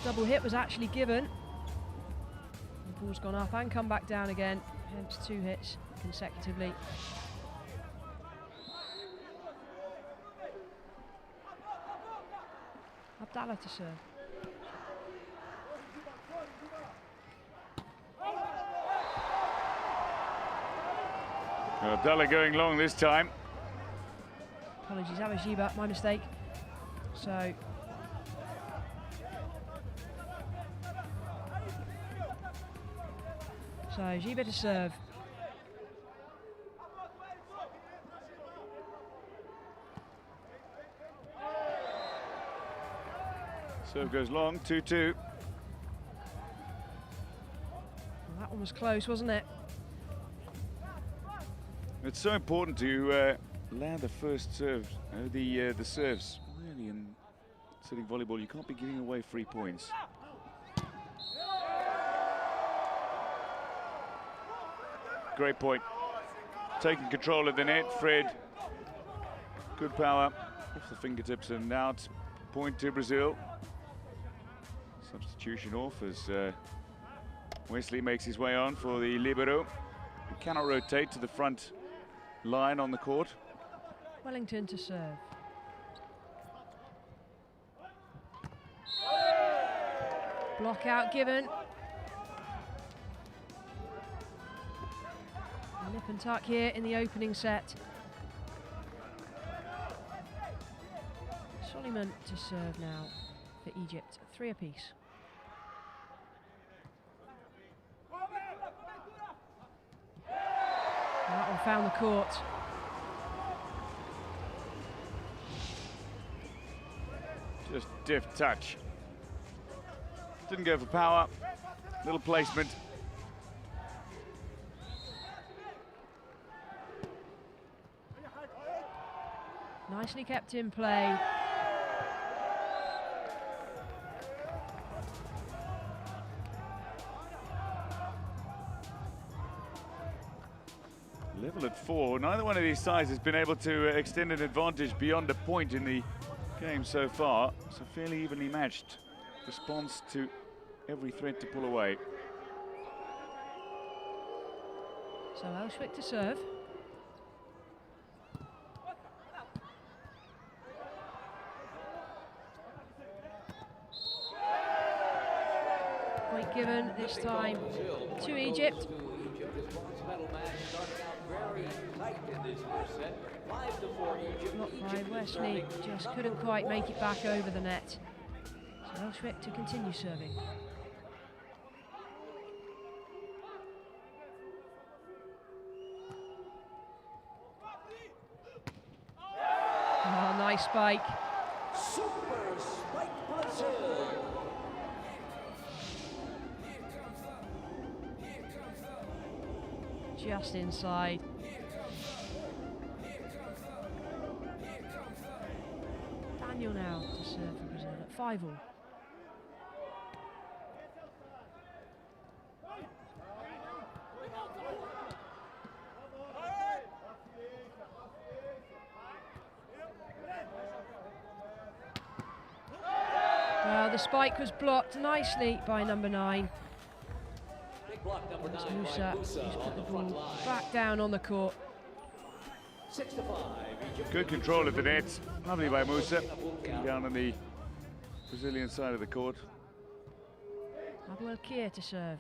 double hit was actually given. The ball's gone up and come back down again, hence 2 hits consecutively. Abdallah to serve. Abdallah going long this time. Apologies, Abajiba, my mistake. So Jiba to serve. Serve goes long, 2-2. Well, that one was close, wasn't it? It's so important to land the first serve, the serves. Really, in sitting volleyball, you can't be giving away free points. Great point. Taking control of the net, Fred. Good power off the fingertips and out. Point to Brazil. Substitution off as Wesley makes his way on for the libero. He cannot rotate to the front line on the court. Wellington to serve. Block out given. Nip and tuck here in the opening set. Soliman to serve now for Egypt, 3 apiece. That one found the court. Just deft touch. Didn't go for power. Little placement. Nicely kept in play. Level at 4. Neither one of these sides has been able to extend an advantage beyond a point in the game so far. So fairly evenly matched. Response to every threat to pull away. So Elshwick to serve. Point given this time to Egypt. Blocked by Wesley, just couldn't quite make it back over the net. So Elshwick to continue serving. Oh, nice spike. Super spike Brazil. Just inside. Daniel now to serve for Brazil at 5-all. Well, the spike was blocked nicely by number 9. That's Musa, who's put the ball back down on the court. 6-5. Good control of the net. Lovely by Musa. Down on the Brazilian side of the court. Abu El-Kir to serve.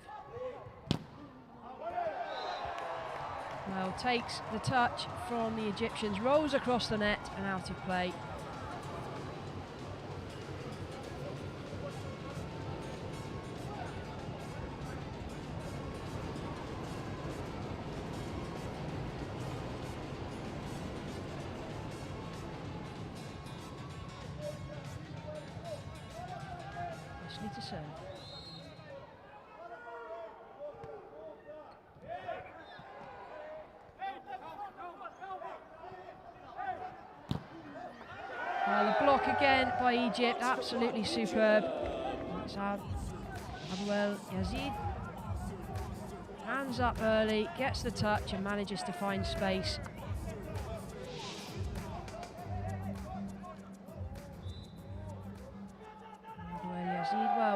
Well, takes the touch from the Egyptians, rolls across the net and out of play. To serve. Well, the block again by Egypt, absolutely superb. That's Abu El Yazid. Hands up early, gets the touch and manages to find space.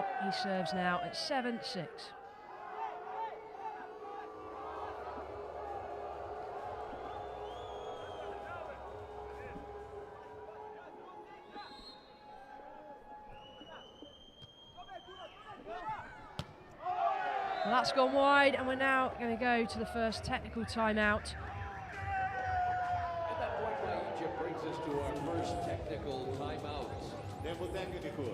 well. He serves now at 7-6. Well, that's gone wide, and we're now going to go to the first technical timeout. And that point by Egypt brings us to our first technical timeout. Tempo técnico.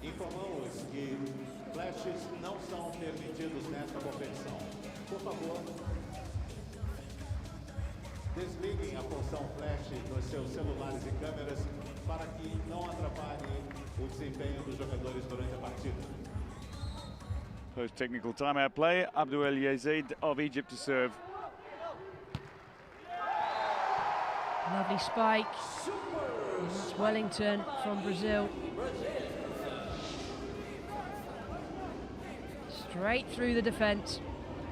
Informamos que flashes não são permitidos nesta competição. Por favor, desliguem a função flash nos seus celulares e câmeras para que não atrapalhe o desempenho dos jogadores durante a partida. Post-technical timeout play, Abdul Yazid of Egypt to serve. Lovely spike. And that's Wellington from Brazil. Straight through the defence.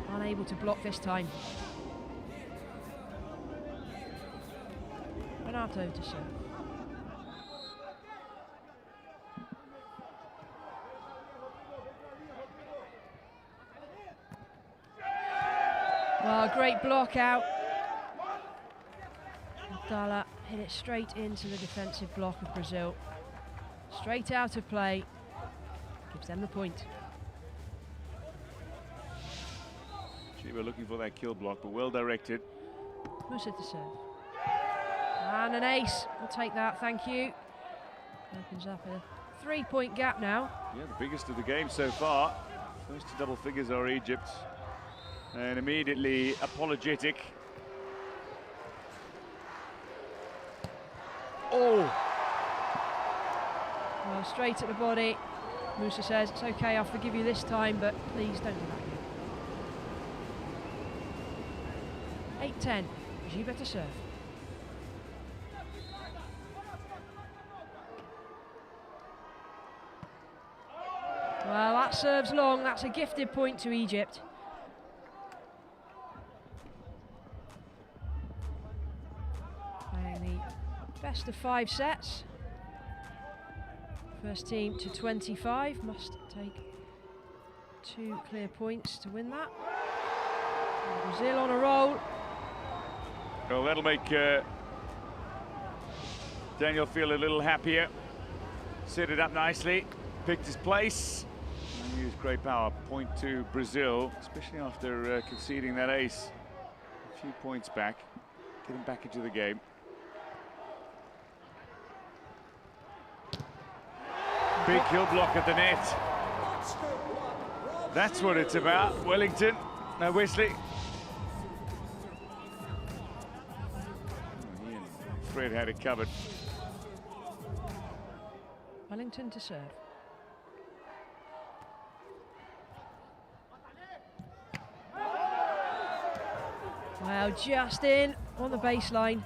Unable to block this time. Renato to serve. Well, great block out. Abdallah hit it straight into the defensive block of Brazil. Straight out of play. Gives them the point. We're looking for that kill block, but well directed. Musa to serve. And an ace. We'll take that, thank you. Opens up a 3-point gap now. Yeah, the biggest of the game so far. First to double figures are Egypt. And immediately apologetic. Oh! Well, straight at the body. Musa says, it's okay, I'll forgive you this time, but please don't do that again. 8-10, Giba to serve. Well, that serves long. That's a gifted point to Egypt. Playing the best of 5 sets. First team to 25 must take 2 clear points to win that. And Brazil on a roll. Well, that'll make Daniel feel a little happier. Set it up nicely, picked his place, and used great power. Point to Brazil, especially after conceding that ace. A few points back, getting back into the game. Big kill block at the net. That's what it's about. Wellington, no Wesley. Fred had it covered. Wellington to serve. Well, just in on the baseline.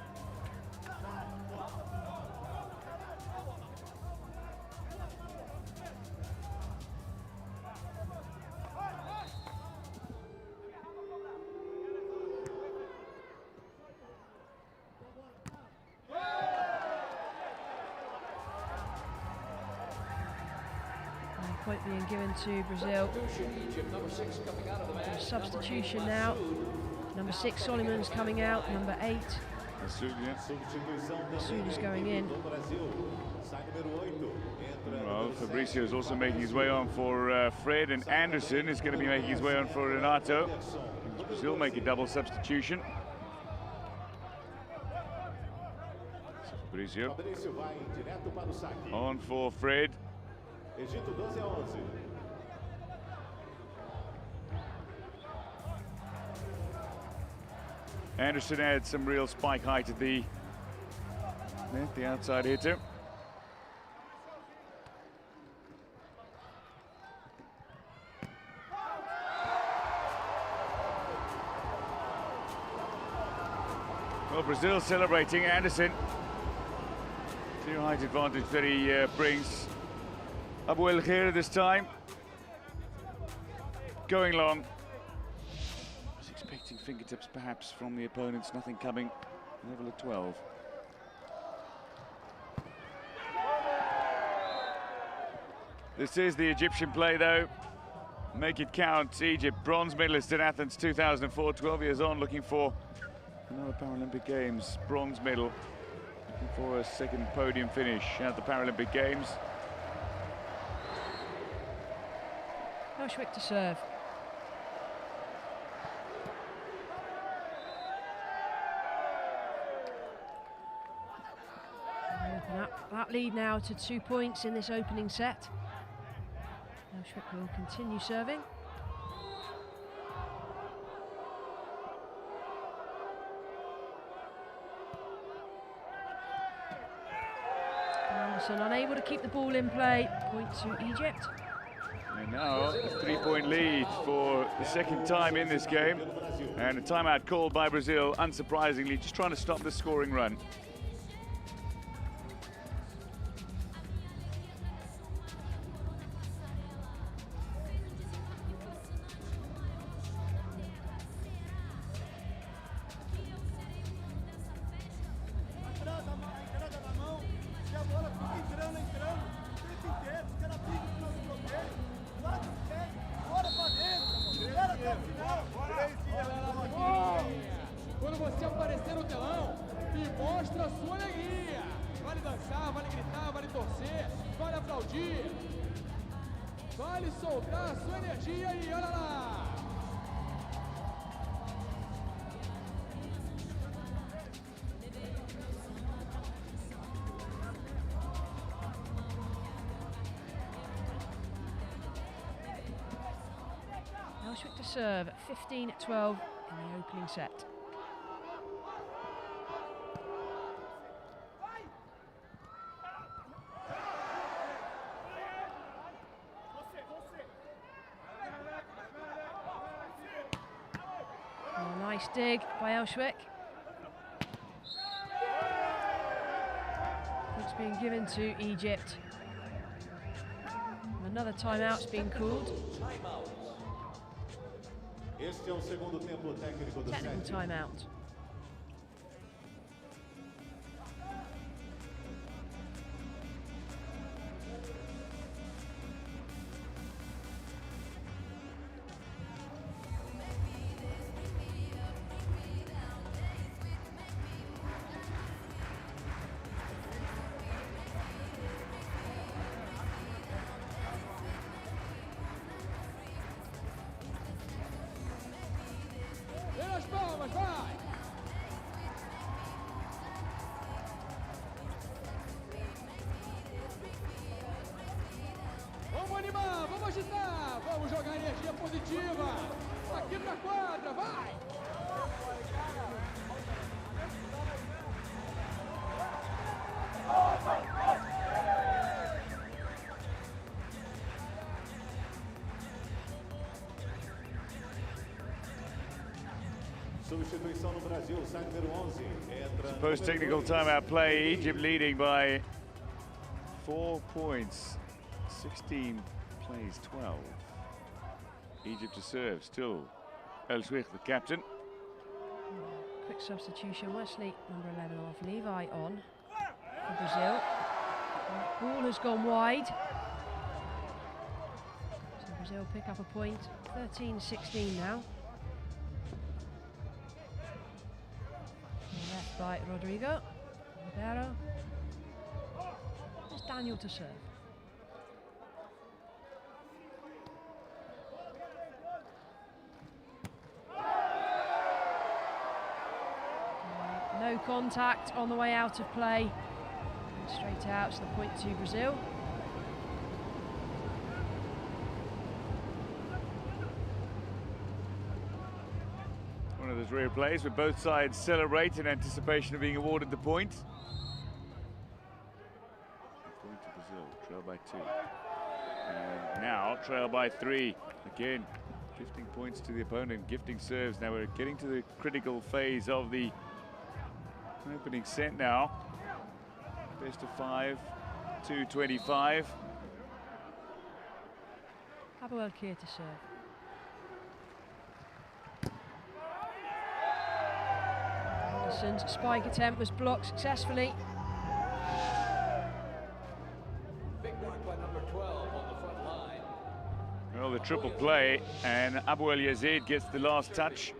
Point being given to Brazil. Substitution now. Number 6 Solomon's coming out. Number 8 Soon is going in. Well, Fabricio is also making his way on for Fred, and Anderson is going to be making his way on for Renato. Brazil make a double substitution. Fabricio on for Fred. Anderson had some real spike height at the net, the outside hitter. Well, Brazil celebrating Anderson. Clear height advantage that he brings. Abuel here this time. Going long. Was expecting fingertips perhaps from the opponents, nothing coming. Level of 12. This is the Egyptian play though. Make it count. Egypt, bronze medalist in Athens 2004, 12 years on, looking for another Paralympic Games bronze medal. Looking for a second podium finish at the Paralympic Games. Auschwitz to serve. Open up that lead now to 2 points in this opening set. Auschwitz will continue serving. Anderson unable to keep the ball in play. Point to Egypt. And now a 3-point lead for the second time in this game. And a timeout called by Brazil, unsurprisingly, just trying to stop the scoring run. Quando você aparecer no telão e mostra a sua alegria. Vale dançar, vale gritar, vale torcer, vale aplaudir. Vale soltar a sua energia e olha lá. Auschwitz to serve at 15-12 in the opening set. Oh, nice dig by Auschwitz. It's being given to Egypt. Another timeout's been called. Este é o segundo tempo técnico do Technical set. timeout. Vem nas palmas, vai! Vamos animar, vamos agitar, vamos jogar energia positiva. Aqui pra quadra, vai! Substituição no Brasil, sai número 11. Entra Post-technical timeout play, Egypt leading by 4 points. 16 plays 12. Egypt to serve, still Elswich, the captain. Quick substitution, Wesley, number 11 off, Levi on for Brazil. Ball has gone wide. So Brazil pick up a point, 13-16 now. Left by Rodrigo. Ribeiro. It's Daniel to serve. No contact on the way out of play. Straight out, so the point to Brazil. One of those rare plays where both sides celebrate in anticipation of being awarded the point. Point to Brazil, trail by 2. And now trail by 3. Again, gifting points to the opponent, gifting serves. Now we're getting to the critical phase of the opening set now. Best of 5, 2:25. Abuel here to serve. Anderson's spike attempt was blocked successfully. Big block by number 12 on the front line. Well, the triple play, and Abuel Yazid gets the last touch.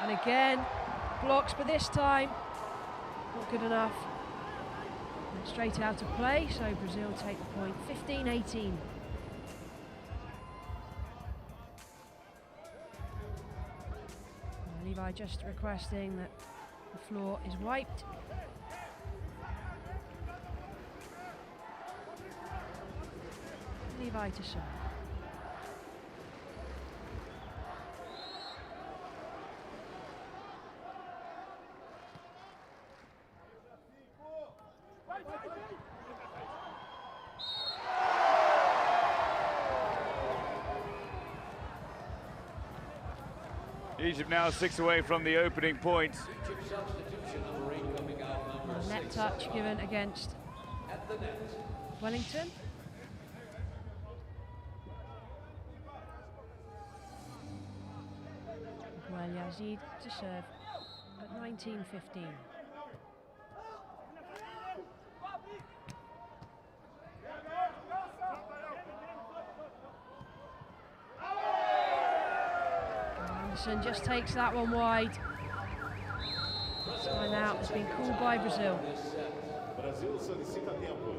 And again, blocks, but this time, not good enough. And straight out of play, so Brazil take the point, 15-18. Levi just requesting that the floor is wiped. Levi to serve. Egypt now 6 away from the opening point. Net touch given against Wellington. Well, Yazid to serve at 19-15. Anderson just takes that one wide. Timeout has been called by Brazil. Brasil solicita tempo.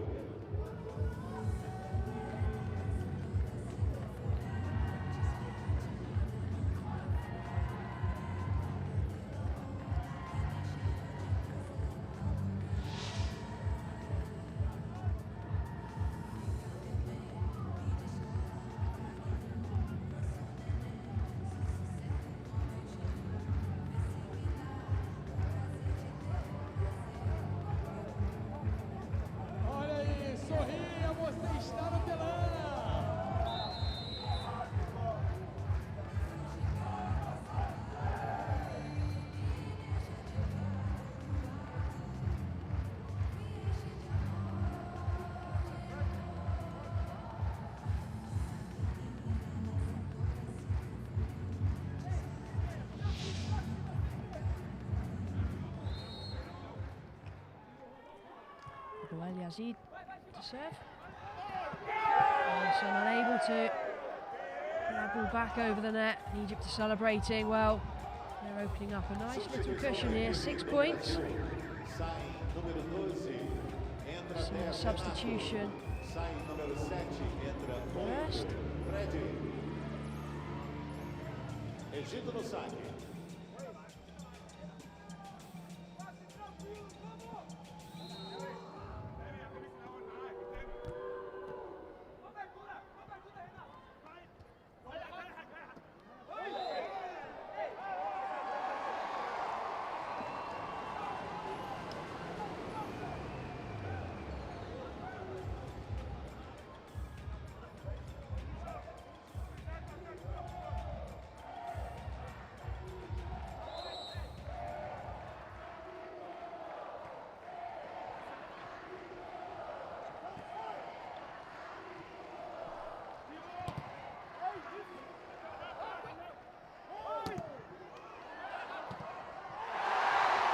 Well, Yazid to serve. Anderson unable to get that ball back over the net. Egypt are celebrating well. They're opening up a nice little cushion here. 6 points. So substitution. First. Egito no saque.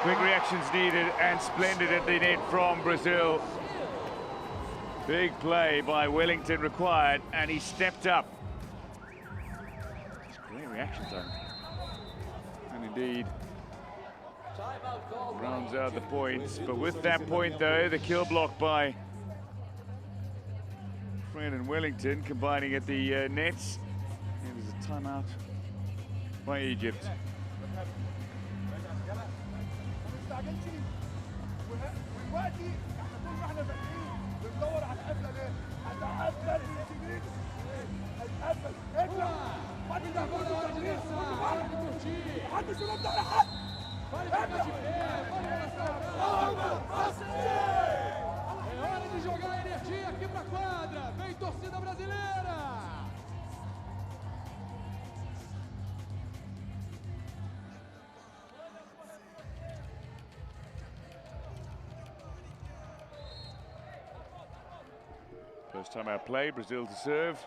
Quick reactions needed and splendid at the net from Brazil. Big play by Wellington required, and he stepped up. It's great reaction time. And indeed, rounds out the points. But with that point, though, the kill block by Fred and Wellington combining at the nets. And there's a timeout by Egypt. É hora de jogar energia aqui pra quadra. Vem, torcida brasileira! First time out play, Brazil to serve.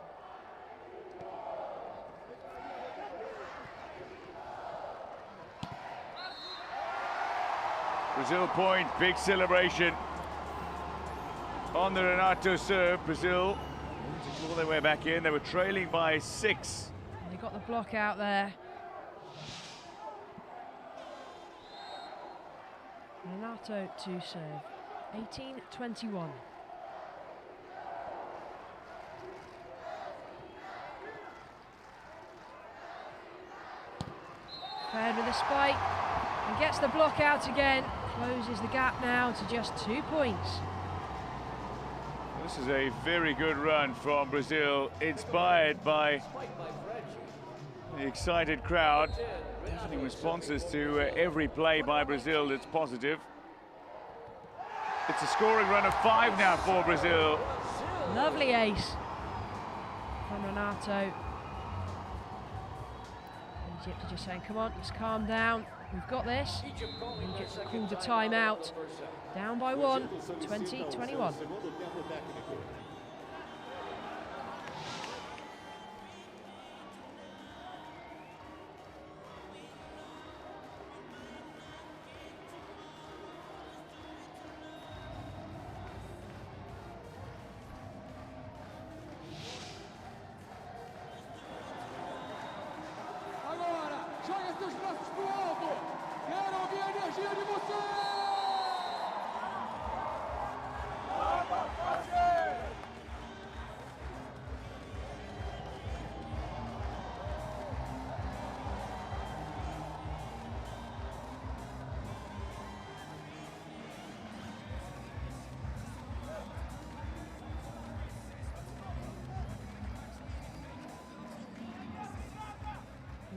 Brazil point, big celebration on the Renato serve. Brazil to claw their way back in. They were trailing by 6. They got the block out there. Renato to serve. 18-21. Fred with a spike and gets the block out again. Closes the gap now to just 2 points. This is a very good run from Brazil, inspired by the excited crowd. Definitely responses to every play by Brazil that's positive. It's a scoring run of 5 now for Brazil. Lovely ace from Renato. Egypt are just saying, come on, let's calm down. We've got this. Egypt called a timeout. Down by 1, 20-21. Agora, joga seus braços pro alto. Quero ouvir a energia de você.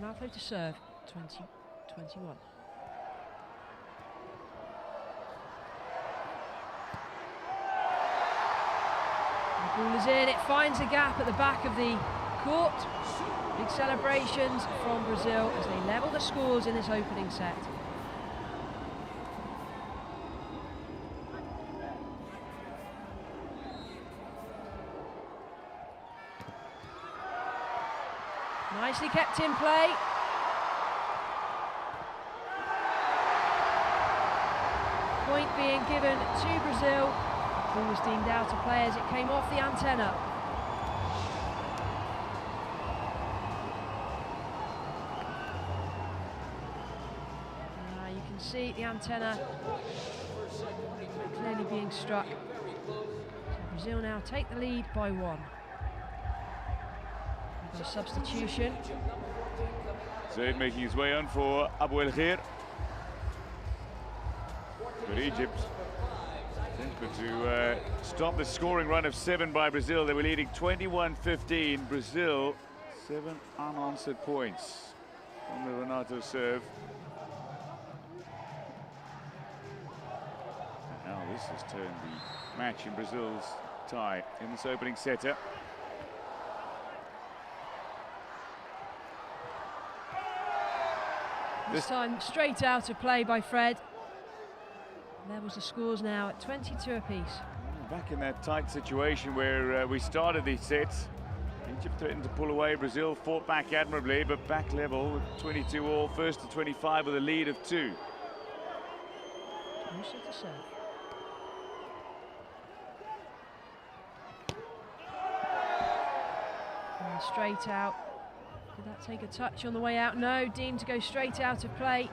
Renato to serve, 20-21. The ball is in, it finds a gap at the back of the court. Big celebrations from Brazil as they level the scores in this opening set. Nicely kept in play. Point being given to Brazil. Ball was deemed out of play as it came off the antenna. You can see the antenna clearly being struck. So Brazil now take the lead by 1. A substitution. Zaid making his way on for Abu El Khair. But Egypt desperate to stop the scoring run of 7 by Brazil. They were leading 21-15. Brazil, 7 unanswered points on the Renato serve. And now this has turned the match in Brazil's tie in this opening setter. This time straight out of play by Fred. Levels the scores now at 22 apiece. Back in that tight situation where we started these sets. Egypt threatened to pull away. Brazil fought back admirably, but back level with 22 all, first to 25 with a lead of 2. Musa to serve. And straight out. Did that take a touch on the way out? No, deemed to go straight out of play.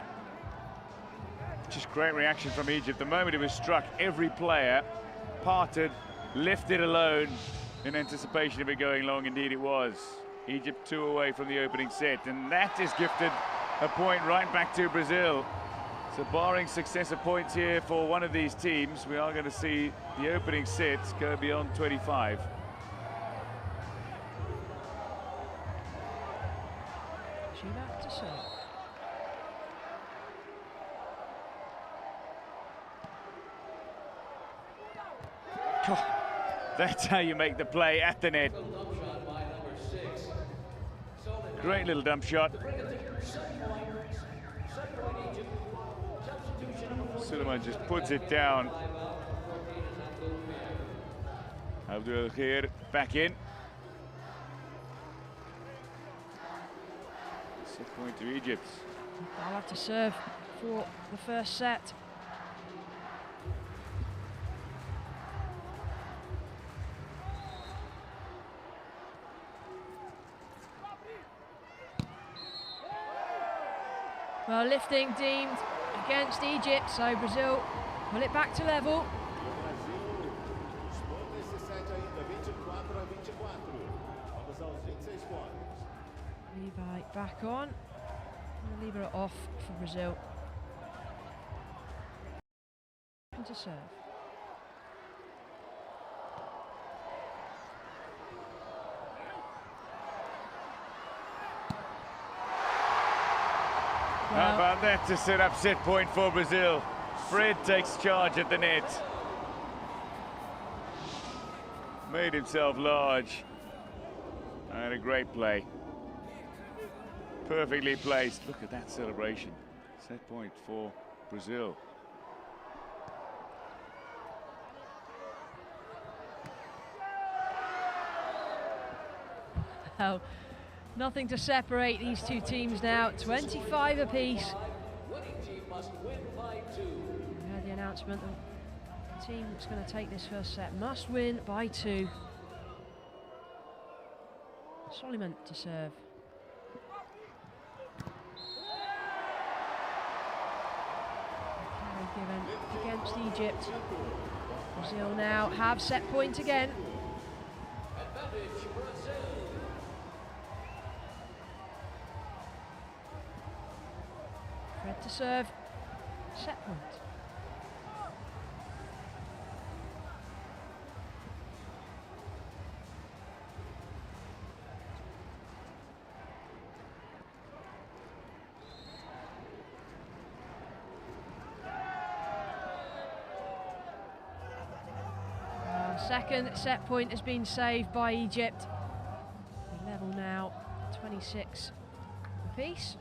Just great reaction from Egypt. The moment it was struck, every player parted, lifted alone in anticipation of it going long. Indeed it was. Egypt 2 away from the opening set, and that is gifted a point right back to Brazil. So barring successive points here for one of these teams, we are going to see the opening sets go beyond 25. Sheila to serve. That's how you make the play at the net. Great little dump shot. Suleiman just puts it down. Abdul Khair back in. Set point to Egypt. I'll have to serve for the first set. Well, lifting deemed against Egypt, so Brazil pull it back to level. Levi back on. And leave it off for Brazil. And to serve. How about that to set up set point for Brazil? Fred takes charge at the net. Made himself large. And a great play. Perfectly placed. Look at that celebration. Set point for Brazil. Well, nothing to separate these two teams now. 25 apiece. We heard the announcement that the team that's going to take this first set must win by 2. Suleiman to serve. Carry given against Egypt. Brazil now have set point again. Fred to serve. Set point. Second set point has been saved by Egypt. The level now 26 apiece.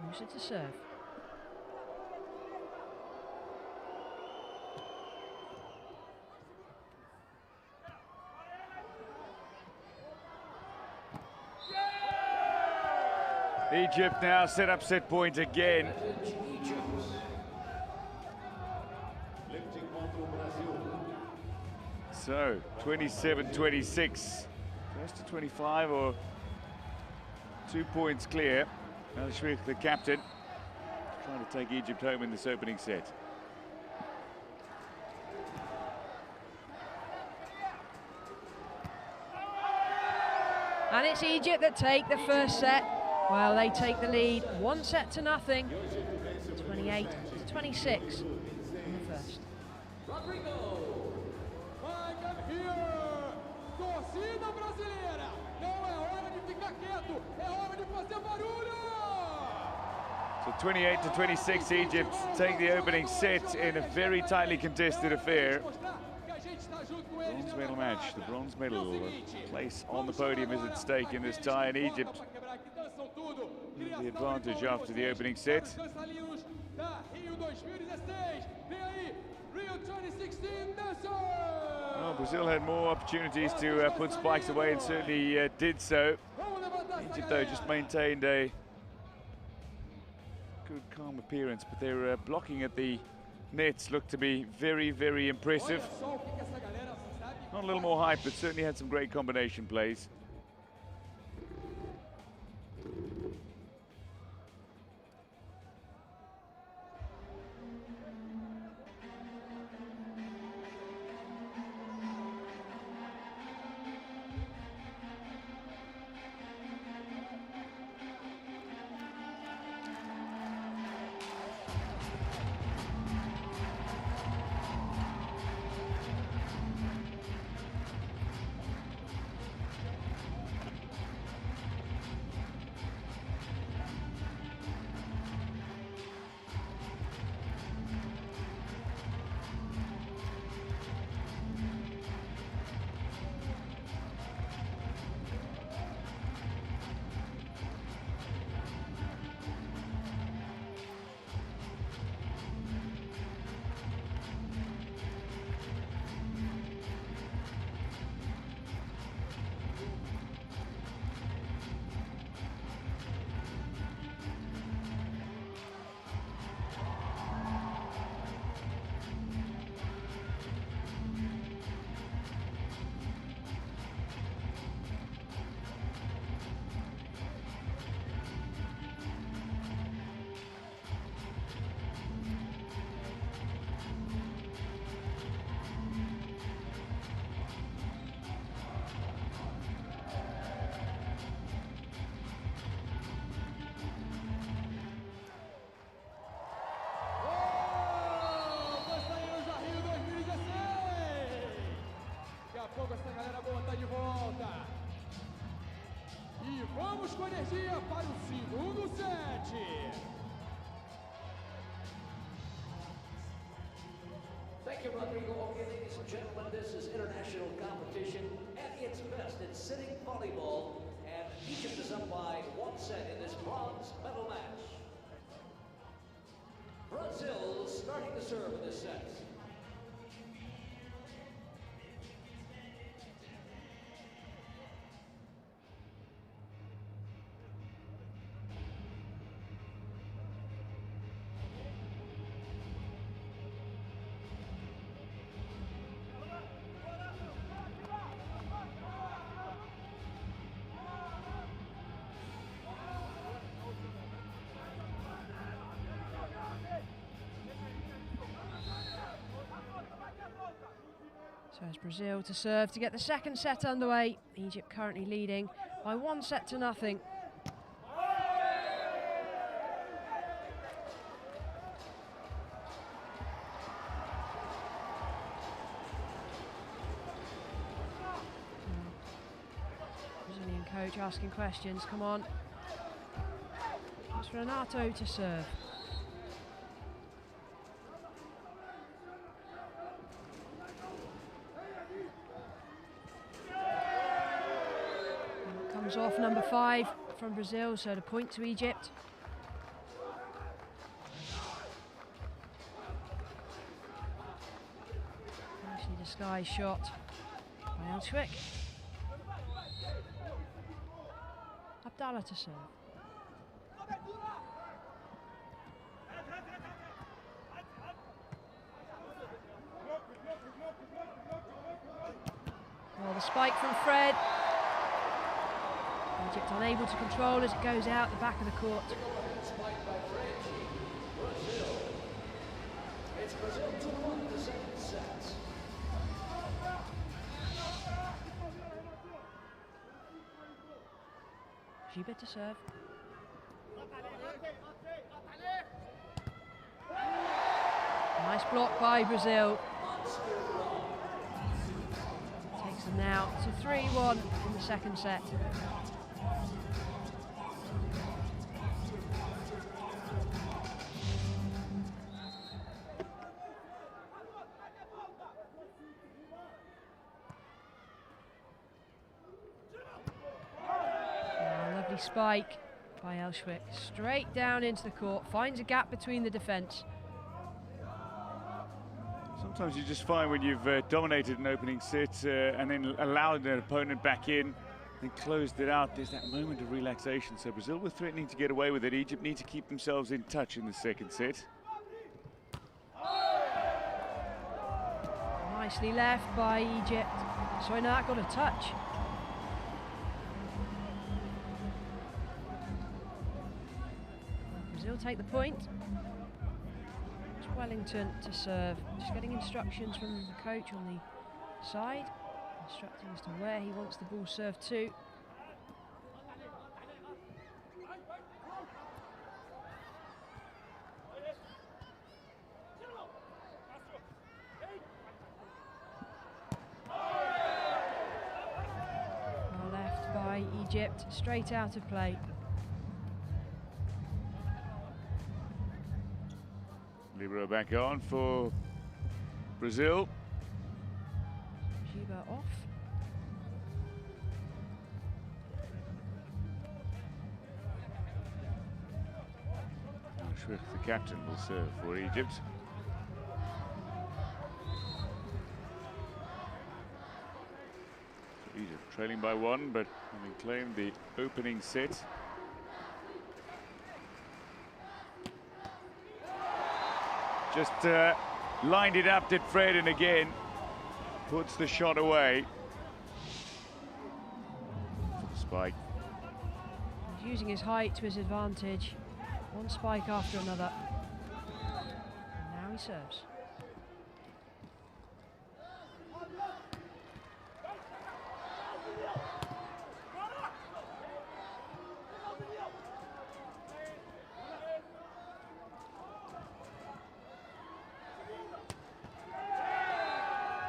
Musa to serve. Egypt now set up set point again. So 27-26. Close to 25 or 2 points clear. Al-Shriq, the captain, trying to take Egypt home in this opening set. And it's Egypt that take the first set. Well, they take the lead 1-0. 28-26 in the first. Torcida brasileira, não é hora de ficar quieto, é hora de fazer barulho! So 28-26, Egypt take the opening set in a very tightly contested affair. Bronze medal match, the bronze medal place on the podium is at stake in this tie, and Egypt the advantage after the opening set. Well, Brazil had more opportunities to put spikes away and certainly did so. Egypt, though, just maintained a good, calm appearance, but their blocking at the nets looked to be very, very impressive. Olha só o que essa galera sabe. Not a little more hype, but certainly had some great combination plays. Pouco essa galera boa tá de volta. E vamos com energia para o segundo set. Thank you, Rodrigo. Okay, ladies and gentlemen, this is international competition at its best. It's sitting volleyball, and Egypt is up by 1 set in this bronze medal match. Brazil starting to serve in this set. So it's Brazil to serve to get the second set underway. Egypt currently leading by 1 set to nothing. Brazilian coach asking questions, come on. It's Renato to serve. Off number 5 from Brazil, so the point to Egypt. Nicely disguised shot by Elswick. Abdallah to serve. Well, the spike from Fred. Egypt unable to control as it goes out the back of the court. Spiked by Franchi. Brazil. It's Brazil 2-1 in the second set. Gibet to serve. Nice block by Brazil. Takes them now to 3-1 in the second set. Lovely spike by Elswick. Straight down into the court, finds a gap between the defence. Sometimes you just find when you've dominated an opening set and then allowed an opponent back in, They closed it out. There's that moment of relaxation. So Brazil were threatening to get away with it. Egypt need to keep themselves in touch in the second set. Nicely left by Egypt. Sorry, no, that got a touch. Brazil take the point. It's Wellington to serve. Just getting instructions from the coach on the side, instructing as to where he wants the ball served to. Well left by Egypt, straight out of play. Libero back on for Brazil. Giba off. Schwich, the captain, will serve for Egypt. So Egypt trailing by 1, but having claimed the opening set. Just lined it up, did Fred, and again puts the shot away. For the spike. He's using his height to his advantage. One spike after another. And now he serves.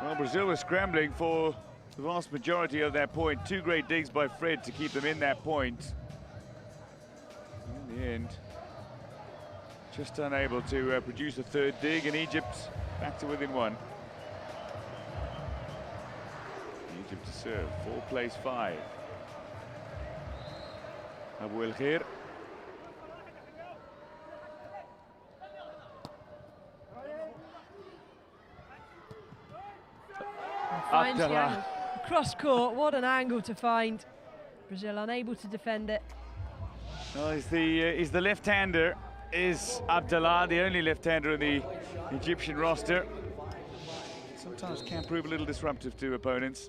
Well, Brazil was scrambling for the vast majority of that point. 2 great digs by Fred to keep them in that point. In the end, just unable to produce a third dig, and Egypt back to within 1. Egypt to serve, 4 plays 5. Abu El Khair. Finds the angle. Cross court, what an angle to find. Brazil unable to defend it. Well, he's the left-hander, is Abdallah, the only left-hander in the Egyptian roster. Sometimes can prove a little disruptive to opponents.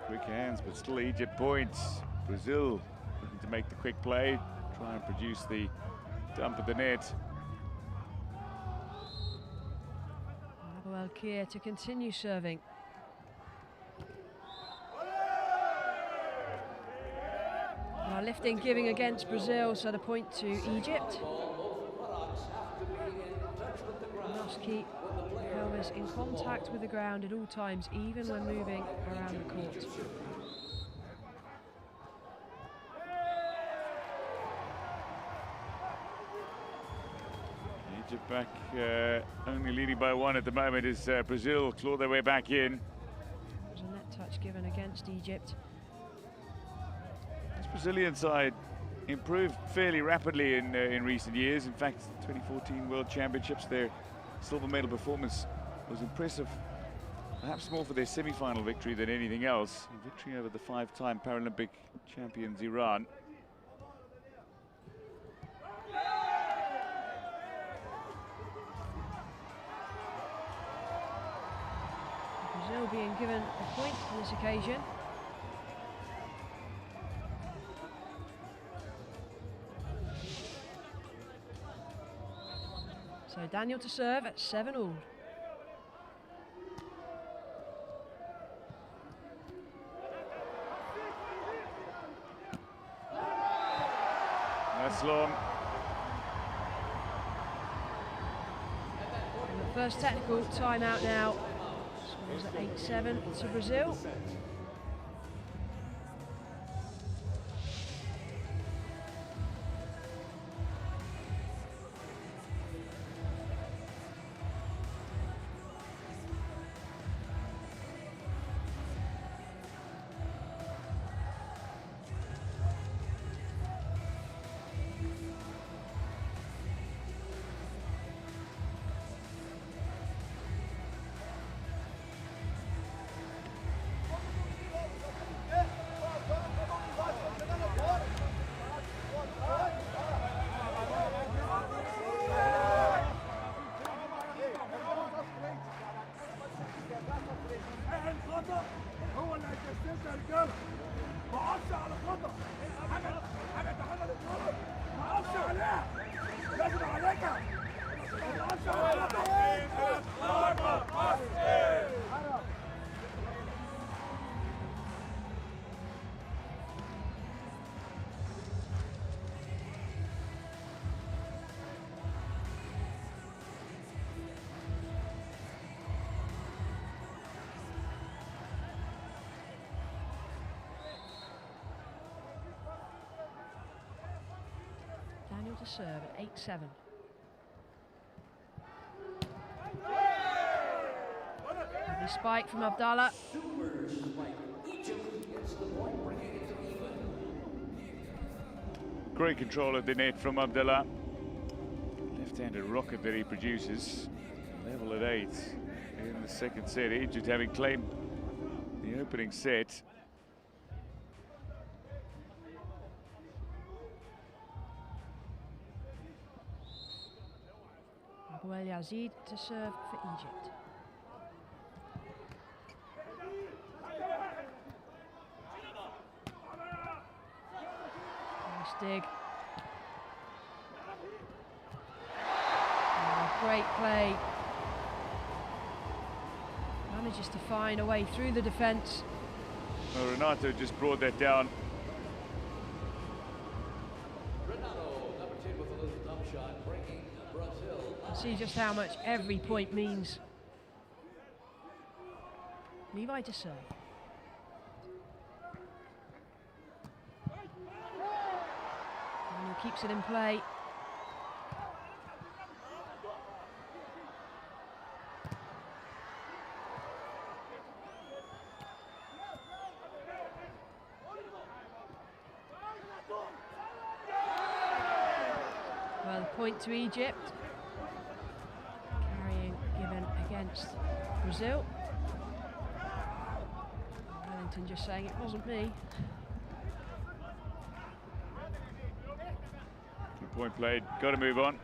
Quick hands, but still Egypt points. Brazil looking to make the quick play, try and produce the dump at the net. Abu El Khair to continue serving. Now lifting, giving against Brazil, so the point to Egypt. Must keep pelvis in contact with the ground at all times, even when moving around the court. Egypt back, only leading by 1 at the moment as Brazil claw their way back in. There's a net touch given against Egypt. This Brazilian side improved fairly rapidly in recent years. In fact, 2014 World Championships, their silver medal performance was impressive. Perhaps more for their semi-final victory than anything else. A victory over the 5-time Paralympic champions Iran. Brazil being given a point on this occasion. So Daniel to serve at 7-all. That's long. And the first technical timeout now. Scores at 8-7 to Brazil. to serve at 8-7. Lovely spike from Abdallah. Super spike. Egypt gets the point, bringing it to even. Great control of the net from Abdallah. Left-handed rocket that he produces. Level at 8 in the second set. Egypt having claimed the opening set. Abu El Yazid to serve for Egypt. Nice dig. Oh, great play. Manages to find a way through the defence. Well, Renato just brought that down. Renato, number 10 with a little dump shot, bringing Brazil. See just how much every point means. Levi to serve. And he keeps it in play. Well, point to Egypt. Carrying given against Brazil. Wellington just saying it wasn't me. Good point played. Got to move on.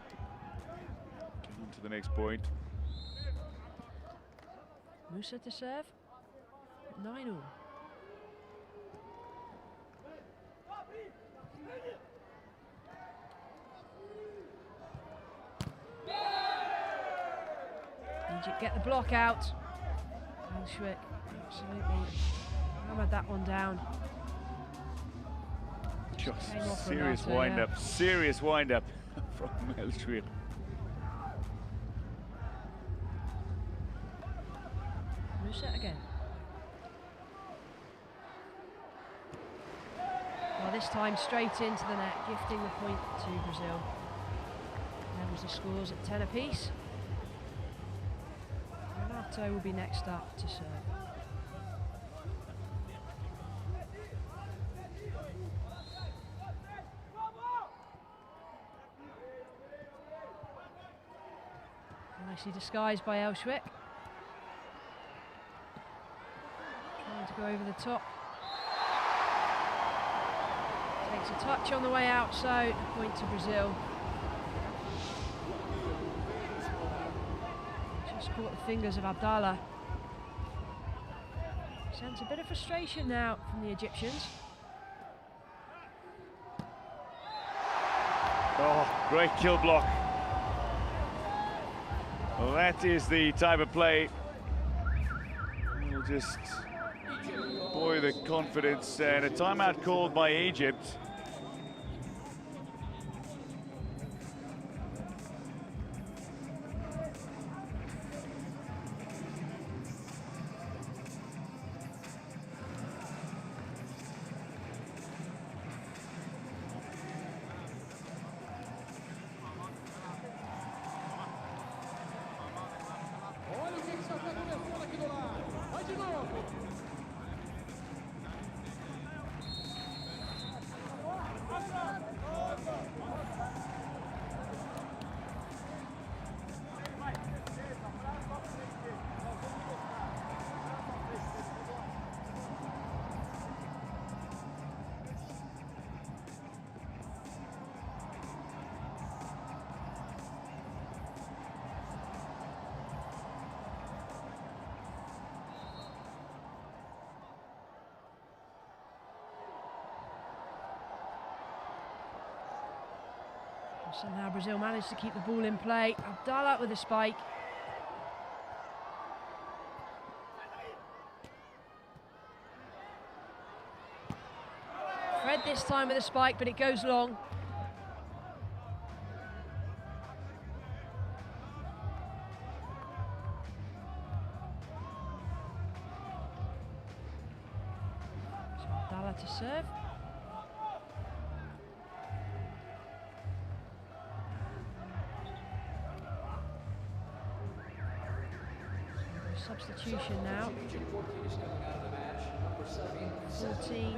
Get on to the next point. Musa to serve. 9-all. Egypt get the block out. Elshwick absolutely hammered that one down. Just Came off serious Renato, wind-up. yeah. Serious wind-up from Elshwick. Musa again. Well, this time straight into the net, gifting the point to Brazil. Levels the scores at 10 apiece. Renato will be next up to serve. Nicely disguised by Elshwick. Trying to go over the top. Takes a touch on the way out, so a point to Brazil. Just caught the fingers of Abdallah. Sense a bit of frustration now from the Egyptians. Oh, great kill block. Well, that is the type of play. We'll just buoy the confidence, and a timeout called by Egypt. Olha o que já está começando aqui do lado. Vai de novo. Somehow Brazil managed to keep the ball in play. Abdallah with a spike. Fred this time with a spike, but it goes long. So Abdallah to serve. Substitution now. 14.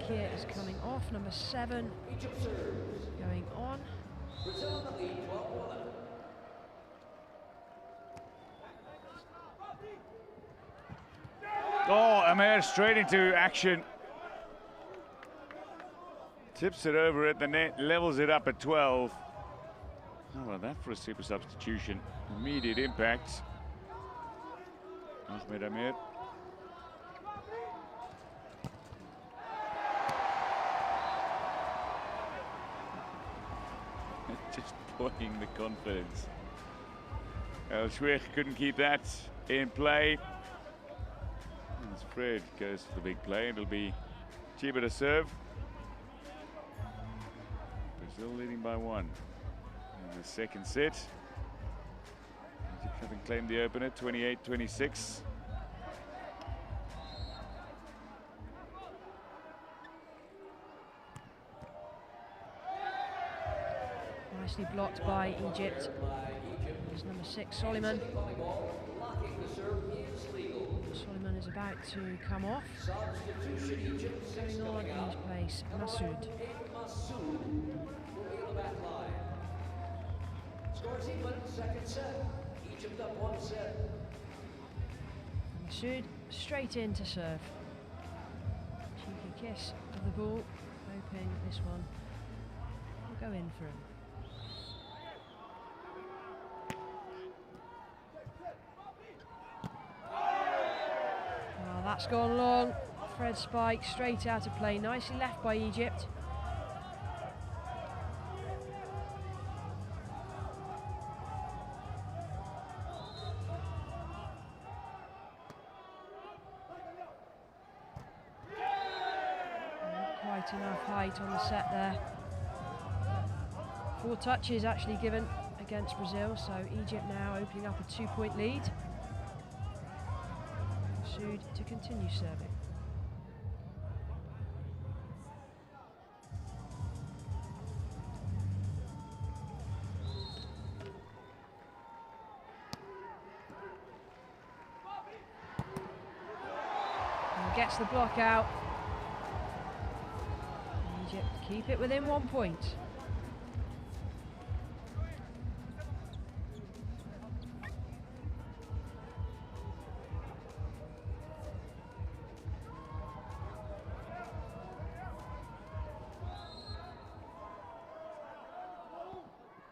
Kit is coming off. Number 7 going on. Oh, Amir straight into action. Tips it over at the net, levels it up at 12. How about that for a super substitution? Immediate impact. Ahmed Amir. Just pointing the confidence. El Shweikh couldn't keep that in play. As Fred goes for the big play, it'll be Chiba to serve. Brazil leading by 1 in the second set. Egypt having claimed the opener, 28-26. Nicely blocked by Egypt. It's number 6, Soliman. Soliman is about to come off. Going on in his place, Masoud. Scores even, second set. Egypt up 1 set. Masoud straight in to serve. Cheeky kiss of the ball, hoping this one will go in for him. Oh, that's gone long. Fred spike straight out of play. Nicely left by Egypt. Enough height on the set there. 4 touches actually given against Brazil, so Egypt now opening up a 2-point lead. Masoud to continue serving. And gets the block out. Egypt keep it within 1 point.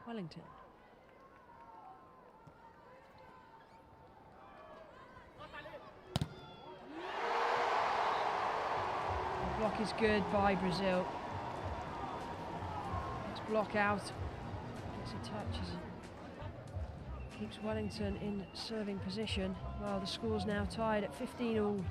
Wellington. The block is good by Brazil. Block out, gets a touch as it keeps Wellington in serving position. Well, the score's now tied at 15 all.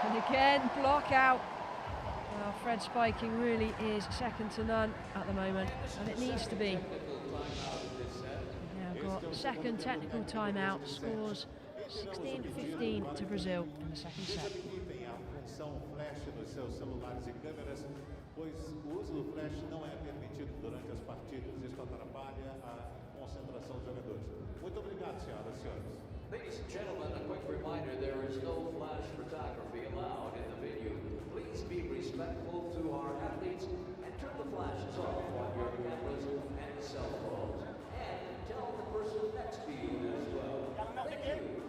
And again, block out. Well, Fred spiking really is second to none at the moment, and it needs to be. We've now got second technical timeout, scores 16-15 to Brazil in the second set. Evitem a função flash nos seus celulares e câmeras, pois o uso do flash não é permitido durante as partidas. Isso atrapalha a concentração dos jogadores. Muito obrigado, senhoras e senhores. Ladies and gentlemen, a quick reminder, there is no flash photography allowed in the venue. Please be respectful to our athletes and turn the flashes off on your cameras and cell phones. And tell the person next to you as well. Thank you.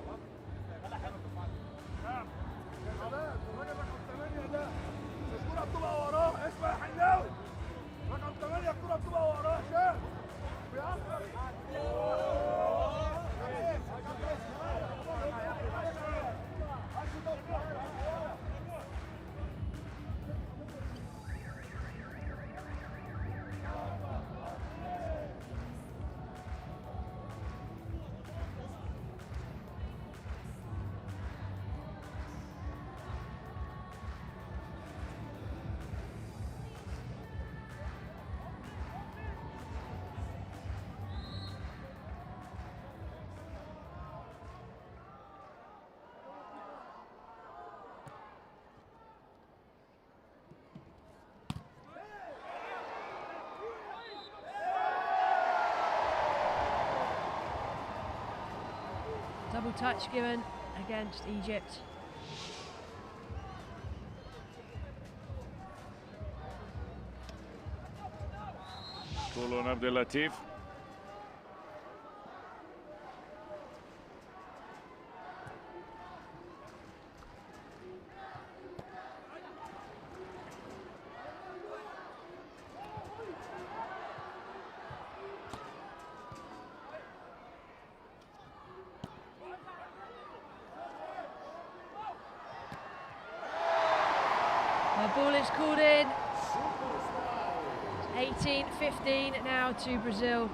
double touch given against Egypt. Call on Abdel Latif. The ball is called in. 18-15 now to Brazil.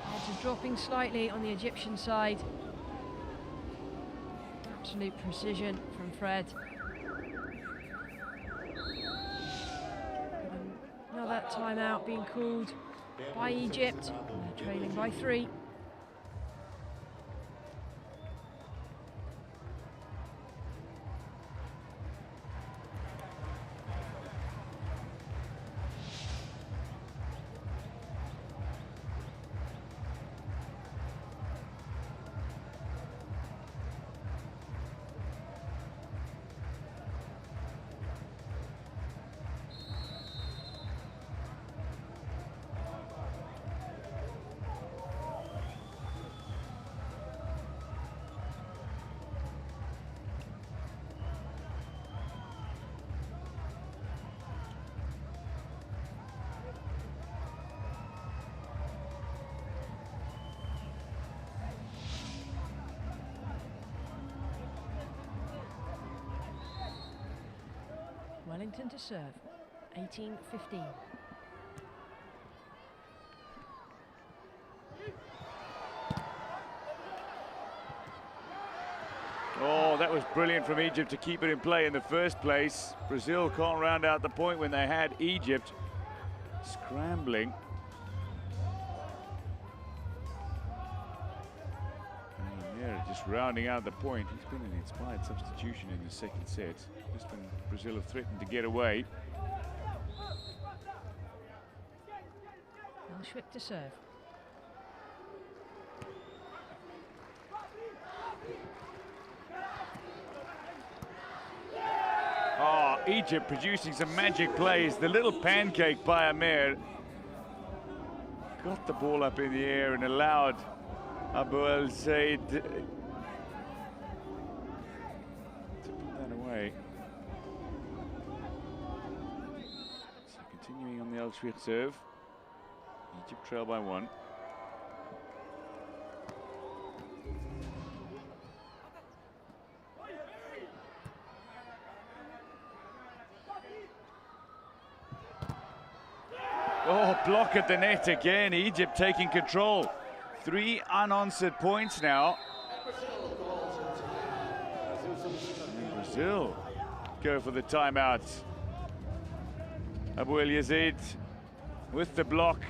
Heads are dropping slightly on the Egyptian side. Absolute precision from Fred. Another timeout being called by Egypt. They're trailing by 3. Wellington to serve, 18-15. Oh, that was brilliant from Egypt to keep it in play in the first place. Brazil can't round out the point when they had Egypt scrambling. Yeah, just rounding out the point. He's been an inspired substitution in the second set. Just when Brazil have threatened to get away. Schwick to serve. Oh, Egypt producing some magic plays. The little pancake by Amir got the ball up in the air and allowed Abu El Said to put that away. So continuing on the Al Shwiq serve. Egypt trail by 1. Oh, block at the net again. Egypt taking control. 3 unanswered points now. And Brazil go for the timeout. Abu El Yazid with the block.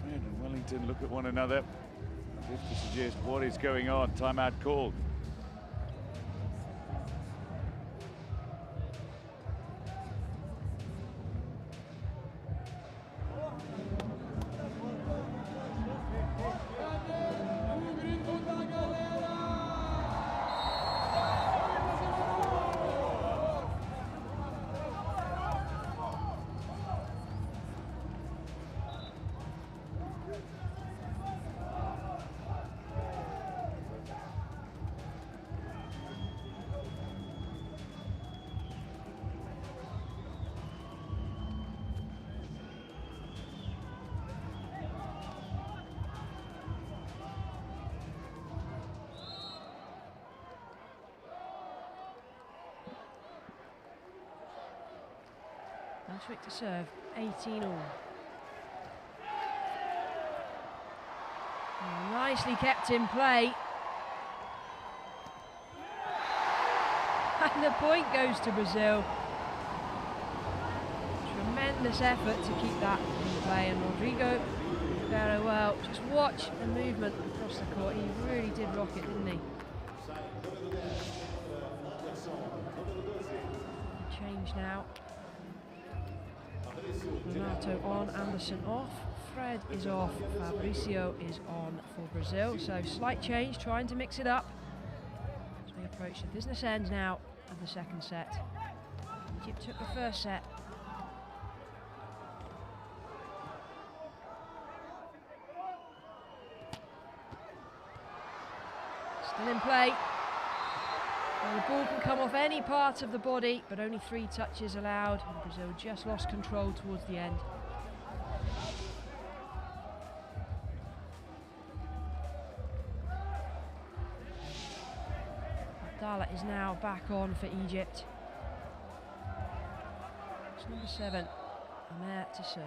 Fred and Wellington look at one another as if to suggest what is going on. Timeout called. Schwick to serve, 18-all. Nicely kept in play. And the point goes to Brazil. Tremendous effort to keep that in play, and Rodrigo very well. Just watch the movement across the court. He really did rock it, didn't he? Change now. Renato on, Anderson off, Fred is off, Fabricio is on for Brazil. So slight change, trying to mix it up. Approach the business end now of the second set. Egypt took the first set. Still in play. Well, the ball can come off any part of the body, but only 3 touches allowed. And Brazil just lost control towards the end. Abdallah is now back on for Egypt. It's number 7, Amer to serve.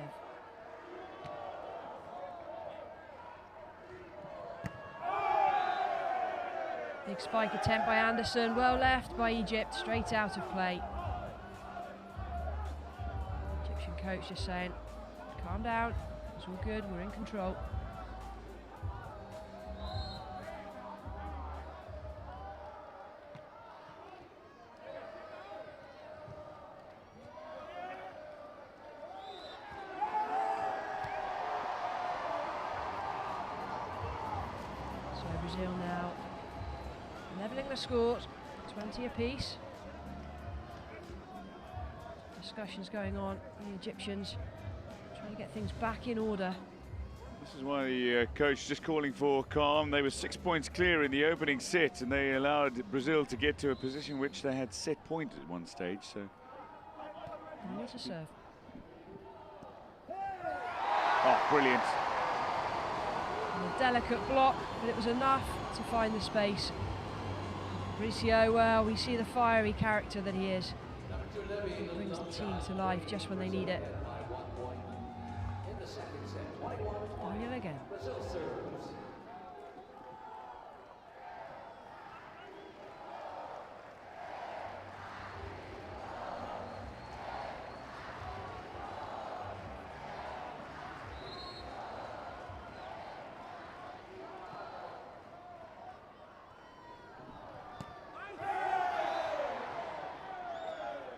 Big spike attempt by Anderson, well left by Egypt, straight out of play. Egyptian coach just saying, calm down, it's all good, we're in control. So Brazil now levelling the scores, 20 apiece. Discussions going on, the Egyptians trying to get things back in order. This is why the coach just calling for calm. They were 6 points clear in the opening set, and they allowed Brazil to get to a position which they had set point at one stage. So, And what a serve. oh, brilliant. And a delicate block, but it was enough to find the space. Mauricio, well, we see the fiery character that he is. He brings the team to life just when they need it. Daniel again.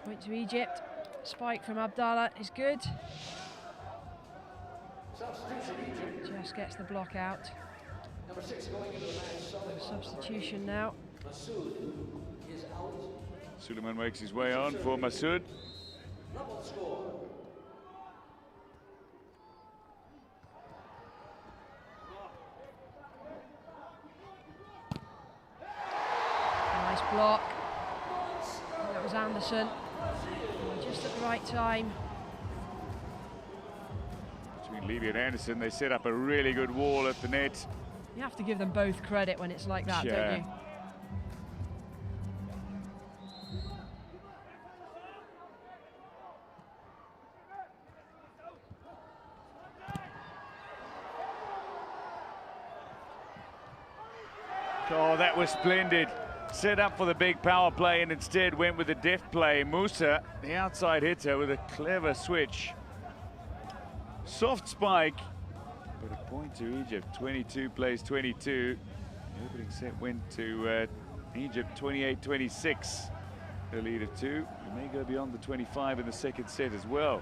Point to Egypt. Spike from Abdallah is good. Just gets the block out. Number 6 going into the match. Substitution now. Masoud is out. Suleiman makes his way on for Masoud. Level score. Nice block. That was Anderson. Just at the right time. Between Levy and Anderson, they set up a really good wall at the net. You have to give them both credit when it's like that, Yeah. don't you? Oh, that was splendid. Set up for the big power play and instead went with the deft play. Musa, the outside hitter, with a clever switch. Soft spike, but a point to Egypt. 22 plays 22. The opening set went to Egypt 28-26. A lead of 2. It may go beyond the 25 in the second set as well.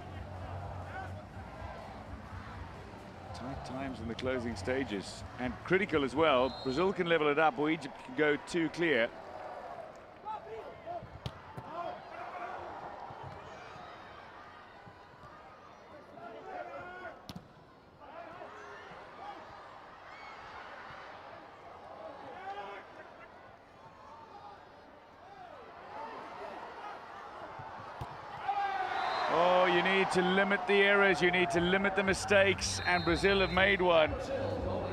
Tight times in the closing stages, and critical as well. Brazil can level it up, or Egypt can go 2 clear. Oh, you need to limit the errors, you need to limit the mistakes, and Brazil have made one.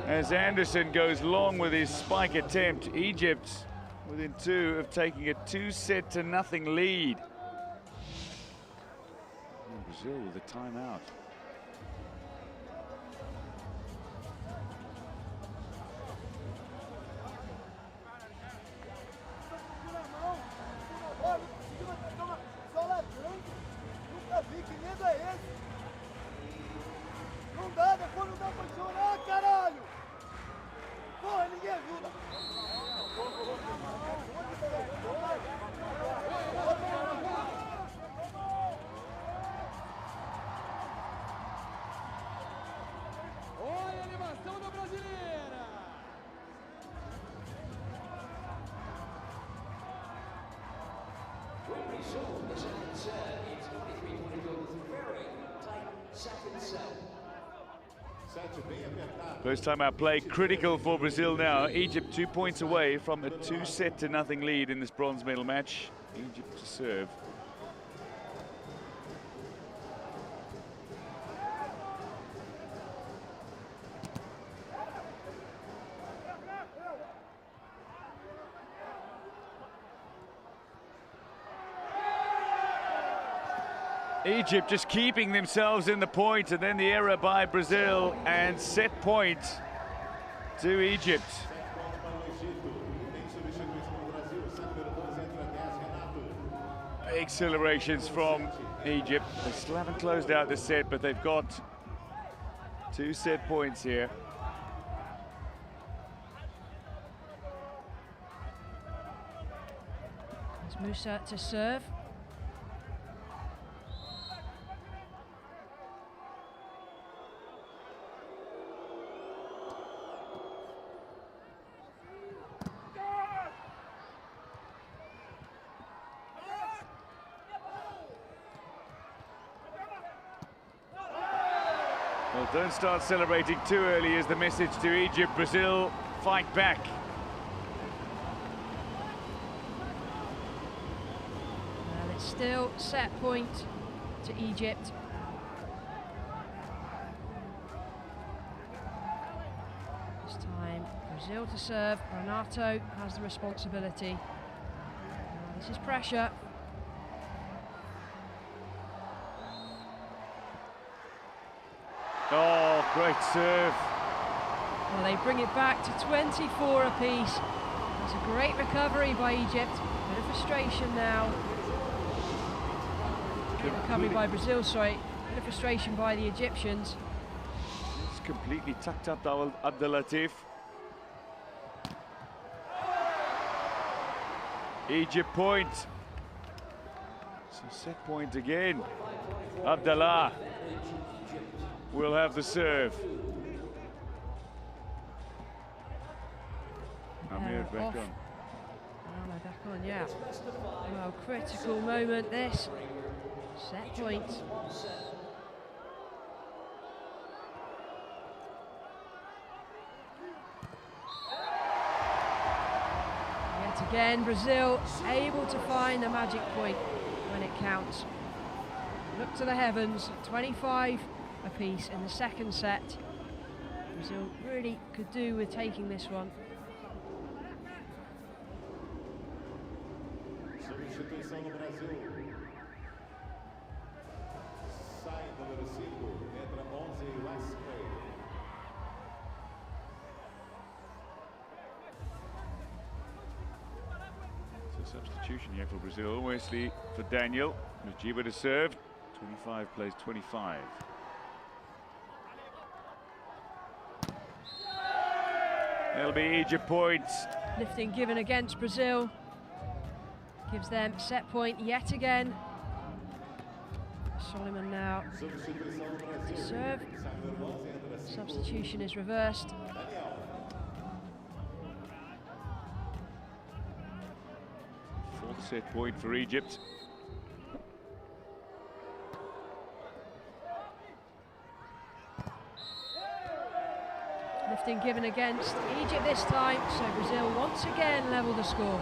As Anderson goes long with his spike attempt, Egypt within 2 of taking a 2-0 lead. And Brazil with a timeout. So, as I said, it's 23-22, very tight second set. First time out play critical for Brazil now. Egypt 2 points away from a 2-0 lead in this bronze medal match. Egypt to serve. Egypt just keeping themselves in the point, and then the error by Brazil, and set point to Egypt. Big celebrations from Egypt. They still haven't closed out the set, but they've got 2 set points here. It's Musa to serve. Well, don't start celebrating too early is the message to Egypt. Brazil, fight back. Well, it's still set point to Egypt. This time, Brazil to serve. Renato has the responsibility. Now, this is pressure. Oh, great serve. Well, they bring it back to 24 apiece. That's a great recovery by Egypt. Bit of frustration now. Great recovery by Brazil, sorry. Bit of frustration by the Egyptians. It's completely tucked up Abdelatif. Egypt point. So set point again. Abdallah will have the serve. Amir back off. on. Amir back on, yeah. Well, critical moment this. Set point. Yet again, Brazil able to find the magic point when it counts. Look to the heavens, 25 apiece in the second set. Brazil really could do with taking this one. Substituição no Brasil. Sai número 5, entra 11 Wesley. So substitution here for Brazil. Wesley for Daniel. Najiba to serve. 25 plays 25. It'll be Egypt points. Lifting given against Brazil. Gives them set point yet again. Solomon now to serve. Substitution is reversed. Fourth set point for Egypt. Lifting given against Egypt this time, so Brazil once again level the score.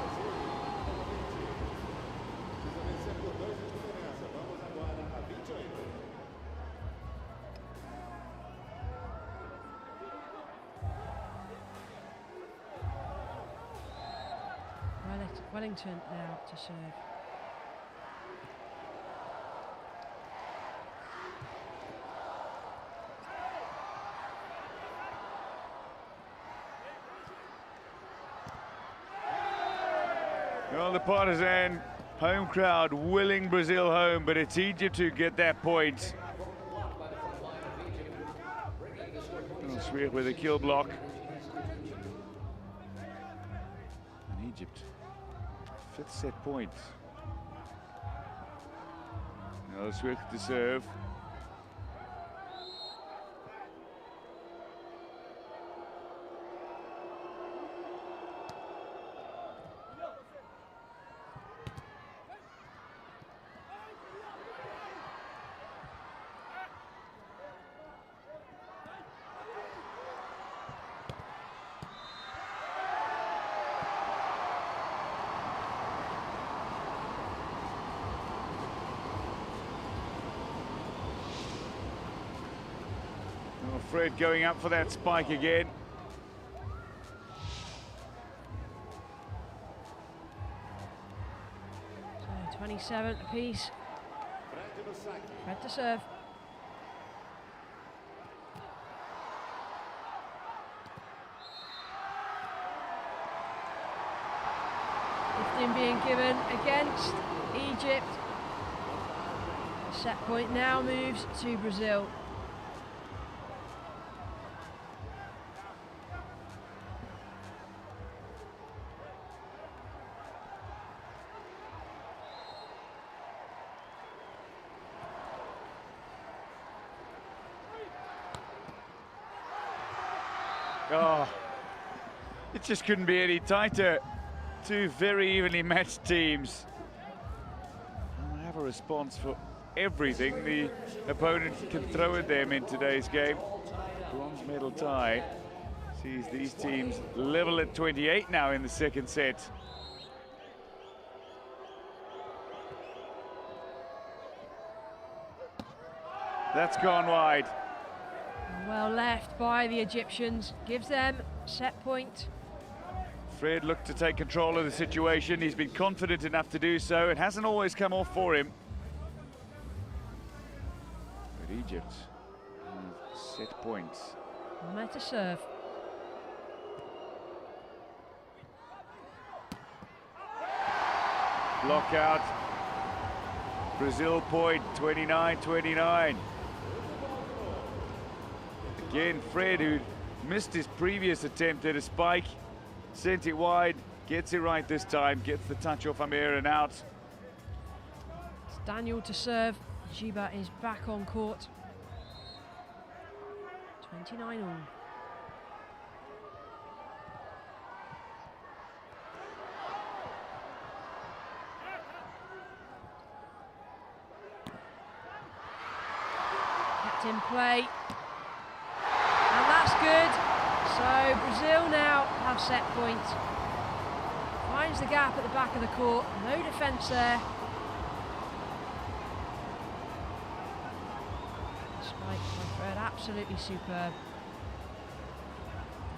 Wellington now to serve. Well, the partisan home crowd willing Brazil home, but it's Egypt who get that point. Sweet with a kill block. And Egypt, fifth set point. Now Swift to serve. Fred going up for that spike again. So 27 apiece. Fred to serve. Being given against Egypt. Set point now moves to Brazil. Oh, it just couldn't be any tighter. Two very evenly matched teams. And they have a response for everything the opponent can throw at them in today's game. Bronze medal tie sees these teams level at 28 now in the second set. That's gone wide. Well left by the Egyptians, gives them set point. Fred looked to take control of the situation. He's been confident enough to do so. It hasn't always come off for him. But Egypt set points. Meta serve. Block out. Brazil point, 29-29. Again, Fred, who missed his previous attempt at a spike, sent it wide, gets it right this time, gets the touch off Amir and out. It's Daniel to serve. Jiba is back on court. 29 all. Kept in play. And that's good. So Brazil now have set point. Finds the gap at the back of the court. No defence there. Spike by Fred, absolutely superb.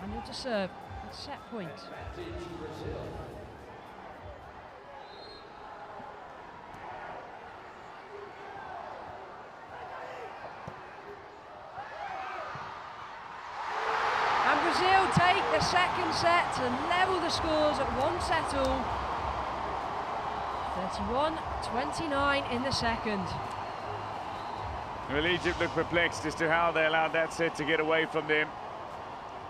Daniel to serve. Set point. Brazil take the second set to level the scores at 1 set all. 31-29 in the second. Well, Egypt looked perplexed as to how they allowed that set to get away from them.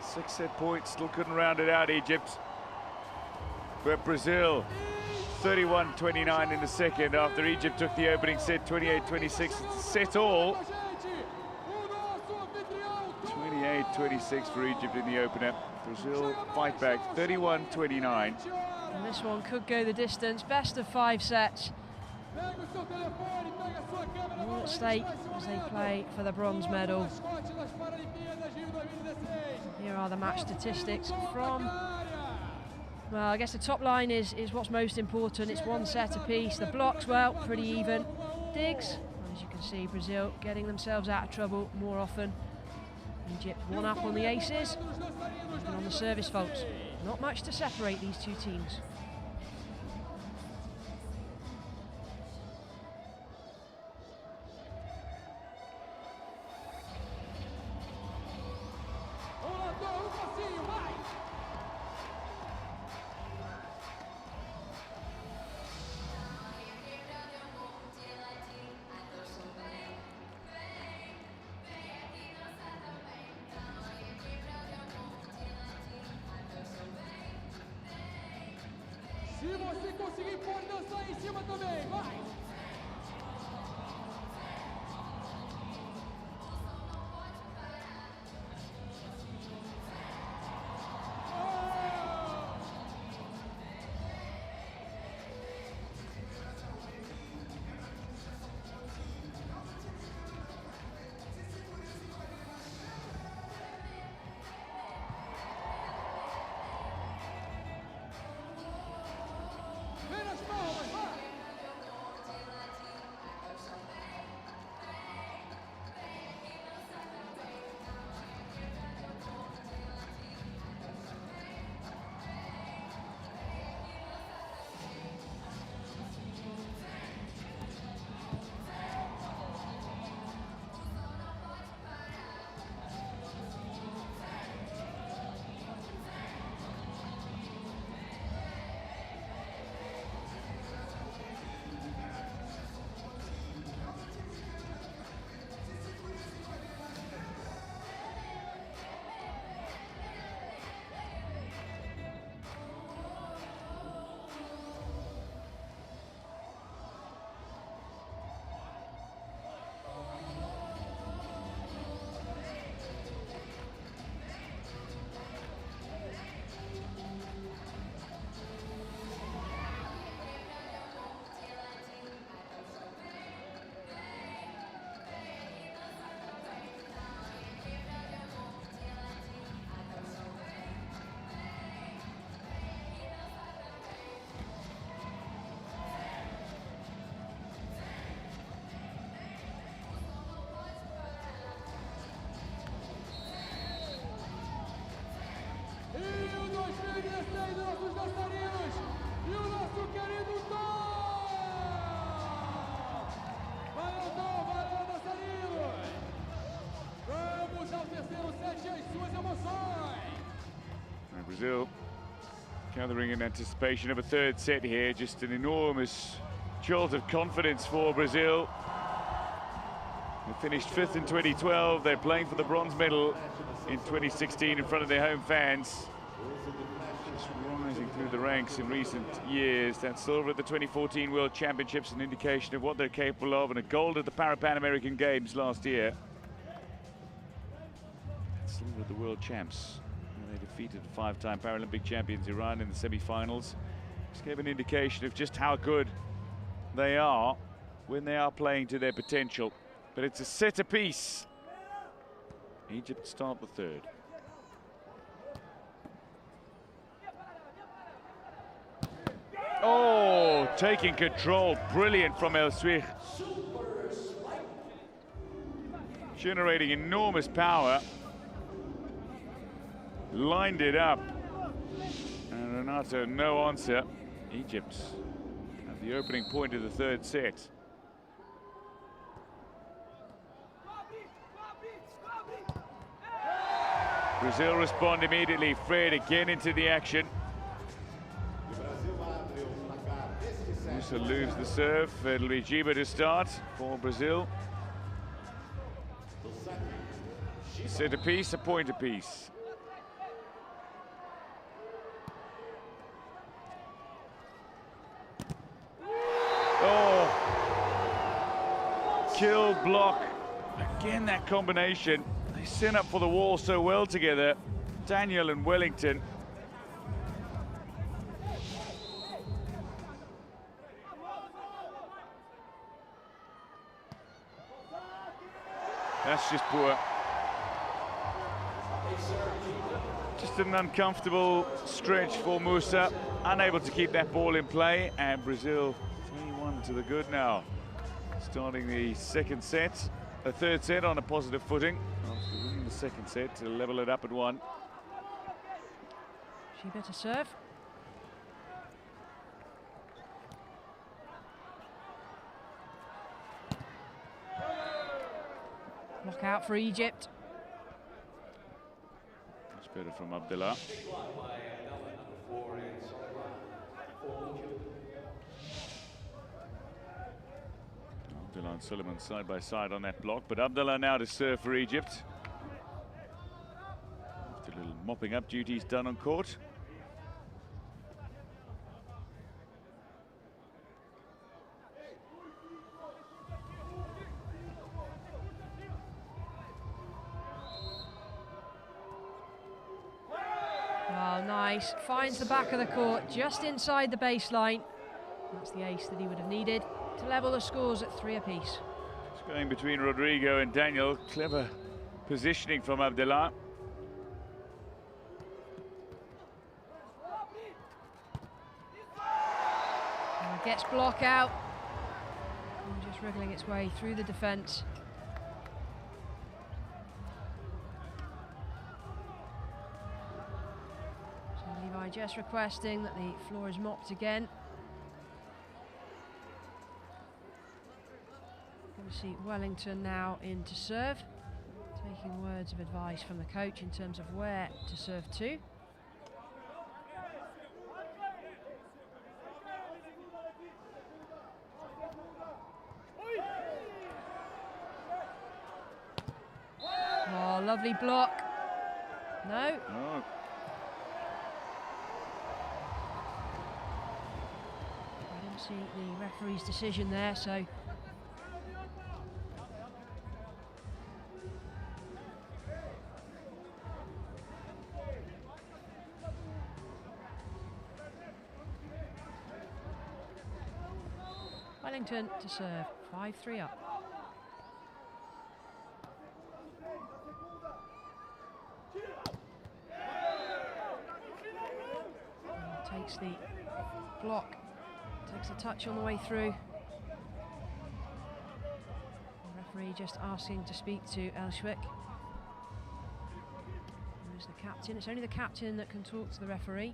6 set points, still couldn't round it out, Egypt. But Brazil, 31-29 in the second after Egypt took the opening set, 28-26 set all. 28-26 for Egypt in the opener. Brazil fight back, 31-29. And this one could go the distance. Best of 5 sets. All at stake as they play for the bronze medal. Here are the match statistics from, well, I guess the top line is what's most important. It's 1 set apiece. The blocks, well, pretty even. Digs, as you can see, Brazil getting themselves out of trouble more often. Egypt 1 up on the aces and on the service faults. Not much to separate these two teams. Se você conseguir, pode dançar em cima também, vai! Brazil gathering in anticipation of a third set here. Just an enormous jolt of confidence for Brazil. They finished 5th in 2012. They're playing for the bronze medal in 2016 in front of their home fans. Just rising through the ranks in recent years. That silver at the 2014 World Championships, an indication of what they're capable of, and a gold at the Pan American Games last year. Silver at the World Champs. They defeated the 5-time Paralympic champions Iran in the semi-finals. Just gave an indication of just how good they are when they are playing to their potential. But it's a set apiece. Egypt start the third. Oh, taking control. Brilliant from El Swiech. Generating enormous power. Lined it up. And Renato, no answer. Egypt at the opening point of the third set. Brazil respond immediately. Fred again into the action. Musa loses the serve. It'll be Giba to start for Brazil. Set apiece, a point apiece. Oh, kill block. Again, that combination. They set up for the wall so well together, Daniel and Wellington. That's just poor. Just an uncomfortable stretch for Musa, unable to keep that ball in play, and Brazil 3-1 to the good now. Starting the third set on a positive footing after winning the second set to level it up at 1. She better serve. Block out for Egypt. Much better from Abdullah. Abdullah and Suleiman side by side on that block, but Abdullah now to serve for Egypt. After a little mopping up duties done on court. Oh, nice. Finds the back of the court, just inside the baseline. That's the ace that he would have needed to level the scores at 3 apiece. It's going between Rodrigo and Daniel. Clever positioning from Abdullah. And gets block out. And just wriggling its way through the defence. So Levi just requesting that the floor is mopped again. We see Wellington now in to serve, taking words of advice from the coach in terms of where to serve to. Oh, lovely block. No. Oh. I didn't see the referee's decision there, so Wellington to serve, 5-3 up. And takes the block, takes the touch on the way through. The referee just asking to speak to El Swiech, who's the captain. It's only the captain that can talk to the referee,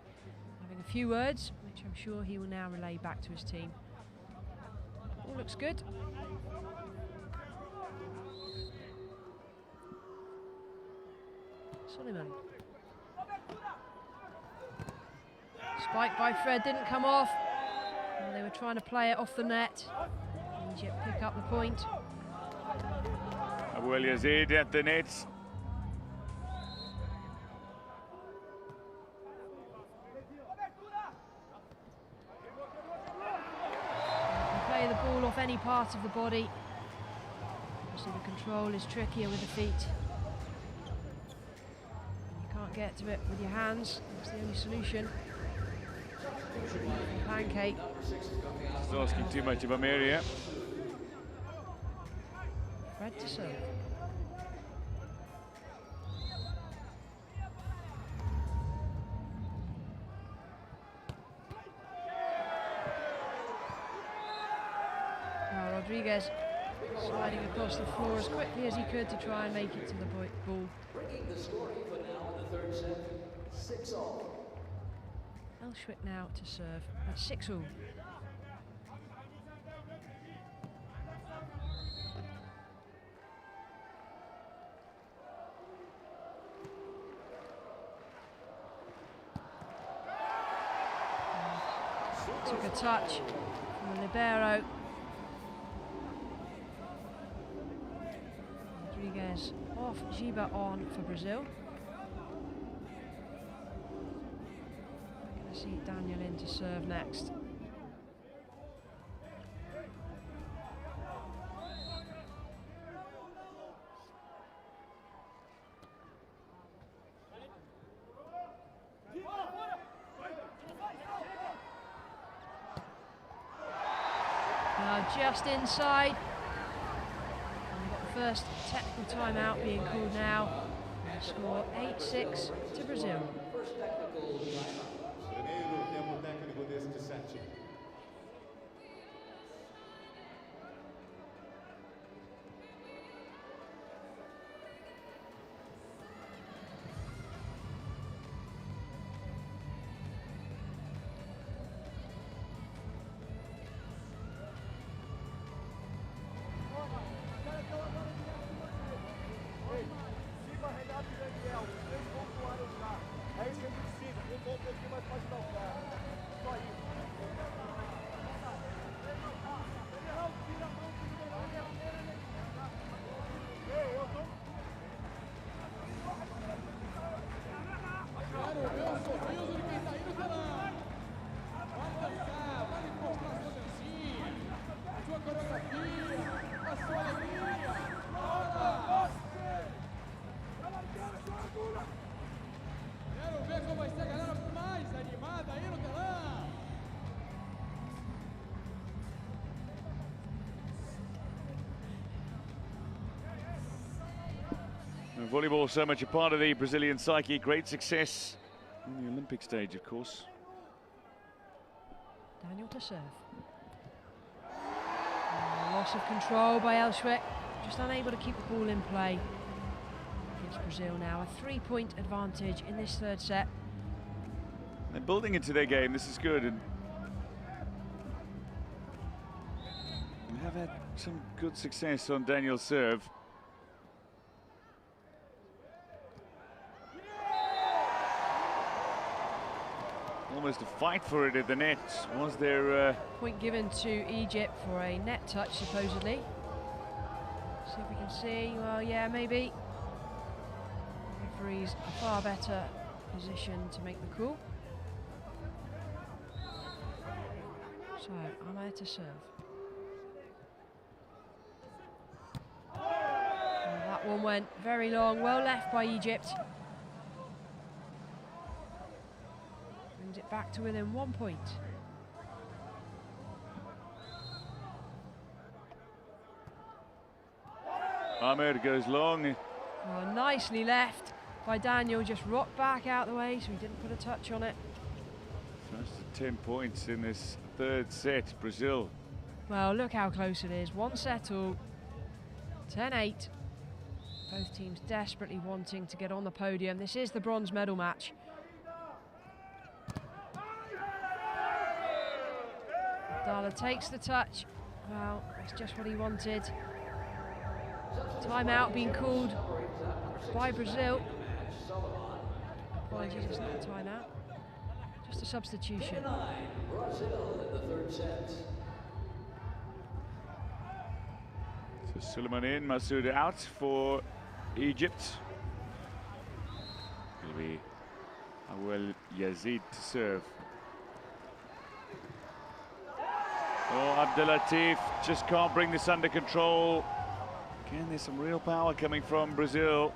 having a few words, which I'm sure he will now relay back to his team. All looks good. Suleiman. Spike by Fred didn't come off. And they were trying to play it off the net. Egypt pick up the point. Abu Yazid at the net. Play the ball off any part of the body. Obviously the control is trickier with the feet. You can't get to it with your hands. That's the only solution. Pancake. Just asking too much of Amir here. Fred to serve. Now Rodriguez sliding across the floor as quickly as he could to try and make it to the ball. Bringing the scoring for now in the third set, 6-all. Elshwick now to serve at 6-all. Took a touch from the libero. Rodriguez off, Giba on for Brazil. We're going to see Daniel in to serve next. Just inside. And we've got the first technical timeout being called now. Score 8-6 to Brazil. First technical timeout. Primeiro tempo técnico deste set. Volleyball so much a part of the Brazilian psyche, great success on the Olympic stage, of course. Daniel to serve. Loss of control by Elshwick, just unable to keep the ball in play against Brazil now. A 3-point advantage in this third set. They're building into their game, this is good. And we have had some good success on Daniel's serve. Almost a fight for it at the net. Was there point given to Egypt for a net touch, supposedly. See if we can see. Well, yeah, maybe. Referee's a far better position to make the call. So, Amir to serve. And that one went very long, well left by Egypt. Brings it back to within 1 point. Amir goes long. Oh, nicely left by Daniel, just rocked back out the way, so he didn't put a touch on it. First 10 points in this third set, Brazil. Well, look how close it is. One set all, 10-8. Both teams desperately wanting to get on the podium. This is the bronze medal match. Dala takes the touch. Well, that's just what he wanted. Timeout being called by Brazil. Apologies, it's not a timeout. Just a substitution. 9, Brazil in the third set. So Suleiman in, Masoud out for Egypt. It'll be Awel Yazid to serve. Oh, Abdelatif just can't bring this under control. Again, there's some real power coming from Brazil.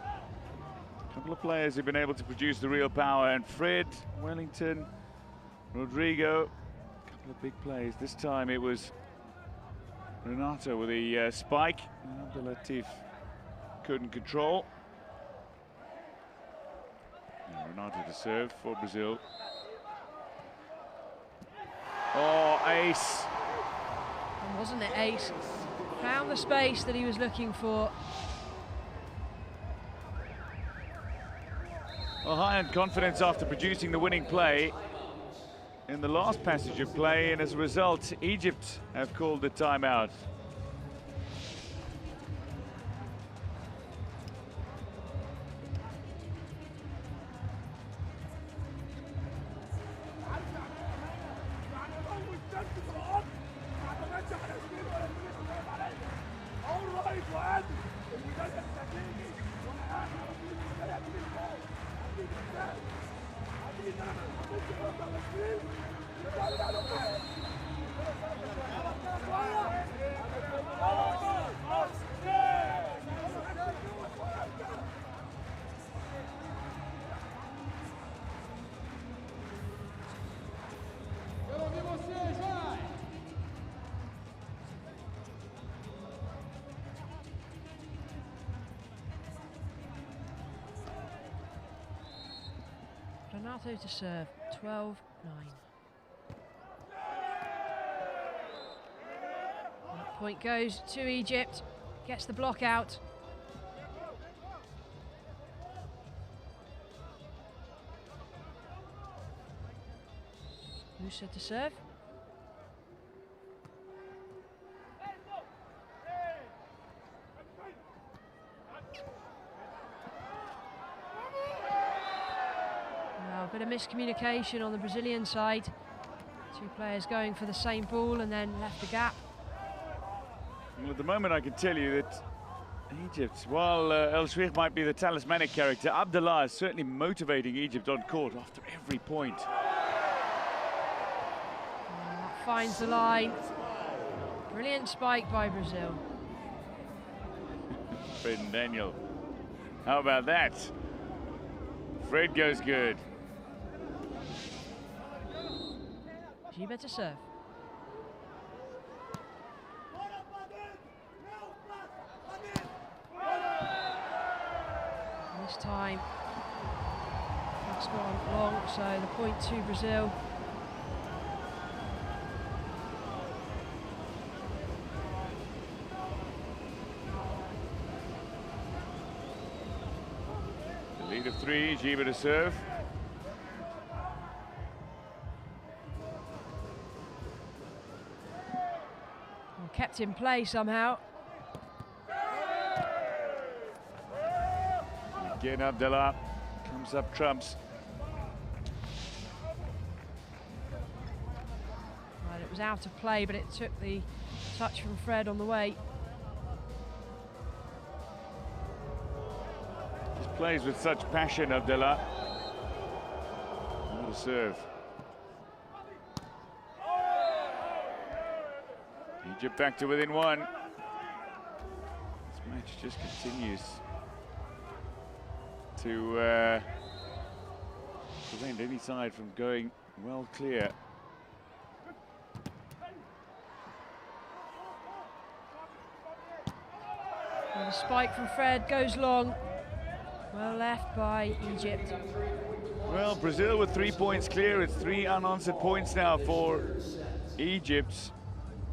A couple of players who've been able to produce the real power, and Fred, Wellington, Rodrigo, a couple of big plays. This time it was Renato with the spike, and Abdelatif couldn't control. And Renato to serve for Brazil. Oh, ace. And wasn't it ace? Found the space that he was looking for. Well, high on confidence after producing the winning play in the last passage of play, and as a result, Egypt have called the timeout. Quero ouvir vocês, vai! Renato to serve, 12-9. Point goes to Egypt, gets the block out. Musa to serve. Now, a bit of miscommunication on the Brazilian side. Two players going for the same ball and then left the gap. Well, at the moment I can tell you that Egypt, while El Shweikh might be the talismanic character, Abdullah is certainly motivating Egypt on court after every point. That finds the line. Brilliant spike by Brazil. Fred and Daniel. How about that? Fred goes good. Giba to serve. This time, that's gone long, so the point to Brazil. The lead of 3, Giba to serve. Well, kept in play somehow. Again, Abdullah comes up trumps. Well, it was out of play, but it took the touch from Fred on the way. He plays with such passion, Abdullah. What a serve. Egypt back to within 1. This match just continues to prevent any side from going well clear. Well, the spike from Fred goes long. Well left by Egypt. Well, Brazil with 3 points clear. It's 3 unanswered points now for Egypt.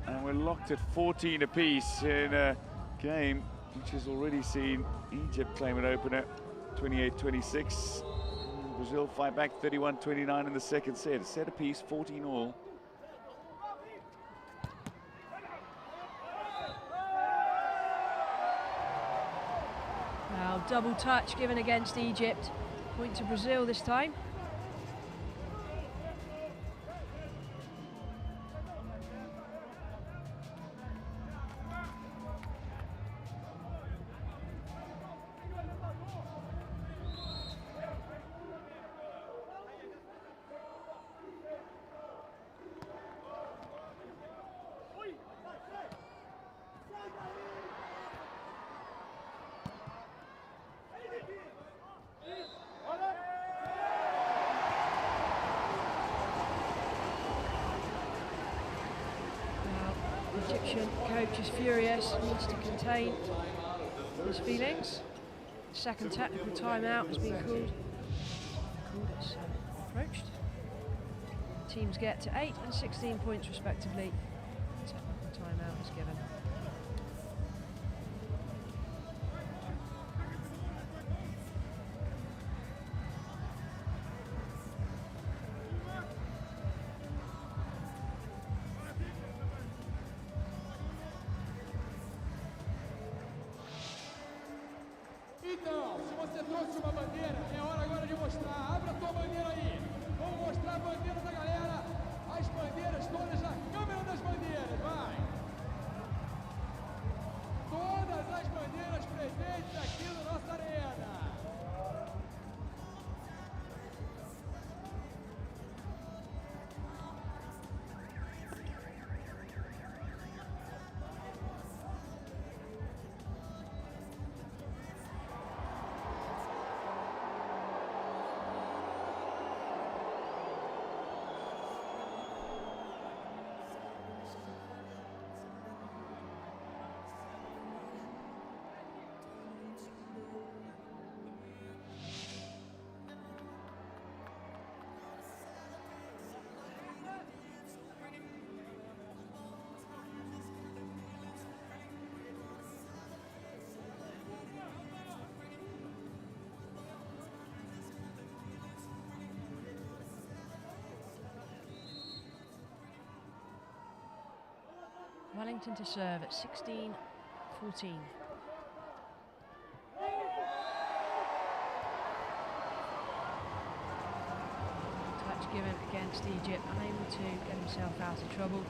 And we're locked at 14 apiece in a game which has already seen Egypt claim an opener. 28-26. Brazil fight back 31-29 in the second set. A set apiece, 14 all. Now double touch given against Egypt. Point to Brazil this time. The Egyptian coach is furious, needs to contain his feelings. Second technical timeout has been called. It's approached. Teams get to 8 and 16 points respectively. Technical timeout is given. Então, se você trouxe uma bandeira, é hora agora de mostrar. Abra a tua bandeira aí. Vamos mostrar a bandeira da galera. As bandeiras todas na câmera das bandeiras, vai. Todas as bandeiras presentes aqui na nossa arena. Wellington to serve at 16-14. Touch given against Egypt, unable to get himself out of trouble.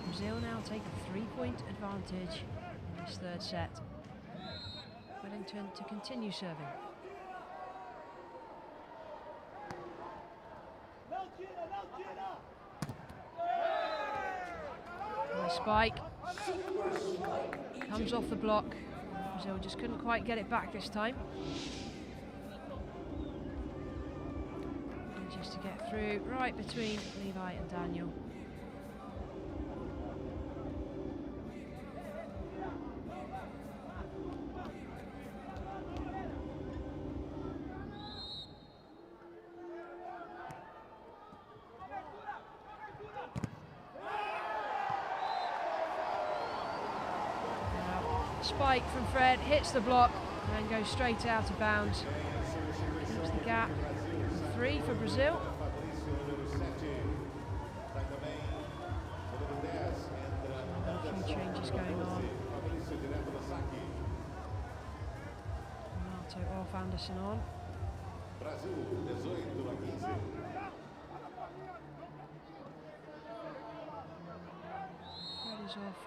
Brazil now take a 3-point advantage in this third set. Wellington to continue serving. Spike comes off the block. Brazil just couldn't quite get it back this time. Manages to get through right between Levi and Daniel. Spike from Fred, hits the block and then goes straight out of bounds. Keeps the gap. 3 for Brazil. A few changes going on. Renato off, Anderson on. Fred is off.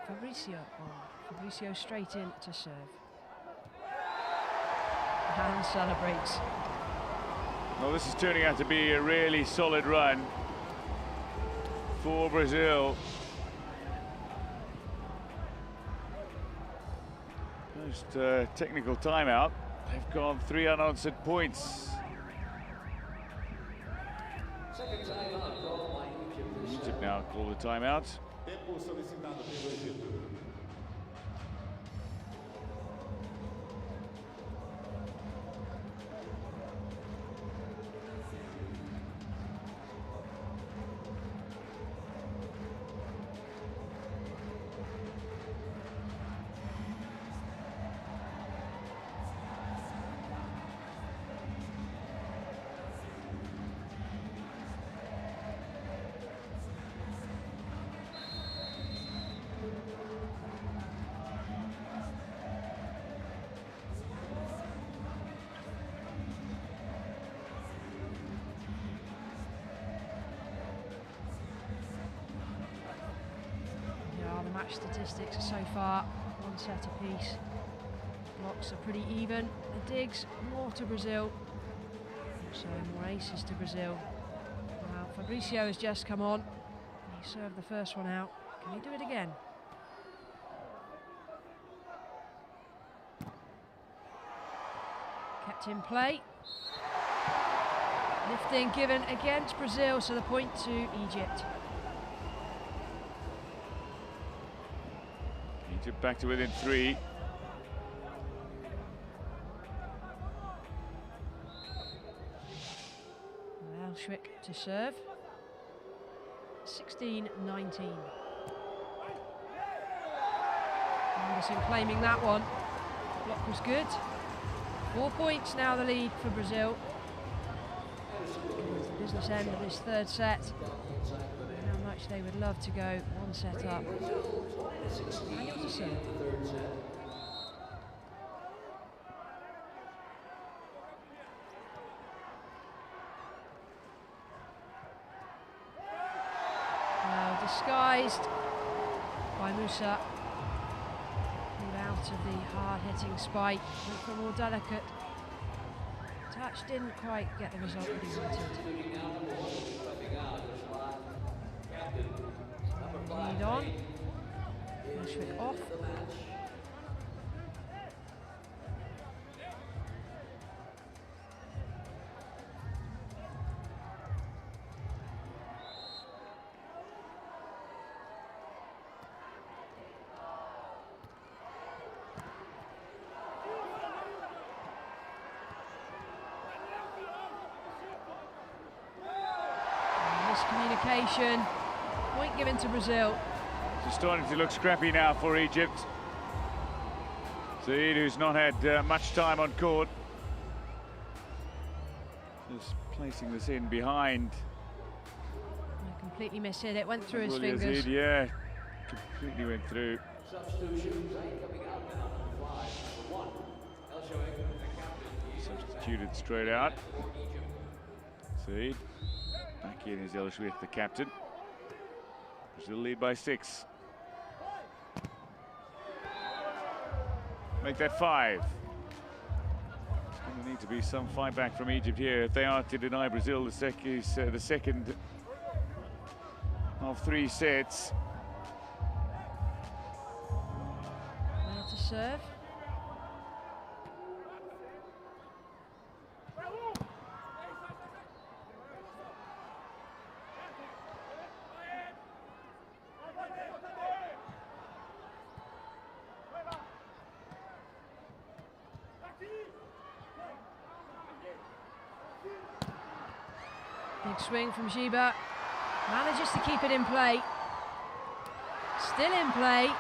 Fabricio on. Fabricio straight in to serve. And celebrates. Well, this is turning out to be a really solid run for Brazil. Post technical timeout, they've gone 3 unanswered points. Egypt now call the timeout. Match statistics so far, 1 set apiece. Blocks are pretty even. The digs more to Brazil. So more aces to Brazil. Now Fabricio has just come on. He served the first one out. Can he do it again? Kept in play. Lifting given against Brazil, so the point to Egypt. Egypt back to within 3. Elshwick to serve. 16-19. Anderson claiming that one. Block was good. 4 points now, the lead for Brazil. It's the business end of this third set. How much they would love to go one set up. Daniel to serve. Well, disguised by Musa. Out of the hard-hitting spike, went for a more delicate touch, didn't quite get the result that he wanted. Lead on, Elshwick off. Communication, point given to Brazil. It's starting to look scrappy now for Egypt. Saeed, who's not had much time on court, just placing this in behind. I completely mishit it, went through his fingers. Saeed, yeah, completely went through. Substituted straight out. Saeed. Back in is Elshwick, the captain. Brazil lead by 6. Make that 5. There's going to need to be some fight back from Egypt here if they are to deny Brazil the second of 3 sets. Well to serve. Big swing from Giba, manages to keep it in play, still in play.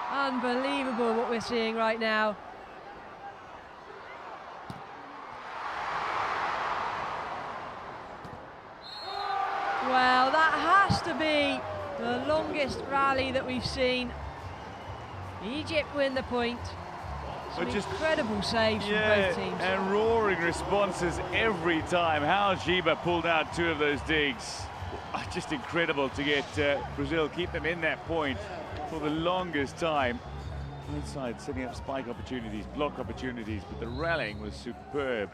Unbelievable what we're seeing right now. Well, that has to be the longest rally that we've seen. Egypt win the point. Some incredible saves from both teams. And roaring responses every time. How Giba pulled out 2 of those digs. Just incredible to get Brazil, keep them in that point for the longest time. Both sides setting up spike opportunities, block opportunities, but the rallying was superb.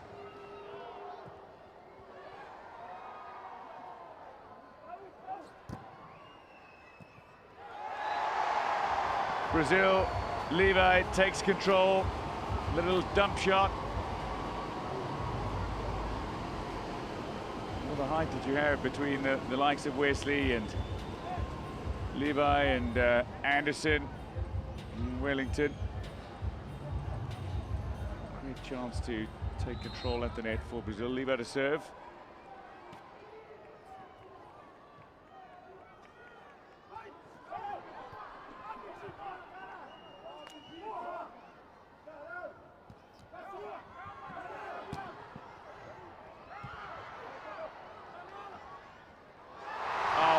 Brazil, Levi takes control, little dump shot. What a height did you have between the likes of Wesley and Levi and Anderson and Wellington. Great chance to take control at the net for Brazil. Levi to serve.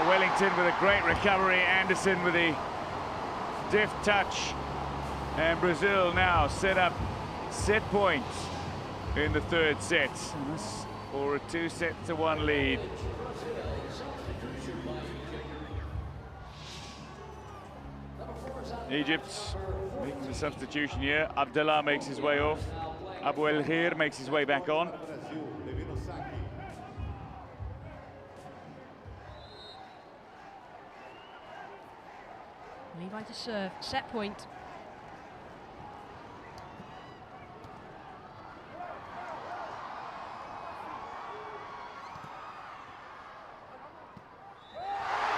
Wellington with a great recovery, Anderson with a deft touch, and Brazil now set up set points in the third set for a 2-1 lead. Number 4 is out Egypt making the substitution here. Abdallah makes his way off. Abu El Gheir makes his way back on. Brasil, Levi no saque. Levi to serve, set point.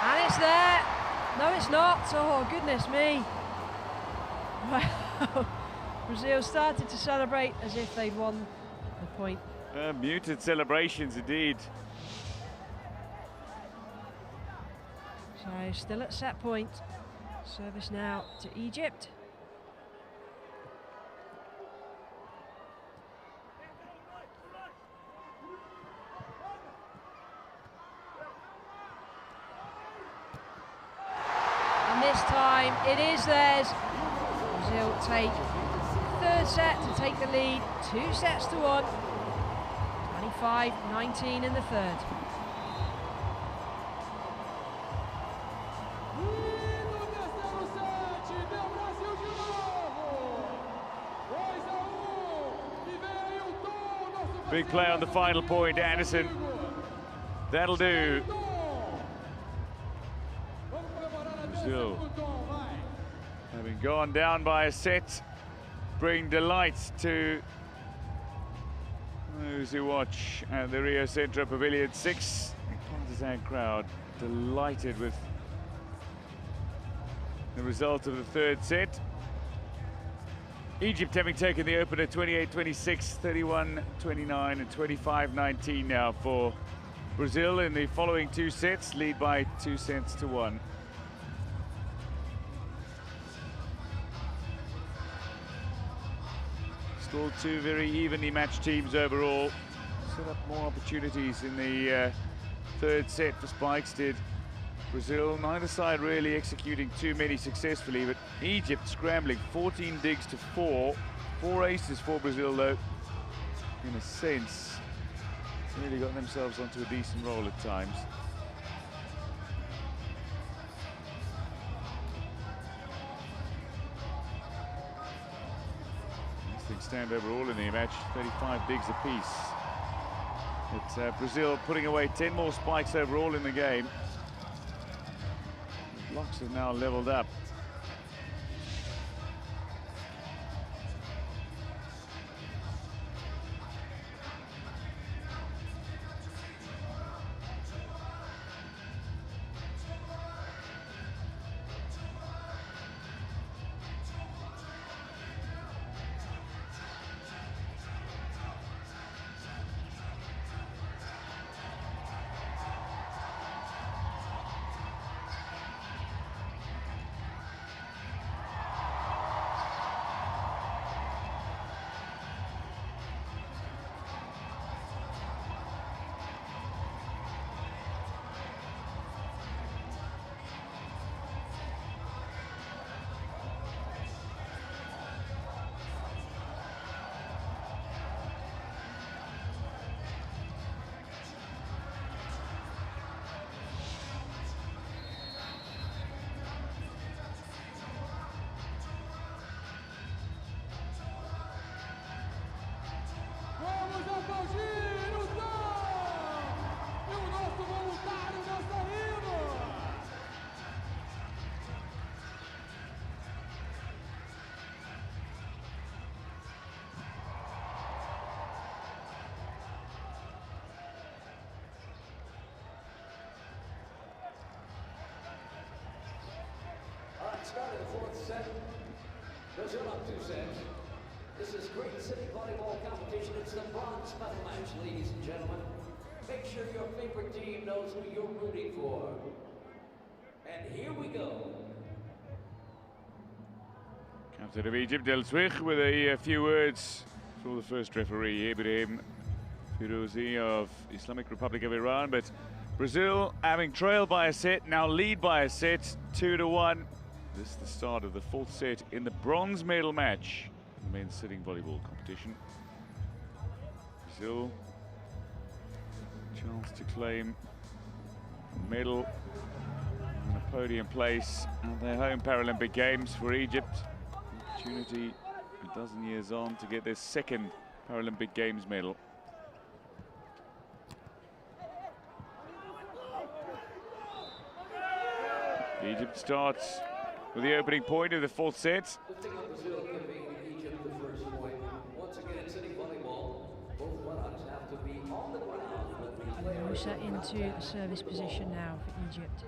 And it's there. No, it's not. Oh, goodness me. Wow. Brazil started to celebrate as if they'd won the point. Muted celebrations indeed. So still at set point. Service now to Egypt. And this time it is theirs. Brazil take third set to take the lead, 2 sets to 1. 25-19 in the third. Big play on the final point, Anderson. That'll do. Brazil, having gone down by a set, bring delight to those who watch at the Rio Centro Pavilion. 6 partisan crowd delighted with the result of the third set. Egypt having taken the opener 28-26, 31-29 and 25-19 now for Brazil in the following 2 sets, lead by 2 sets to 1. Still 2 very evenly matched teams overall. Set up more opportunities in the third set for spikes, did Brazil. Neither side really executing too many successfully, but Egypt scrambling 14 digs to 4. 4 aces for Brazil though. In a sense, really got themselves onto a decent roll at times. These things stand overall in the match, 35 digs apiece. It's Brazil putting away 10 more spikes overall in the game. Blocks have now leveled up. Start of the 4th set. Brazil up 2 sets. This is Great City Volleyball competition. It's the bronze medal match, ladies and gentlemen. Make sure your favorite team knows who you're rooting for. And here we go. Captain of Egypt, Del Swich, with a few words for the first referee, Ibrahim Firouzi of Islamic Republic of Iran. But Brazil having trailed by a set, now lead by a set, 2-1. This is the start of the 4th set in the bronze medal match in the men's sitting volleyball competition. Brazil, chance to claim a medal and a podium place at their home Paralympic Games for Egypt. Opportunity a dozen years on to get their second Paralympic Games medal. Egypt starts with the opening point of the fourth set. Brazil giving Egypt the first point. Once again, in sitting volleyball, both products have to be on the ground when the player is Set into the service position now for Egypt.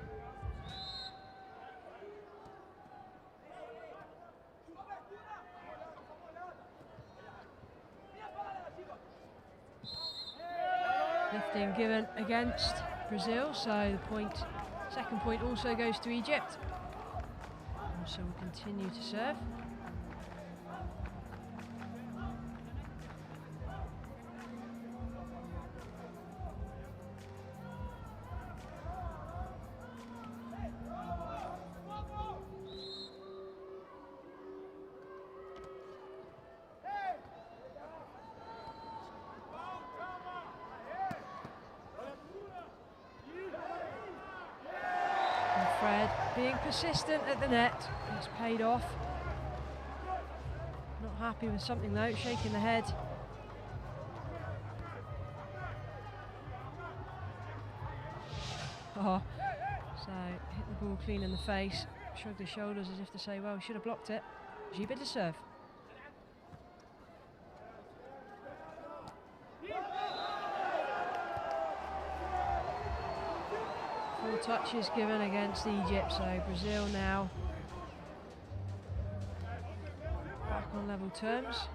Lifting given against Brazil, so the point, second point also goes to Egypt. Also will continue to serve. Fred being persistent at the net, it's paid off. Not happy with something though, shaking the head. Oh, so hit the ball clean in the face, shrugged his shoulders as if to say, well, we should have blocked it. Giba to serve. Full touches given against Egypt, so Brazil now back on level terms.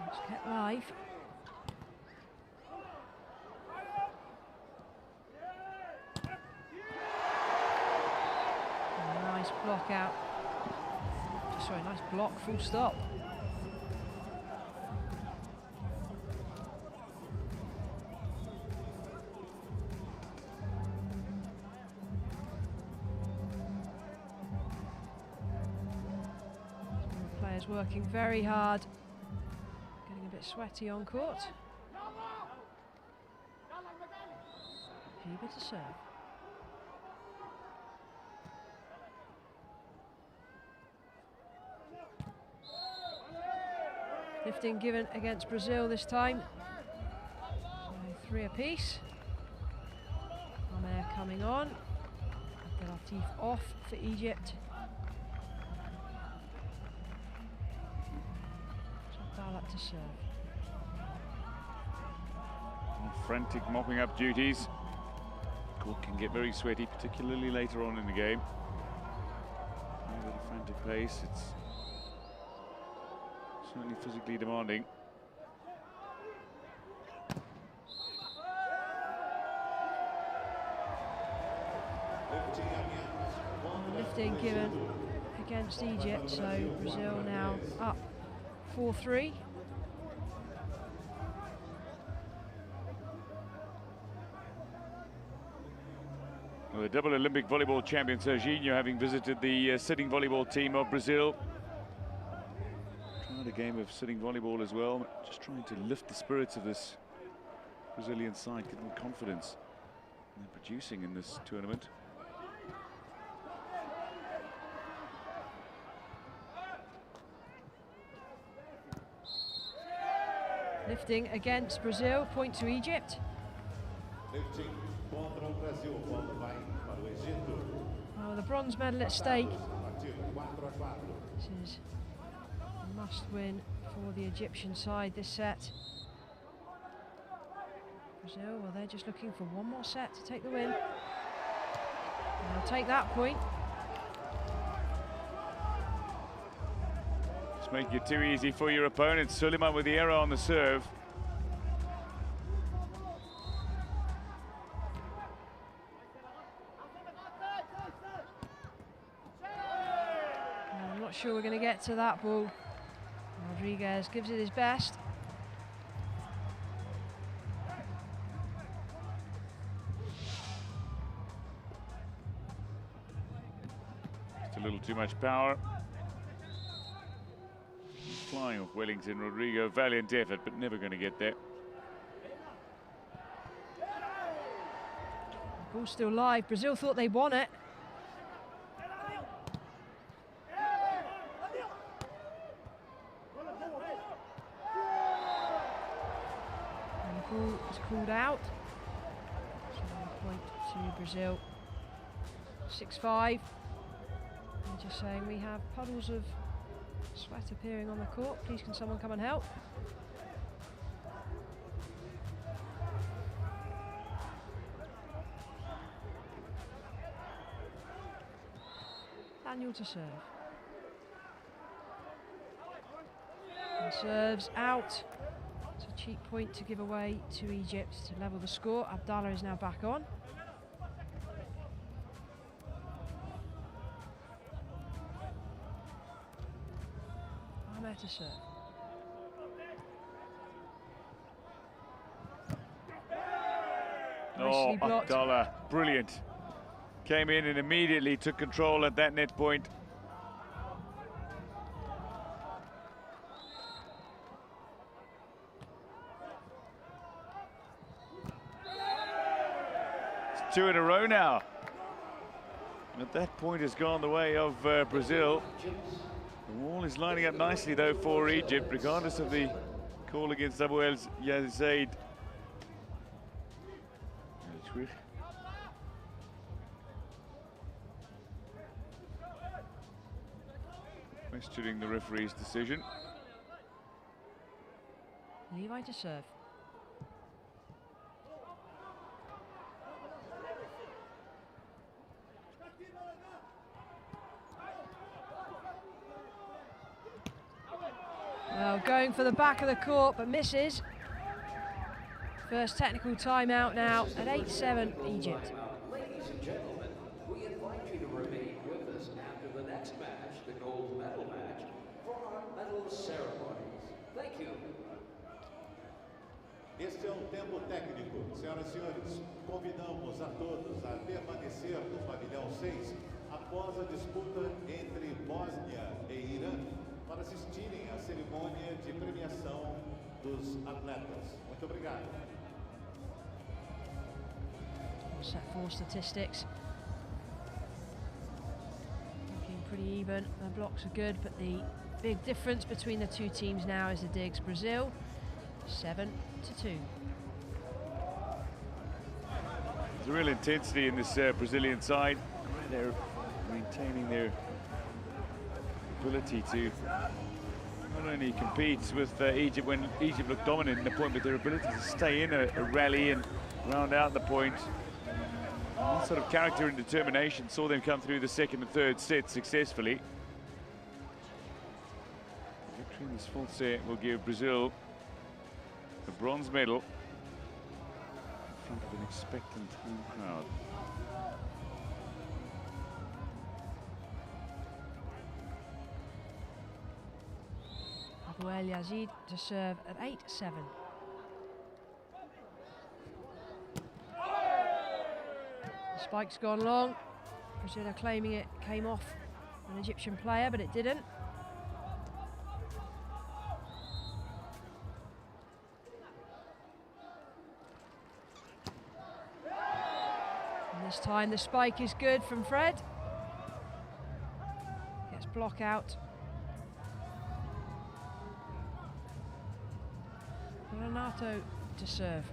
Let's get live. Block out. Sorry, nice block, full stop. Players working very hard, getting a bit sweaty on court. Giba to serve. Lifting given against Brazil this time. So 3 apiece. Amer coming on. Abdelatif off for Egypt. Balat to serve. Frantic mopping up duties. Court can get very sweaty, particularly later on in the game. A little frantic pace. It's certainly physically demanding. Lifting given against Egypt, so Brazil now up 4-3. Well, the double Olympic volleyball champion Serginho having visited the sitting volleyball team of Brazil. Tried a game of sitting volleyball as well, just trying to lift the spirits of this Brazilian side, give them confidence in producing in this tournament. Lifting against Brazil, point to Egypt. Lifting contra o Brasil, quando vai para o Egito. Oh, the bronze medal at stake. Partido 4-4. This is a must win for the Egyptian side this set. Brazil, well, they're just looking for one more set to take the win. And they'll take that point. Just make it too easy for your opponent. Suleiman with the error on the serve. I'm not sure we're going to get to that ball. Rodriguez gives it his best. a little too much power. Flying off Wellington Rodrigo, valiant effort, but never going to get there. Ball's still live. Brazil thought they won it. And the ball is called out. So 1 point to Brazil. 6-5. They're just saying we have puddles of sweat appearing on the court. Please can someone come and help? Daniel to serve. And serves out. It's a cheap point to give away to Egypt to level the score. Abdallah is now back on. Ahmed to serve. Oh, Abdallah, brilliant. Came in and immediately took control at that net point. It's 2 in a row now. At that point has gone the way of Brazil. The wall is lining up nicely though for Egypt, regardless of the call against Abu El Yazaid. Questioning the referee's decision. Levi to serve. Well, going for the back of the court, but misses. First technical timeout now at 8-7 Egypt. Ladies and gentlemen, we invite you to remain with us after the next match, the gold medal match, for our medal ceremonies. Thank you. Este é tempo técnico. Senhoras e senhores, convidamos a todos a permanecer no pavilhão 6 após a disputa entre Bósnia e Irã para assistirem à cerimônia de premiação dos atletas. Muito obrigado. Set 4 statistics. Looking pretty even. The blocks are good, but the big difference between the two teams now is the digs. Brazil 7-2. There's a real intensity in this Brazilian side. They're maintaining their ability to not only compete with Egypt when Egypt looked dominant in the point, but their ability to stay in a rally and round out the point. That sort of character and determination saw them come through the second and third sets successfully. The victory in this full set will give Brazil a bronze medal in front of an expectant home crowd. Abu El Yazid to serve at 8-7. The spike's gone long. Brazil are claiming it came off an Egyptian player, but it didn't. And this time the spike is good from Fred. Gets block out. Renato to serve.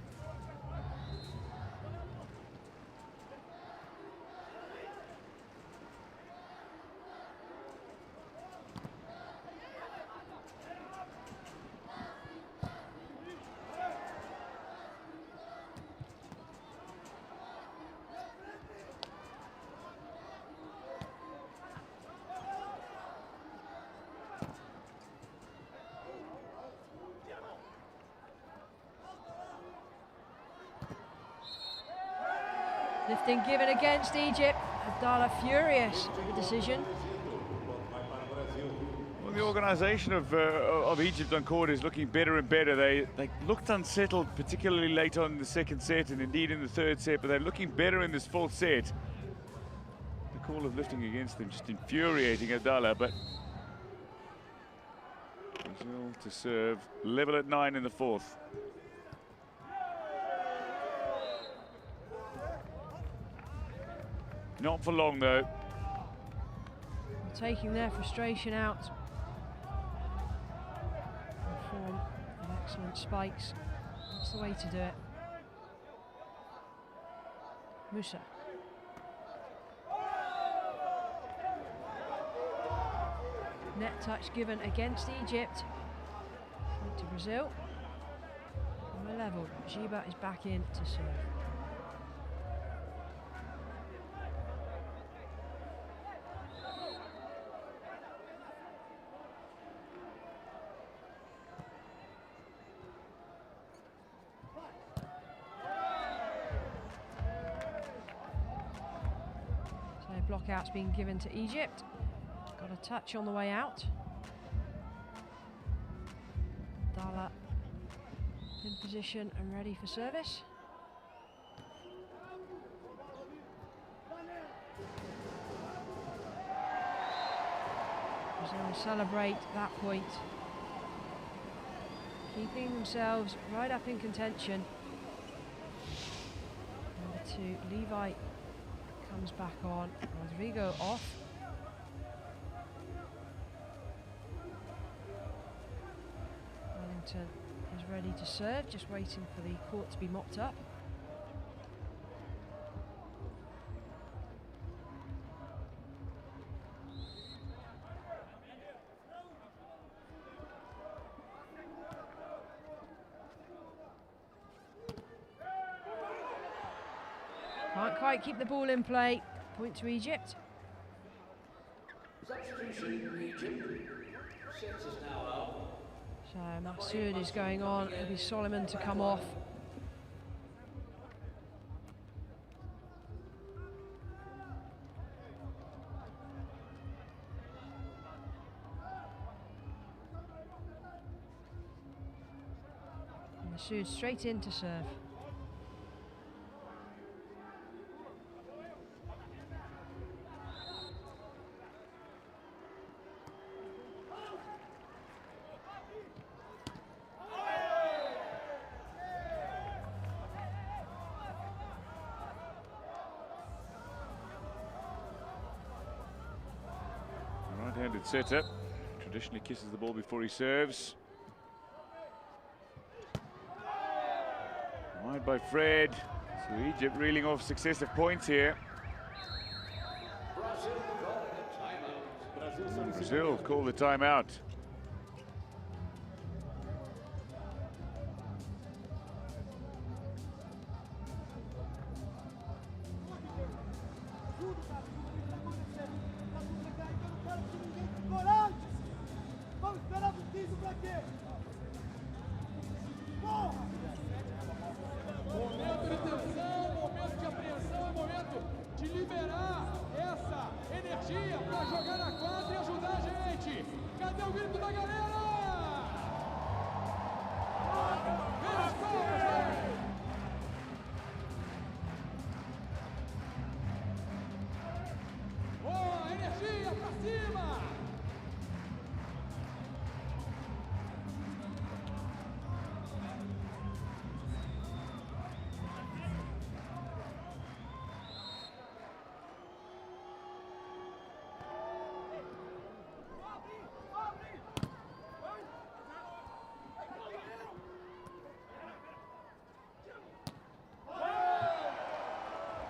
Lifting given against Egypt. Abdallah furious at the decision. Well, the organisation of Egypt on court is looking better and better. They looked unsettled, particularly late on in the second set and indeed in the third set, but they're looking better in this fourth set. The call of lifting against them, just infuriating Abdallah, but Brazil to serve, level at 9 in the fourth. Not for long though. Taking their frustration out in form of excellent spikes. That's the way to do it. Musa. Net touch given against Egypt. Point to Brazil. And we're level. Jiba is back in to serve. Blockout's being given to Egypt. Got a touch on the way out. Dala in position and ready for service. Brazil will celebrate that point, keeping themselves right up in contention. Number 2, Levi comes back on, Rodrigo off. Wellington is ready to serve, just waiting for the court to be mopped up. Can't quite keep the ball in play. Point to Egypt. Substitution, Egypt. 6 is now out. So Masood is going on. It'll be Solomon to come off. And Masood straight in to serve. Right-handed setter, traditionally kisses the ball before he serves. Wide by Fred, so Egypt reeling off successive points here. Brazil call the timeout.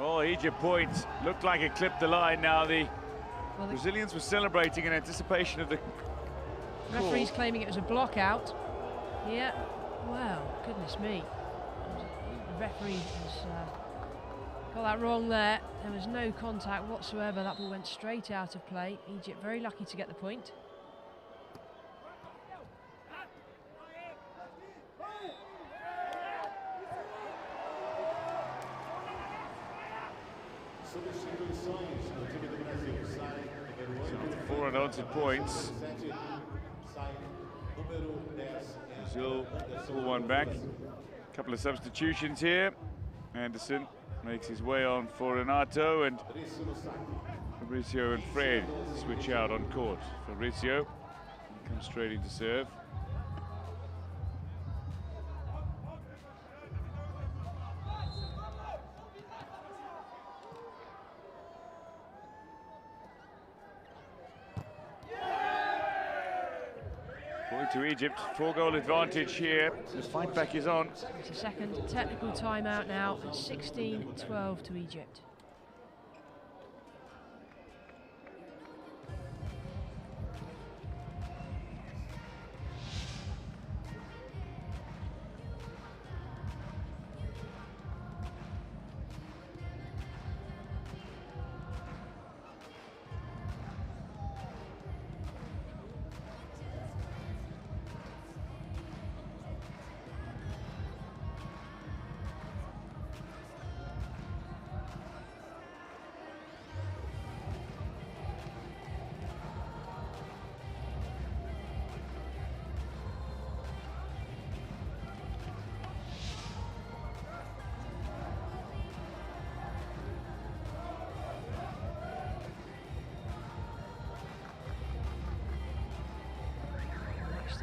Oh, Egypt point looked like it clipped the line. Now the Brazilians were celebrating in anticipation of the referee's claiming it was a block out. Yeah, well, goodness me. The referee has got that wrong there. There was no contact whatsoever. That ball went straight out of play. Egypt very lucky to get the point. Four unanswered points. Brazil pull one back. A couple of substitutions here. Anderson makes his way on for Renato, and Fabrizio and Fred switch out on court. Fabrizio comes straight into serve. Point to Egypt, 4-goal advantage here. The fight back is on. It's a second technical timeout now at 16-12 to Egypt.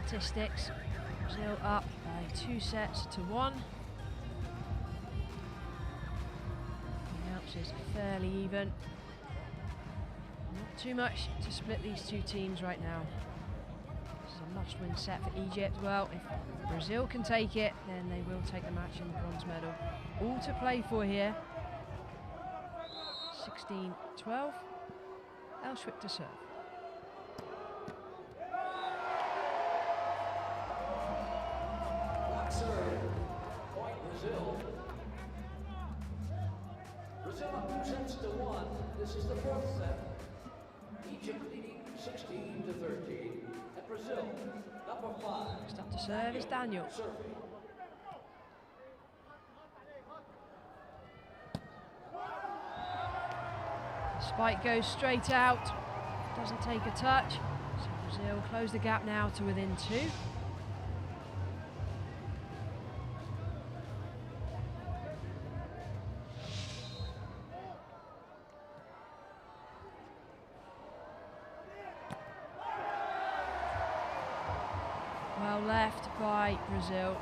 Statistics, Brazil up by 2-1. The announcers fairly even. Not too much to split these two teams right now. This is a must-win set for Egypt. Well, if Brazil can take it, then they will take the match and the bronze medal. All to play for here. 16-12. Elschwick to serve. Point Brazil. Brazil up 2-1. This is the fourth set. Egypt leading 16-13. And Brazil, number 5. Next up to serve is Daniel. Serving. Spike goes straight out. Doesn't take a touch. So Brazil close the gap now to within 2. Well left by Brazil.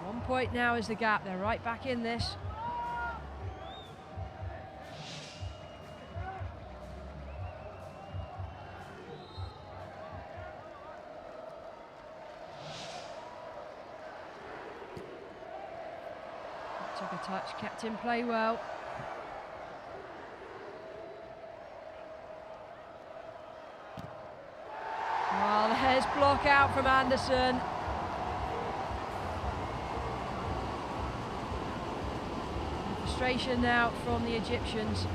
1 point now is the gap. They're right back in this. Took a touch, kept in play well. Well, there's block out from Anderson. Frustration now from the Egyptians.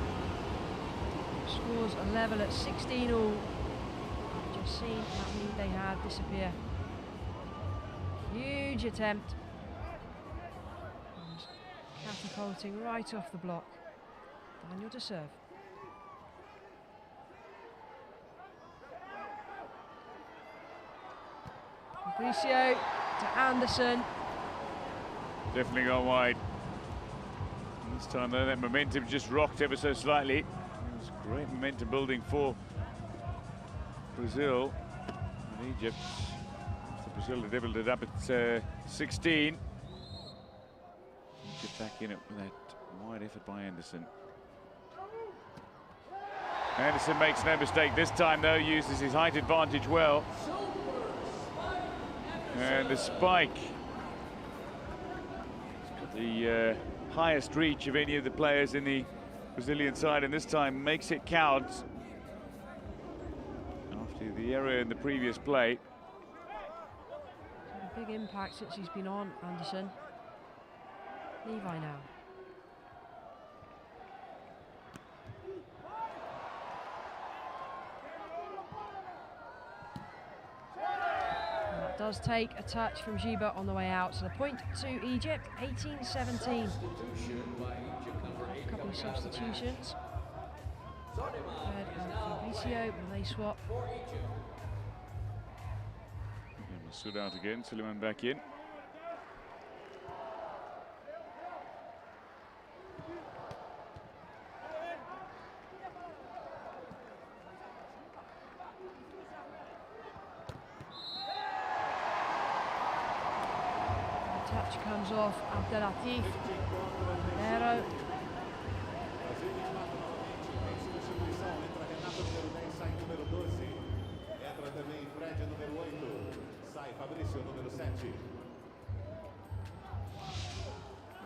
Scores a level at 16 all. I've just seen that lead they had disappear. Huge attempt. And catapulting right off the block. Daniel to serve. Fabrizio to Anderson. Definitely gone wide. This time though, that momentum just rocked ever so slightly. It was great momentum building for Brazil and Egypt. So Brazil had leveled it up at 16. Egypt back in it with that wide effort by Anderson. Anderson makes no mistake this time though, uses his height advantage well. And the spike. It's got the highest reach of any of the players in the Brazilian side, and this time makes it count after the error in the previous play. A big impact since he's been on, Anderson. Levi now. Does take a touch from Giba on the way out, so the point to Egypt, 18-17. A couple of substitutions. Fred and Fabrizio, will they swap? Masoud out again, Suleiman back in. touch comes off Abdelatif. Nero. Brasil empata novamente, tem substituição, entra Renato, número 10, sai número 12. Entra também Fred, número 8. Sai Fabrício, número 7.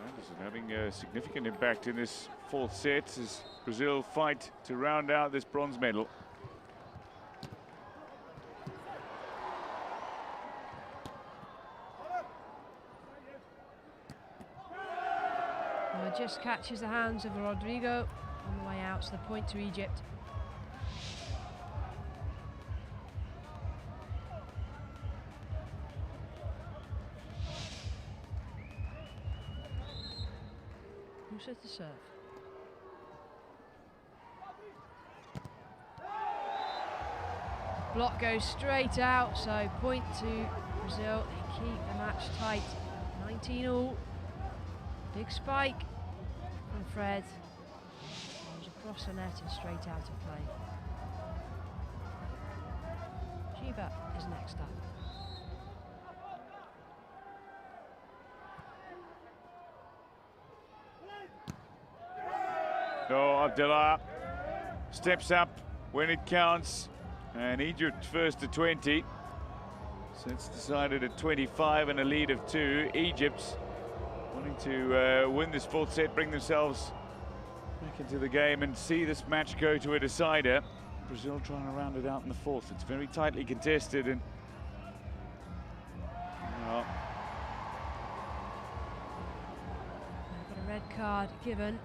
Anderson having a significant impact in this fourth set as Brazil fight to round out this bronze medal. Just catches the hands of Rodrigo on the way out, so the point to Egypt. Who says the serve? Block goes straight out, so point to Brazil. They keep the match tight. 19 all. Big spike from Fred. Goes across the net and straight out of play. Chiba is next up. So Abdullah steps up when it counts, and Egypt first to 20. So it's decided at 25 and a lead of 2. Egypt's wanting to win this fourth set, bring themselves back into the game and see this match go to a decider. Brazil trying to round it out in the fourth. It's very tightly contested, and well, got a red card given.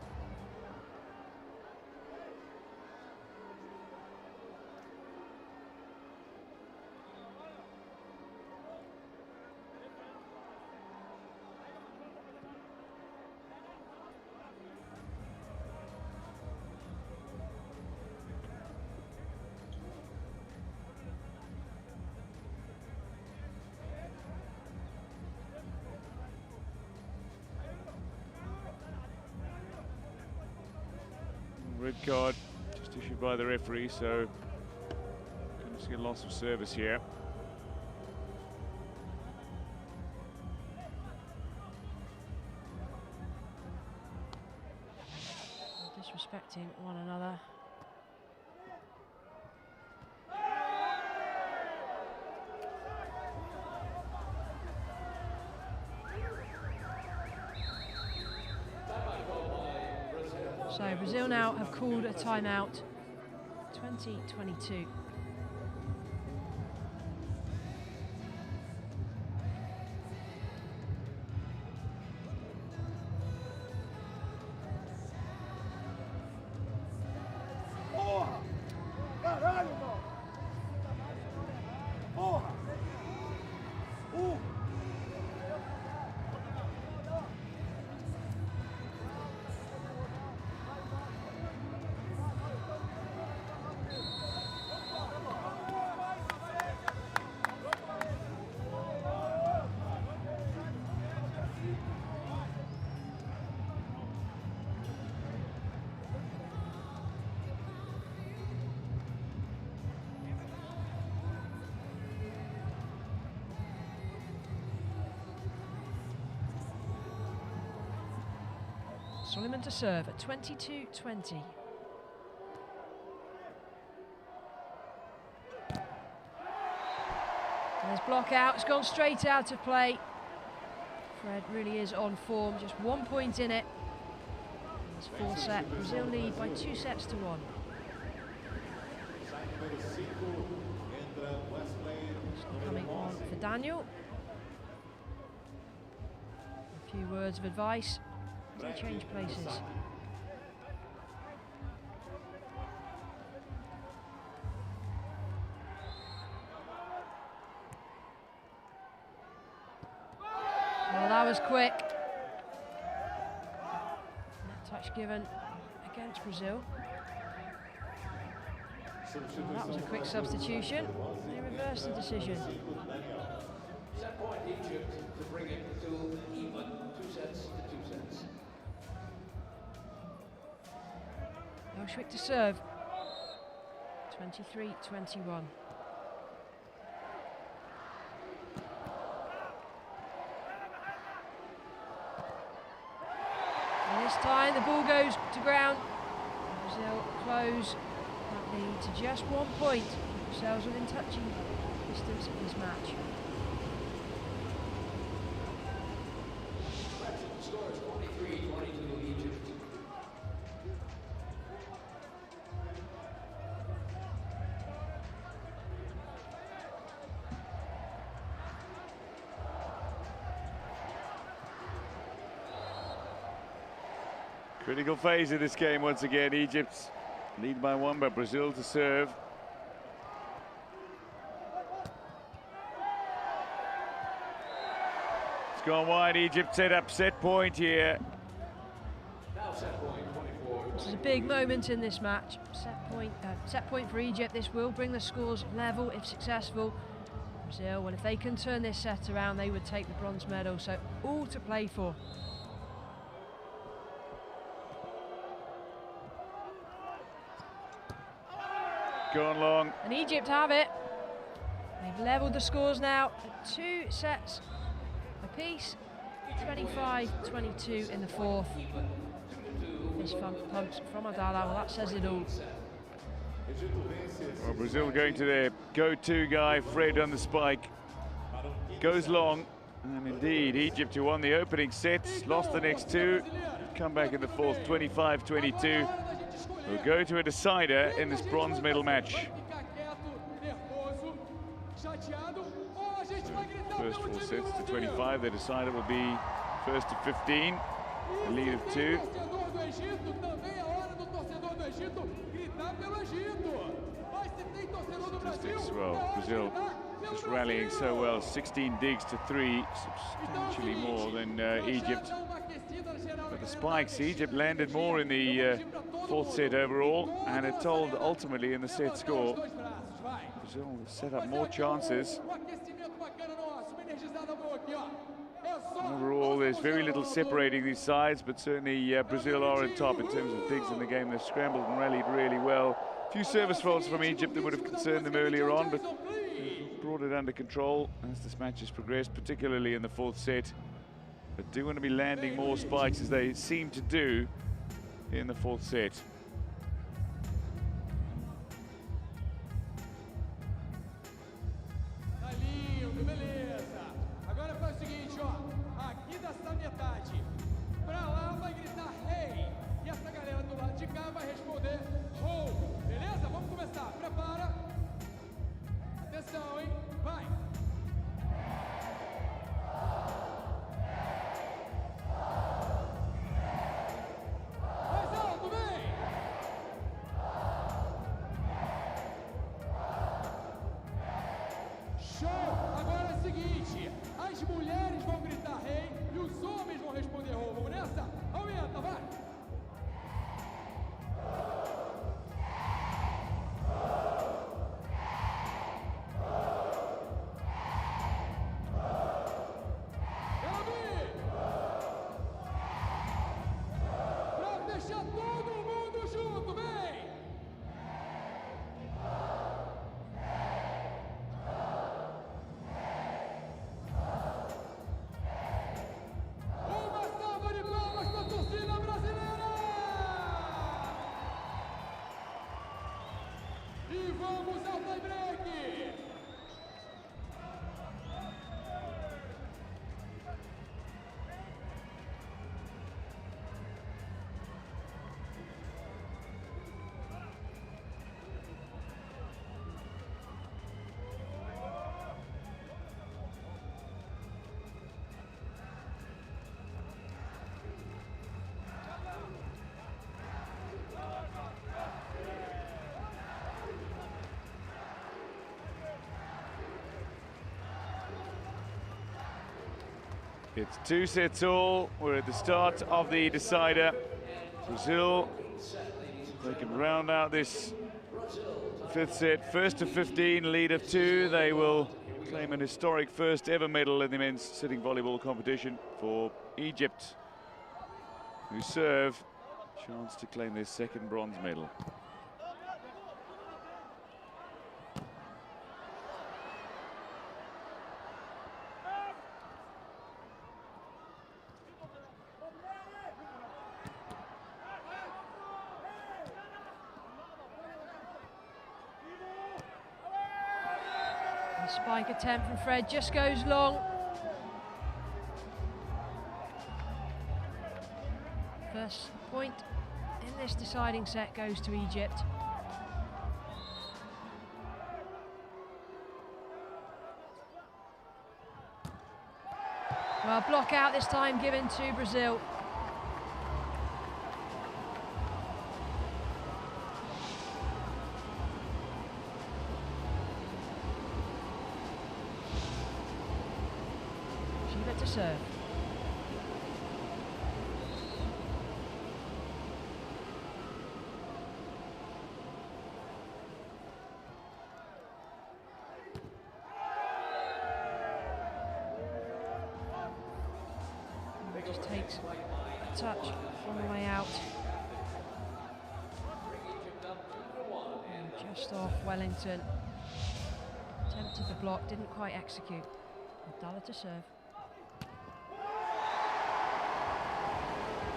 red card just issued by the referee, so going to see a loss of service here. Disrespecting one another. So Brazil now have called a timeout. 2022. Suleiman to serve at 22-20. There's block out, it's gone straight out of play. Fred really is on form, just 1 point in it. It's full set, Brazil lead by 2 sets to 1. Coming on for Daniel. A few words of advice. They change places. Well, that was quick. Net touch given against Brazil. Well, that was a quick substitution. They reversed the decision. Set point Egypt to bring it to even 2 sets to 2 sets. Schwick to serve. 23-21. time the ball goes to ground. Brazil close that lead to just 1 point. Keep themselves within touching distance of this match. Score is 23-22 Egypt. Critical phase of this game once again. Egypt lead by 1, but Brazil to serve. It's gone wide. Egypt set up set point here. Now set point 24. This is a big moment in this match. Set point for Egypt. This will bring the scores level if successful. Brazil, well, if they can turn this set around, they would take the bronze medal. So all to play for. Gone long. And Egypt have it. They've levelled the scores now at 2 sets apiece. 25-22 in the fourth. This punch from Abdallah, well, that says it all. Well, Brazil going to their go-to guy, Fred on the spike. Goes long, and indeed, Egypt, who won the opening sets, lost the next 2, come back in the fourth, 25-22. Will go to a decider in this bronze medal match. First 4 sets to 25, the decider will be first to 15, a lead of 2. Statistics, well, Brazil just rallying so well, 16 digs to 3, substantially more than Egypt. But the spikes, Egypt landed more in the fourth set overall, and it told ultimately in the set score. Brazil set up more chances. Overall, there's very little separating these sides, but certainly Brazil are on top in terms of digs in the game. They've scrambled and rallied really well. A few service faults from Egypt that would have concerned them earlier on, but brought it under control as this match has progressed, particularly in the fourth set. But do want to be landing more spikes as they seem to do in the fourth set. It's 2 sets all. We're at the start of the decider. Brazil, they can round out this 5th set. First to 15, lead of 2. They will claim an historic first ever medal in the men's sitting volleyball competition for Egypt, who serve. Chance to claim their 2nd bronze medal. The spike attempt from Fred just goes long. First point in this deciding set goes to Egypt. Well, block out this time given to Brazil. Shiva to serve. Just takes a touch on the way out. And just off Wellington. Attempted the block, didn't quite execute. Abdallah to serve.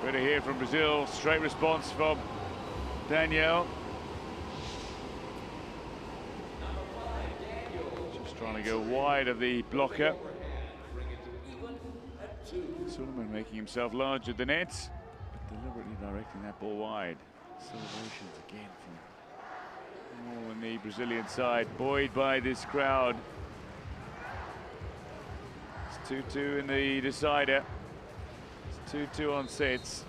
Better here from Brazil. Straight response from Danielle. Just trying to go wide of the blocker. Suleiman making himself larger than it, but deliberately directing that ball wide. Celebrations again from all on the Brazilian side, buoyed by this crowd. It's 2-2 in the decider. It's 2-2 on sets.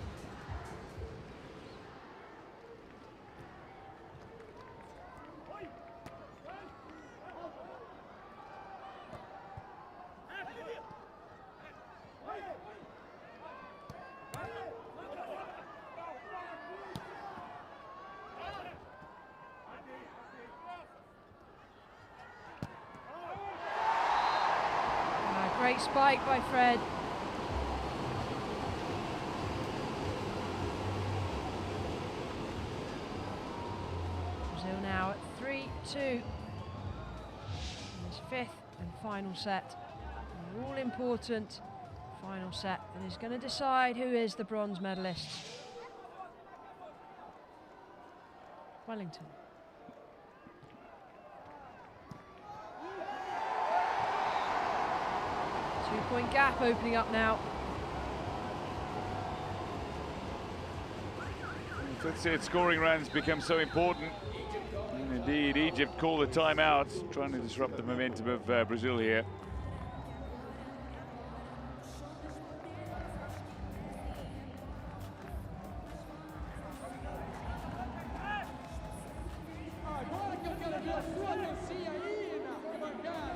Great spike by Fred. Brazil now at 3-2 in this fifth and final set. An all-important final set that is going to decide who is the bronze medalist. Wellington. Two-point gap opening up now. Fifth set scoring runs become so important. And indeed, Egypt call the timeout, trying to disrupt the momentum of Brazil here. Agora que eu quero ver a sua dancinha aí na arquibancada.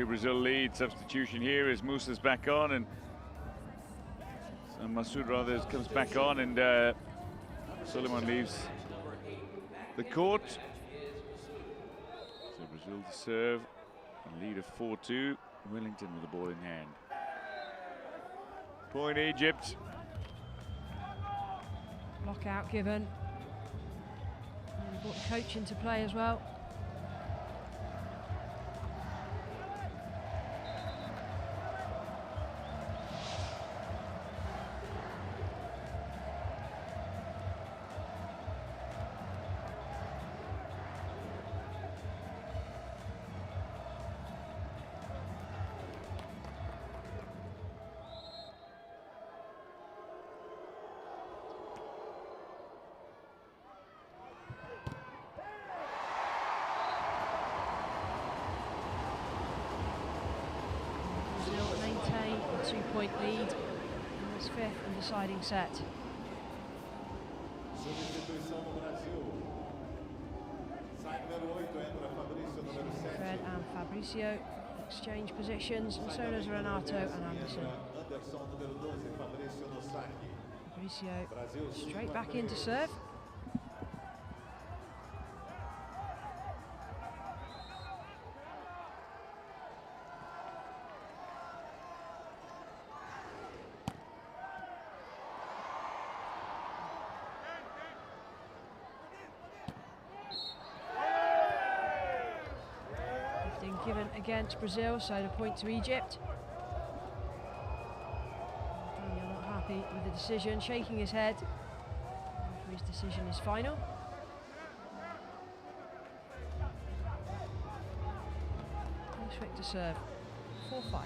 Brazil lead. Substitution here as Musa's back on, and Masoud rather comes back on, and Suleiman leaves the court. So Brazil to serve, a lead of 4-2. Wellington with the ball in hand. Point Egypt. Lockout given. And brought the coach into play as well. Two-point lead in this fifth and deciding set. Fred and Fabricio exchange positions, and so does Renato and Anderson. Fabricio straight back in to serve. Given against Brazil, so the point to Egypt. Daniel not happy with the decision, shaking his head. His decision is final. Quick to serve. 4-5.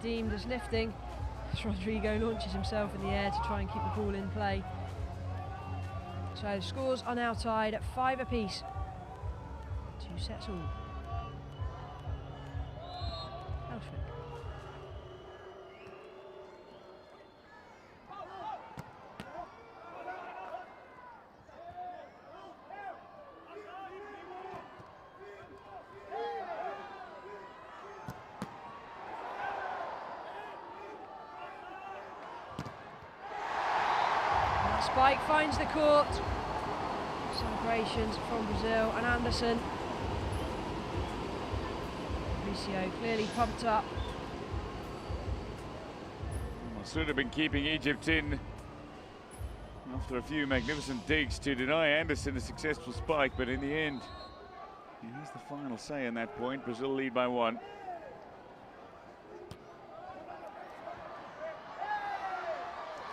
Deemed as lifting as Rodrigo launches himself in the air to try and keep the ball in play. So the scores are now tied at 5 apiece. 2 sets all. Spike finds the court. Celebrations from Brazil and Anderson. Fabricio clearly pumped up. Well, should have been keeping Egypt in after a few magnificent digs to deny Anderson a successful spike, but in the end, he has the final say in that point. Brazil lead by 1.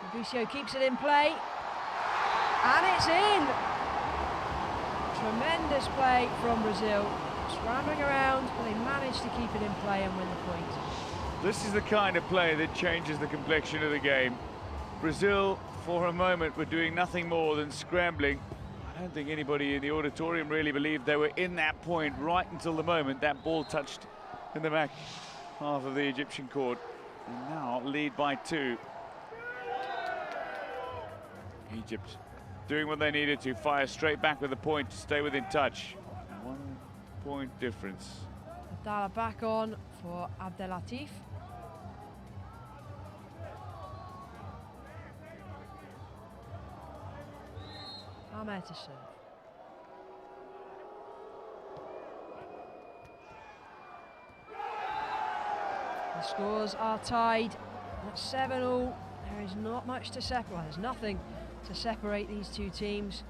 Fabricio keeps it in play. And it's in! Tremendous play from Brazil. Scrambling around, but they managed to keep it in play and win the point. This is the kind of play that changes the complexion of the game. Brazil, for a moment, were doing nothing more than scrambling. I don't think anybody in the auditorium really believed they were in that point right until the moment that ball touched in the back half of the Egyptian court. And now lead by 2. Egypt doing what they needed to, fire straight back with a point to stay within touch. 1 point difference. Abdallah back on for Abdelatif. Ahmed to serve. The scores are tied at 7-all. There is not much to separate. Well, there's nothing to separate these two teams.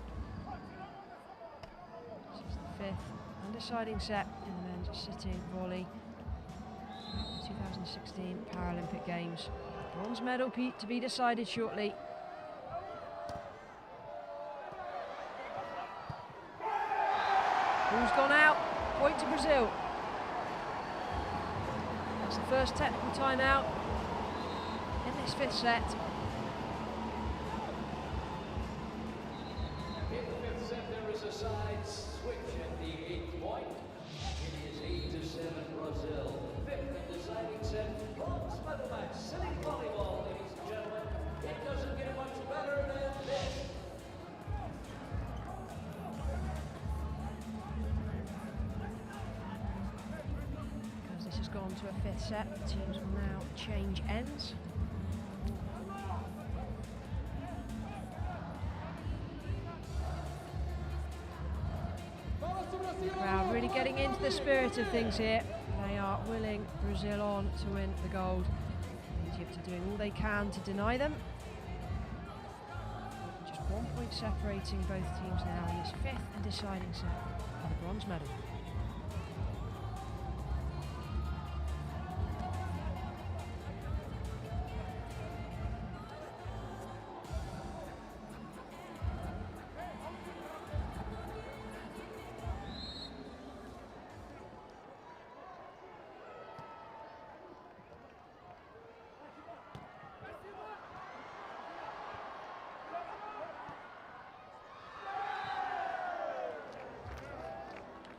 This is the 5th and deciding set in the men's sitting volley 2016 Paralympic Games. Bronze medal to be decided shortly. Ball's gone out. Point to Brazil. That's the first technical timeout in this 5th set. In the 5th set, there is a side switch at the 8th point. It is 8-7 Brazil. 5th and deciding set, bronze medal match, sitting volleyball, ladies and gentlemen. It doesn't get much better than this. As this has gone to a 5th set, the teams will now change ends. Crowd really getting into the spirit of things here. They are willing Brazil on to win the gold. Egypt are doing all they can to deny them. Just 1 point separating both teams now in this 5th and deciding set for the bronze medal.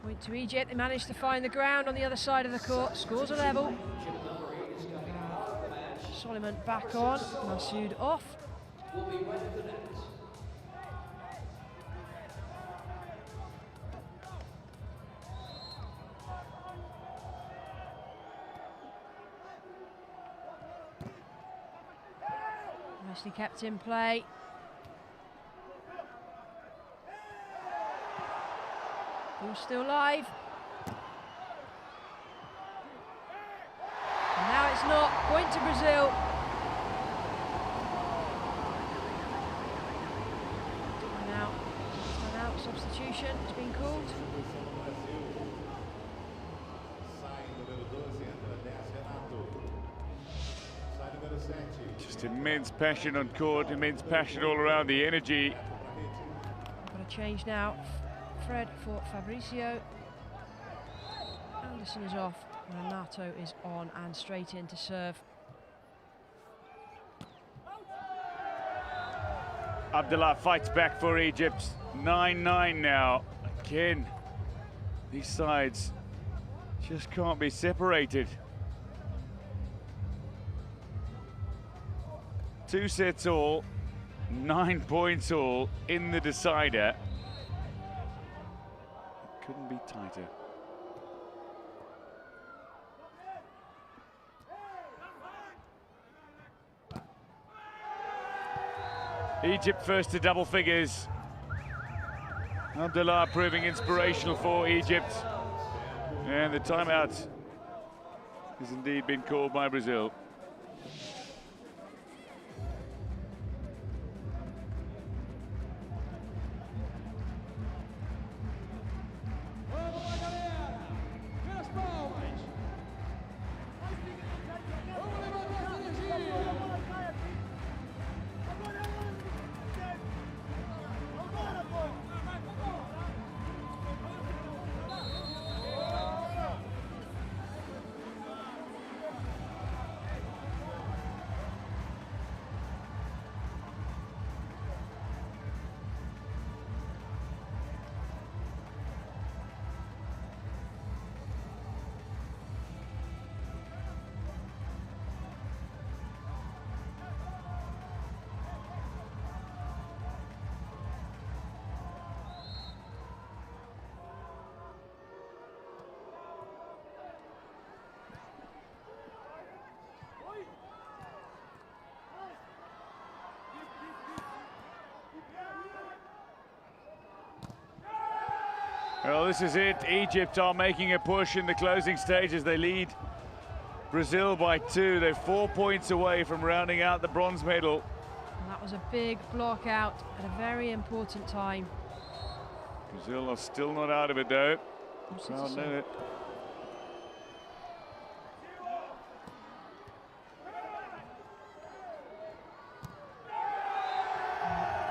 Point to Egypt. They managed to find the ground on the other side of the court. Scores are level. Solomon back on, Masood off. Will be right at the net. Nicely kept in play. Ball's still live. And now it's not. Point to Brazil. Timeout substitution has been called. Just immense passion on court, immense passion all around, the energy. Got a change now. Fred for Fabrizio. Anderson is off. Renato is on and straight in to serve. Abdullah fights back for Egypt. 9-9 now. Again, these sides just can't be separated. 2 sets all, 9 points all in the decider. Couldn't be tighter. Egypt first to double figures. Abdullah proving inspirational for Egypt. And the timeout has indeed been called by Brazil. Well, this is it. Egypt are making a push in the closing stage as they lead Brazil by 2. They're 4 points away from rounding out the bronze medal. And that was a big block out at a very important time. Brazil are still not out of it, though. Crowd know it.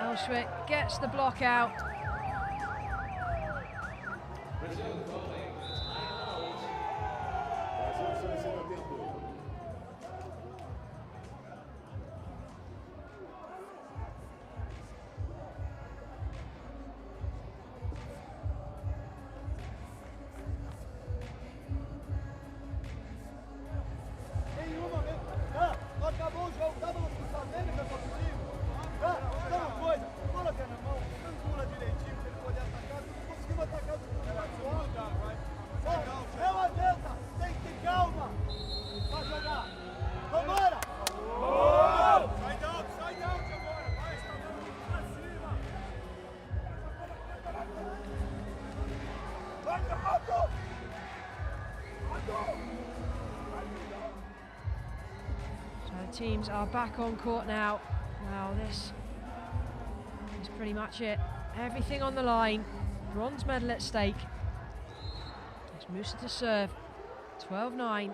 Elschwick gets the block out. Acabou o jogo, dá pra você saber que eu tô contigo? Dá uma coisa, coloca na mão, angula direitinho pra ele poder atacar. Se não conseguiu atacar, você vai suar. Não adianta, tem que ter calma. Vai jogar. Vambora! Sai de alto agora, vai, está dando pra cima. Vai, Renato! So the teams are back on court now. Now this is pretty much it. Everything on the line. Bronze medal at stake. It's Musa to serve. 12-9 in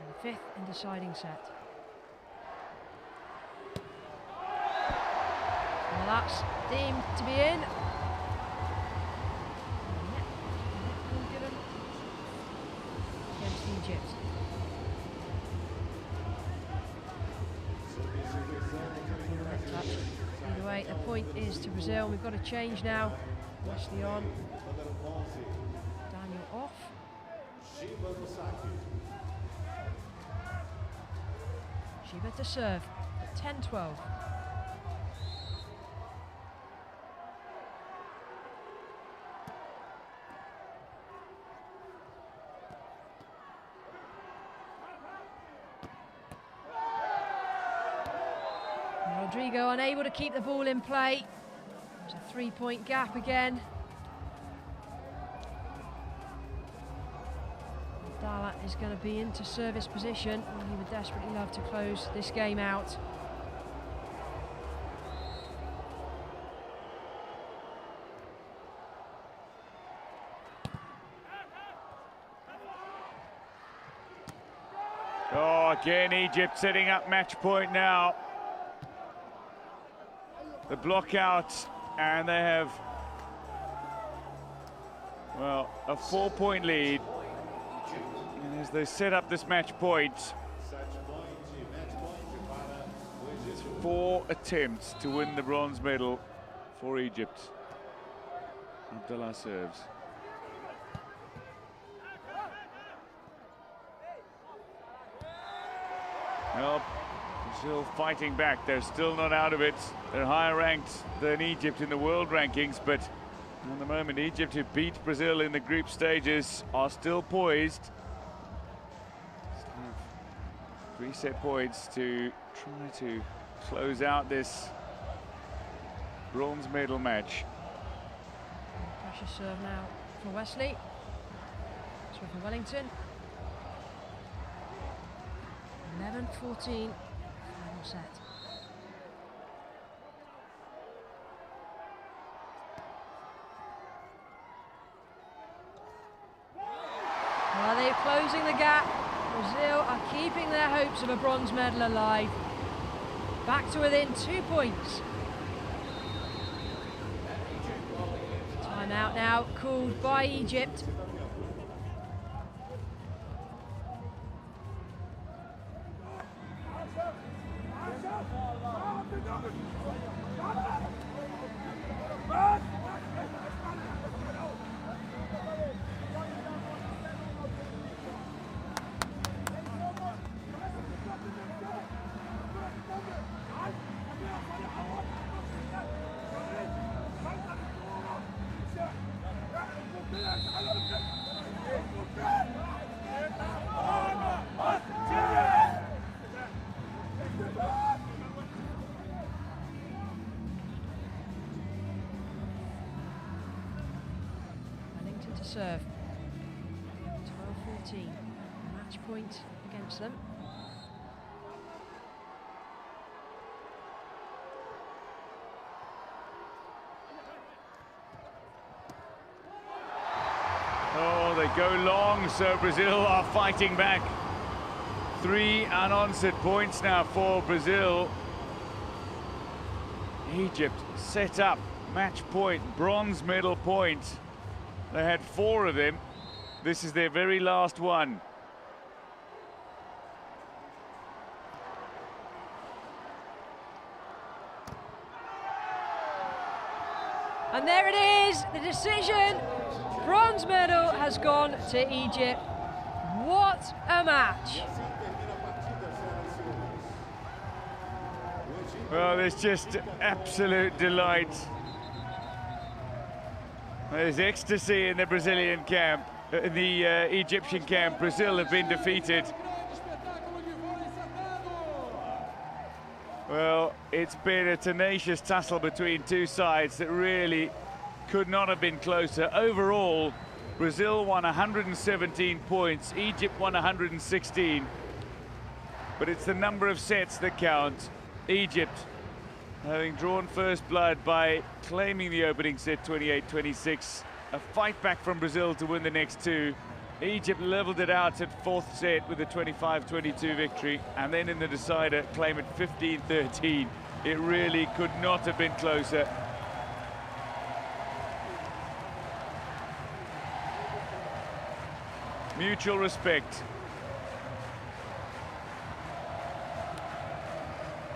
the 5th and deciding set. Well, that's deemed to be in. Against Egypt. Touch. Either way, the point is to Brazil. We've got a change now. Wesley on. Daniel off. G Cuba to serve at 10-12. Rodrigo unable to keep the ball in play. There's a 3-point gap again. Dalla is going to be into service position, and he would desperately love to close this game out. Oh, again, Egypt setting up match point now. The block out, and they have, well, a 4-point lead. And as they set up this match point, it's 4 attempts to win the bronze medal for Egypt. Abdullah serves. Well, Brazil fighting back. They're still not out of it. They're higher ranked than Egypt in the world rankings, but at the moment Egypt, who beat Brazil in the group stages, are still poised. Still have 3 set points to try to close out this bronze medal match. Pressure serve now for Wesley. So for Wellington. 11-14, final set. Well, they're closing the gap. Brazil are keeping their hopes of a bronze medal alive. Back to within 2 points. Timeout now called by Egypt. Serve 12-14, match point against them. Oh, they go long, so Brazil are fighting back. 3 unanswered points now for Brazil. Egypt set up match point, bronze medal point. They had 4 of them. This is their very last one. And there it is, the decision. Bronze medal has gone to Egypt. What a match. Well, there's just absolute delight. There's ecstasy in the Brazilian camp, in the Egyptian camp. Brazil have been defeated. Well, it's been a tenacious tussle between 2 sides that really could not have been closer. Overall, Brazil won 117 points, Egypt won 116. But it's the number of sets that count. Egypt, having drawn first blood by claiming the opening set 28-26, a fight back from Brazil to win the next 2. Egypt leveled it out at 4th set with a 25-22 victory, and then in the decider claim it 15-13. It really could not have been closer. Mutual respect.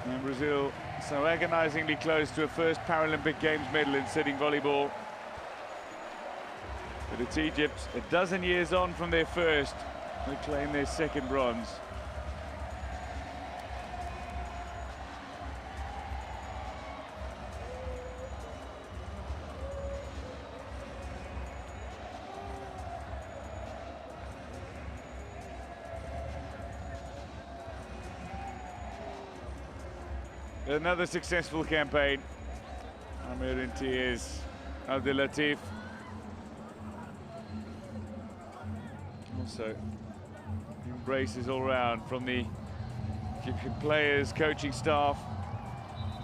And Brazil so agonizingly close to a first Paralympic Games medal in sitting volleyball. But it's Egypt, a dozen years on from their first, they claim their 2nd bronze. another successful campaign. Amir in tears, Abdul Latif. Also, embraces all round from the Egyptian players, coaching staff.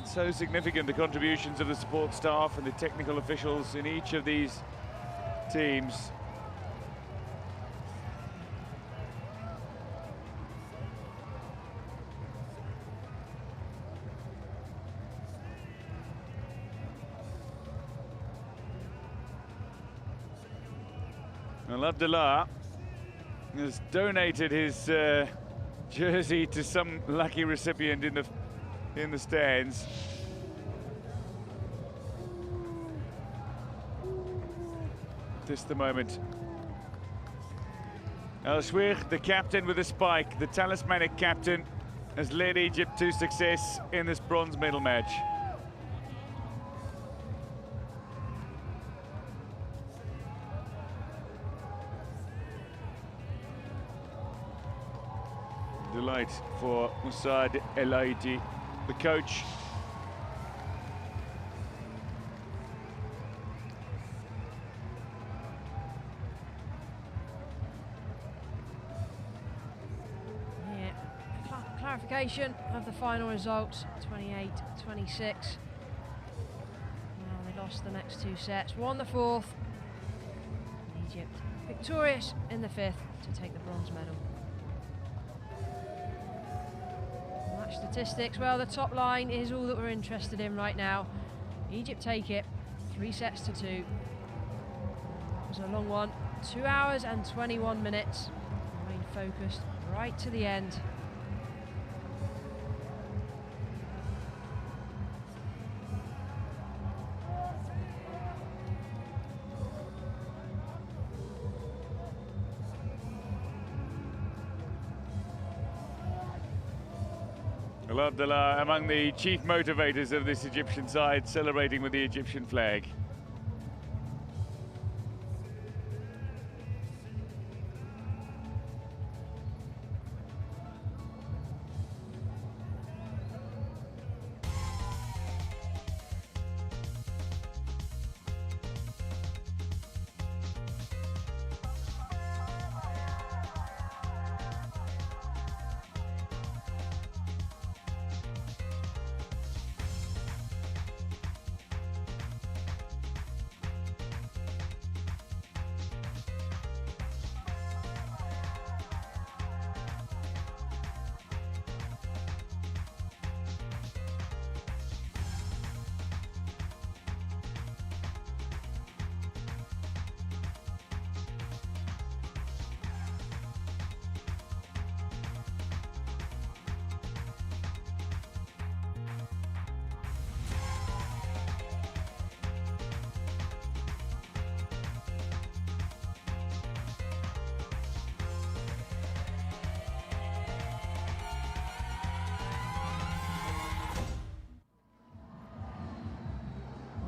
So significant, the contributions of the support staff and the technical officials in each of these teams. Well, Abdullah has donated his jersey to some lucky recipient in the stands. This the moment. Al Shweikh, the captain with a spike, the talismanic captain, has led Egypt to success in this bronze medal match. Delight for Musad El Aidi, the coach. Yeah, clarification of the final results, 28-26. Now they lost the next two sets, won the fourth. Egypt victorious in the fifth to take the bronze medal. Statistics, well, the top line is all that we're interested in right now. Egypt take it 3-2. That was a long one, 2 hours and 21 minutes. Remain focused right to the end. Abdullah among the chief motivators of this Egyptian side, celebrating with the Egyptian flag.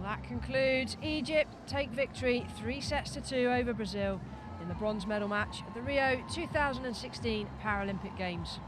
That concludes. Egypt take victory 3-2 over Brazil in the bronze medal match at the Rio 2016 Paralympic Games.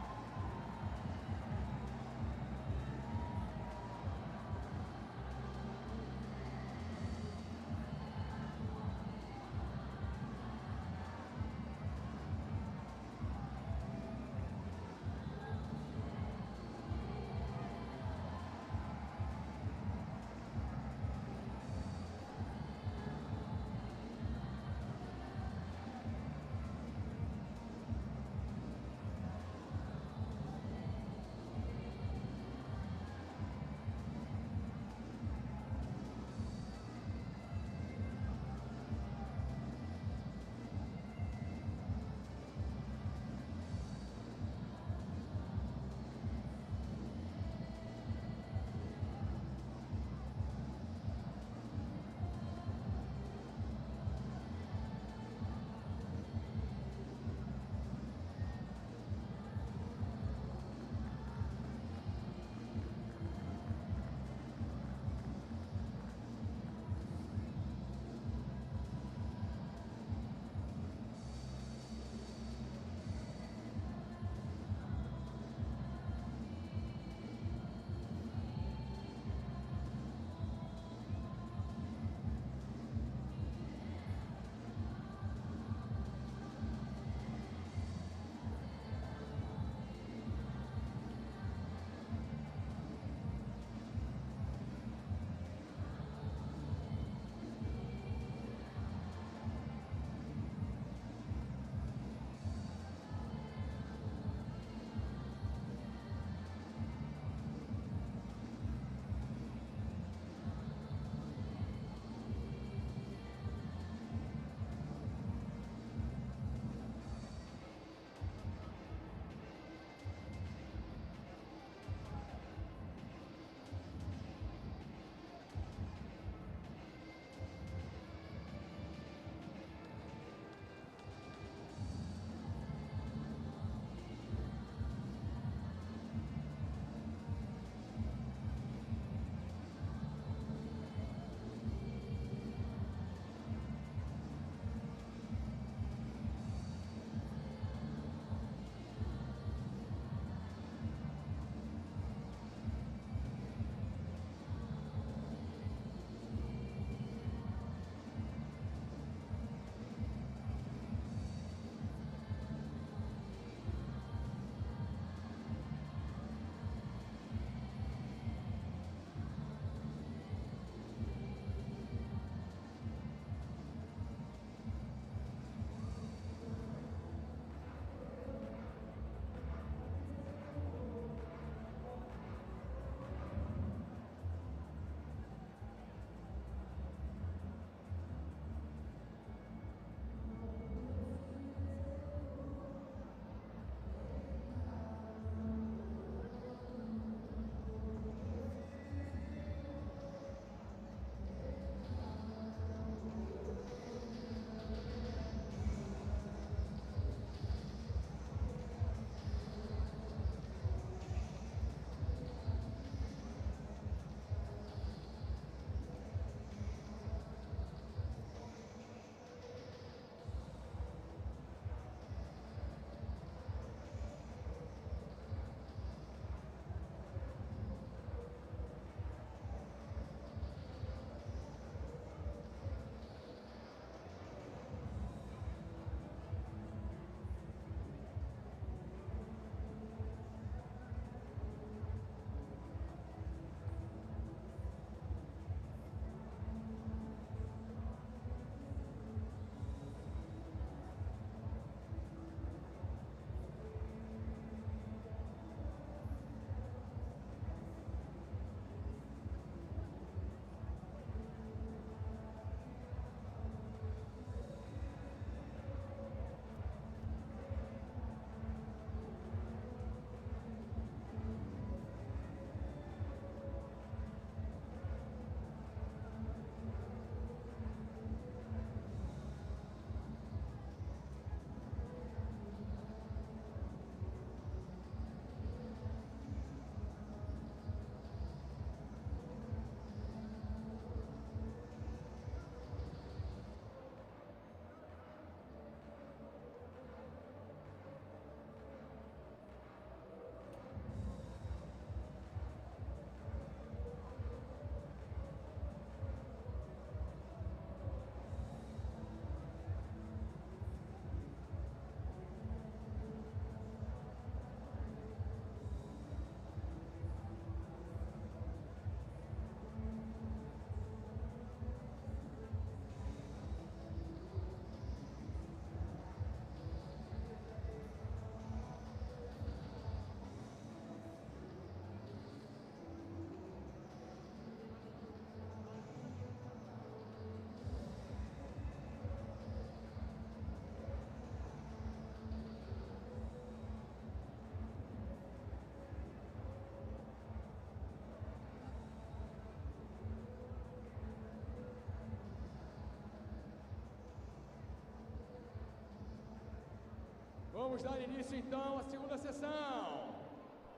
Vamos dar início então à segunda sessão.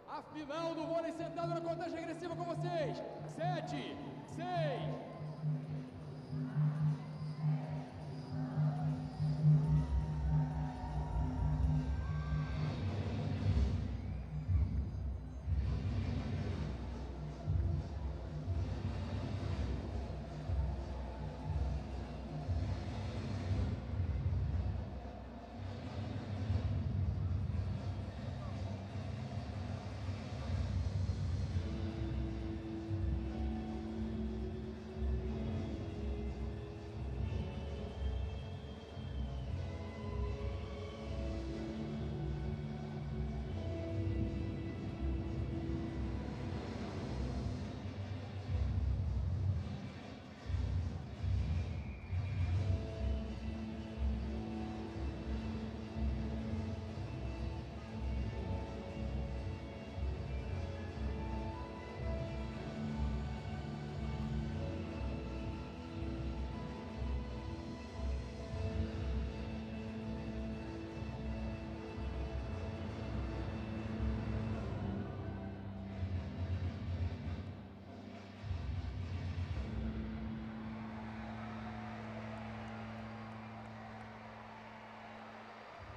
A final do vôlei sentado na contagem regressiva com vocês. 7, 6.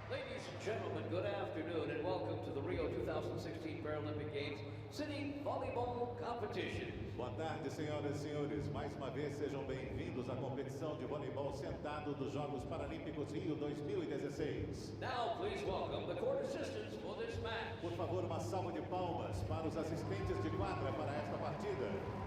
Ladies and gentlemen, good afternoon and welcome to the Rio 2016 Paralympic Games City Volleyball Competition. Boa tarde, senhoras e senhores. Mais uma vez, sejam bem-vindos à competição de voleibol sentado dos Jogos Paralímpicos Rio 2016. Now, please welcome the court assistants for this match. Por favor, uma salva de palmas para os assistentes de quadra para esta partida.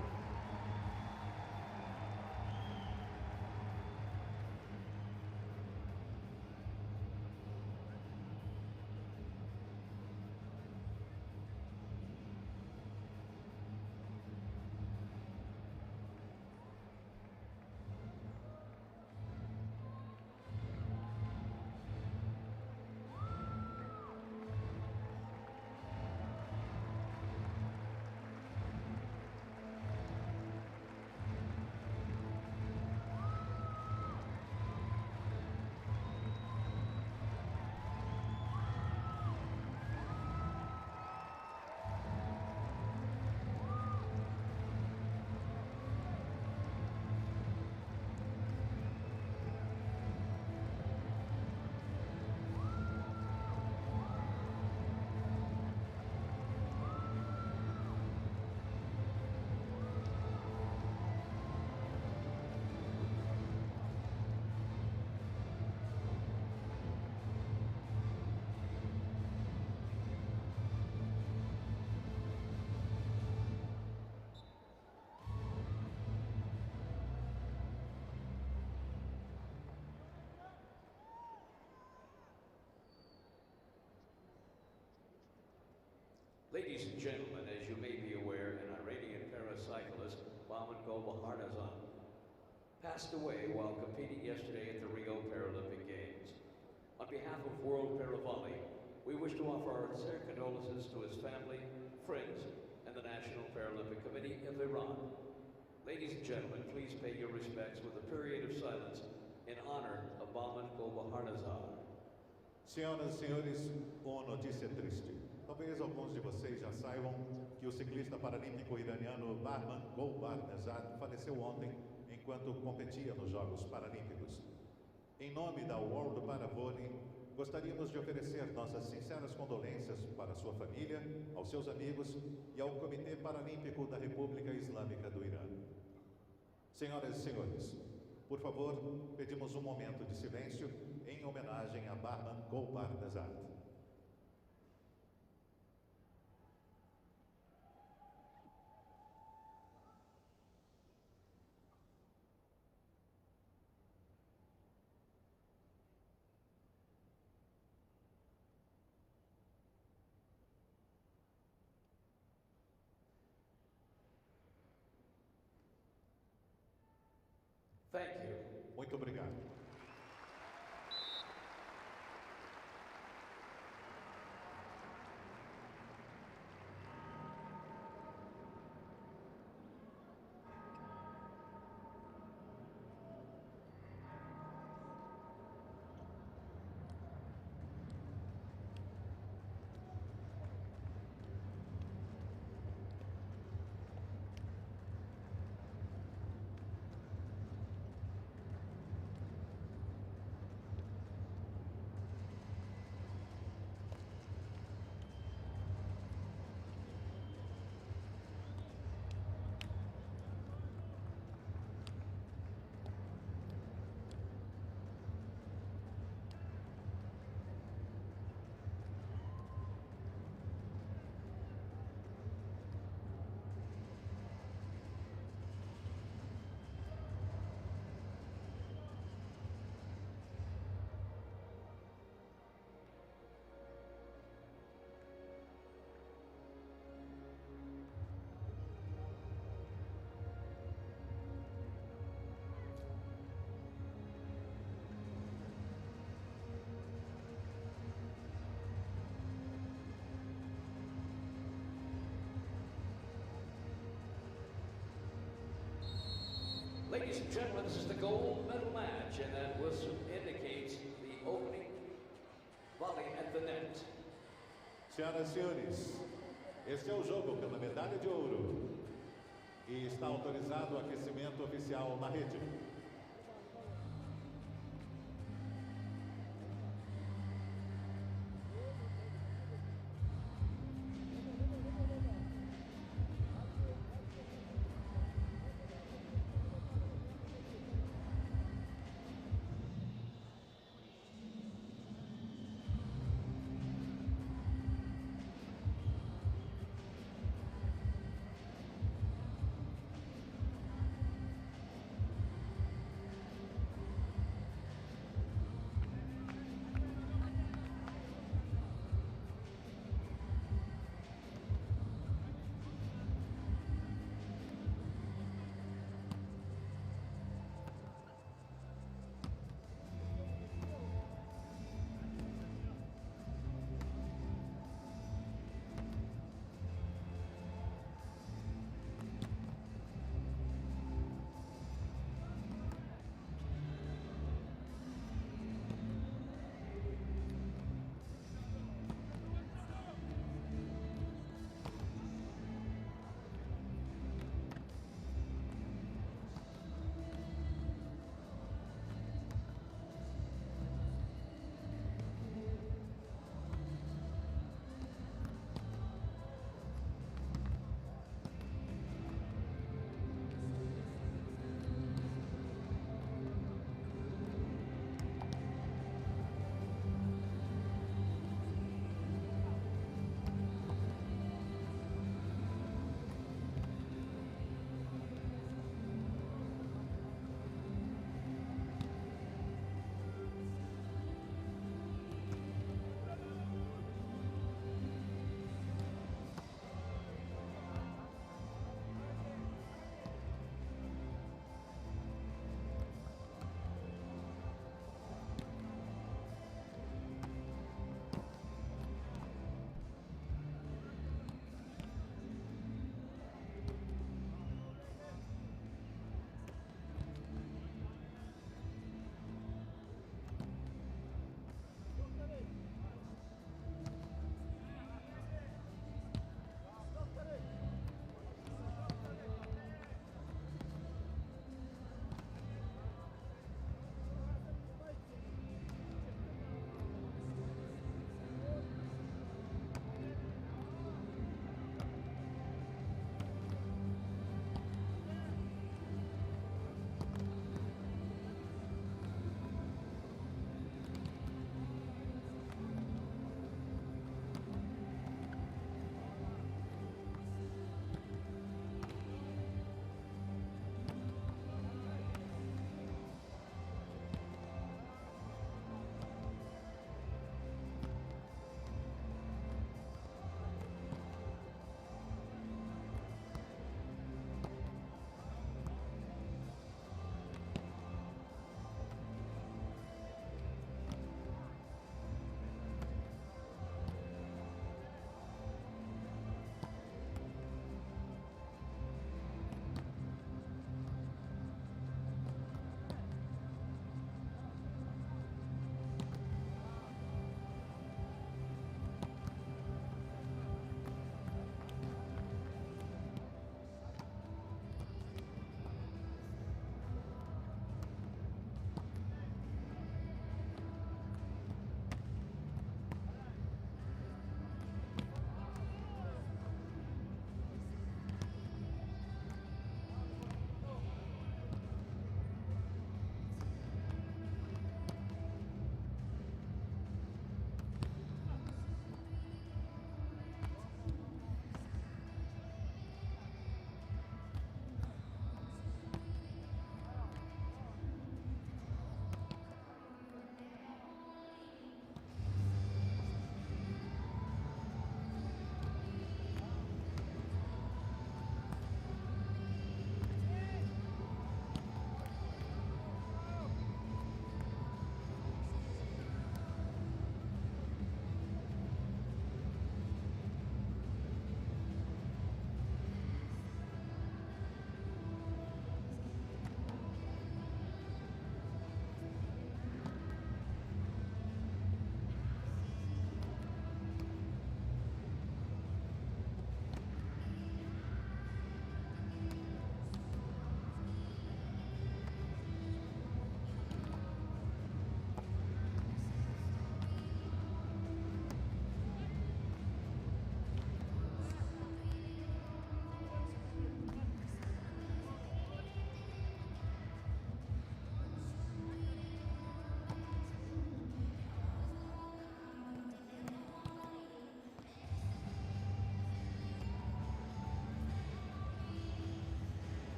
Ladies and gentlemen, as you may be aware, an Iranian paracyclist, Bahman Golbaharnazan, passed away while competing yesterday at the Rio Paralympic Games. On behalf of World Paravolley, we wish to offer our sincere condolences to his family, friends, and the National Paralympic Committee of Iran. Ladies and gentlemen, please pay your respects with a period of silence in honor of Bahman Golbaharnazan. Senhoras e senhores, uma notícia triste. Talvez alguns de vocês já saibam que o ciclista paralímpico iraniano Bahman Golbaharnazad faleceu ontem enquanto competia nos Jogos Paralímpicos. Em nome da World Paravolley, gostaríamos de oferecer nossas sinceras condolências para sua família, aos seus amigos e ao Comitê Paralímpico da República Islâmica do Irã. Senhoras e senhores, por favor, pedimos um momento de silêncio em homenagem a Bahman Golbaharnazad. Thank you. Muito obrigado. Ladies and gentlemen, this is the gold medal match, and that whistle indicates the opening volley at the net. Senhoras e senhores, este é o jogo pela medalha de ouro. E está autorizado o aquecimento oficial na rede.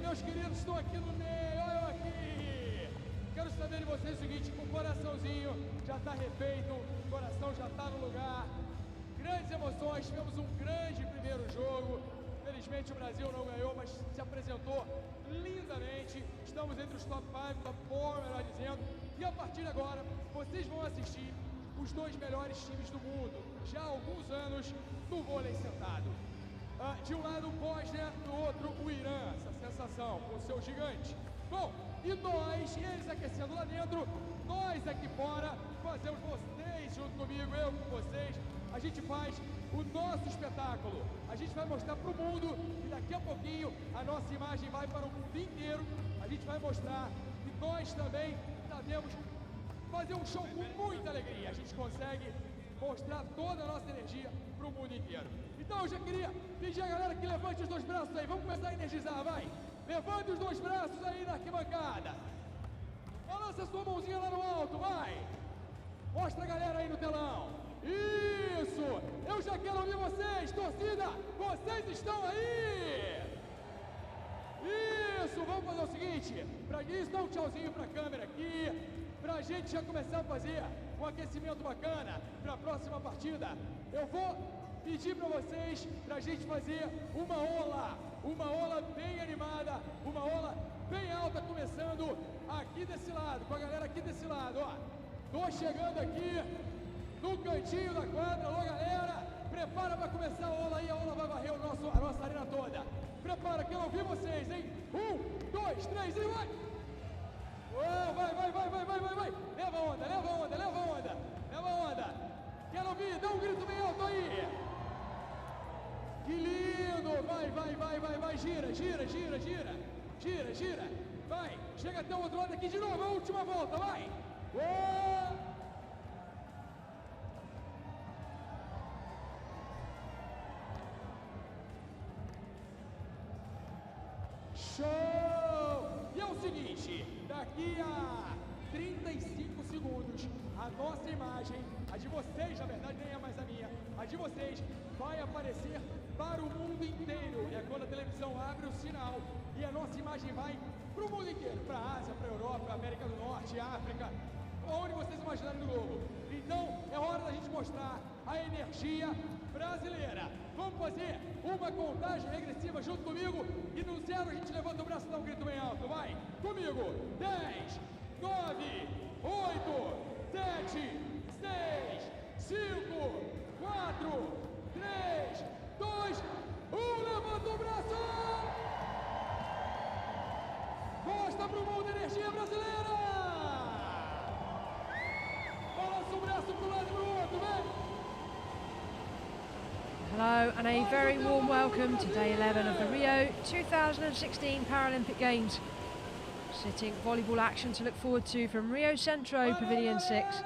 meus queridos estão aqui no meio, olha eu aqui. Quero saber de vocês o seguinte, o coraçãozinho já está refeito, o coração já está no lugar. Grandes emoções, tivemos um grande primeiro jogo. Felizmente o Brasil não ganhou, mas se apresentou lindamente. Estamos entre os top 5, top 4, melhor dizendo. E a partir de agora, vocês vão assistir os dois melhores times do mundo, já há alguns anos, no vôlei sentado. De um lado o Bosnia, do outro o Irã, essa sensação, com o seu gigante. Bom, e nós, eles aquecendo lá dentro, nós aqui fora, fazemos vocês junto comigo, eu com vocês, a gente faz o nosso espetáculo. A gente vai mostrar para o mundo e daqui a pouquinho a nossa imagem vai para o mundo inteiro. A gente vai mostrar que nós também sabemos fazer um show com muita alegria. A gente consegue mostrar toda a nossa energia para o mundo inteiro. Então eu já queria pedir a galera que levante os dois braços aí. Vamos começar a energizar, vai! Levante os dois braços aí na arquibancada. Balança sua mãozinha lá no alto, vai! Mostra a galera aí no telão. Isso! Eu já quero ouvir vocês, torcida! Vocês estão aí! Isso! Vamos fazer o seguinte, pra isso dá um tchauzinho pra câmera aqui, pra gente já começar a fazer um aquecimento bacana pra próxima partida. Eu vou pedir pra vocês, pra gente fazer uma ola bem animada, uma ola bem alta, começando aqui desse lado, com a galera aqui desse lado, ó. Tô chegando aqui no cantinho da quadra, alô galera, prepara pra começar a ola aí, a ola vai varrer a nossa arena toda. Prepara, quero ouvir vocês, hein? 1, 2, 3 e vai! Oh, vai! Leva onda! Quero ouvir, dá um grito bem alto aí! Que lindo! Vai! Gira! Vai! Chega até o outro lado aqui de novo, a última volta, vai! Oh! Show! E é o seguinte, daqui a 35 segundos, a nossa imagem, a de vocês, na verdade nem é mais a minha, a de vocês vai aparecer para o mundo inteiro. É quando a televisão abre o sinal e a nossa imagem vai para o mundo inteiro, para a Ásia, para a Europa, América do Norte, África, onde vocês imaginarem no globo. Então é hora da gente mostrar a energia brasileira. Vamos fazer uma contagem regressiva junto comigo e no 0 a gente levanta o braço e dá um grito bem alto, vai! Comigo! 10, 9, 8, 7, 6, 5, 4, 3, 2, 1, levanta o braço! Mostra pro mundo a energia brasileira! Balança o braço pro lado e pro outro, vem! Hello and a very warm welcome to day 11 of the Rio 2016 Paralympic Games. Sitting volleyball action to look forward to from Rio Centro Pavilion 6.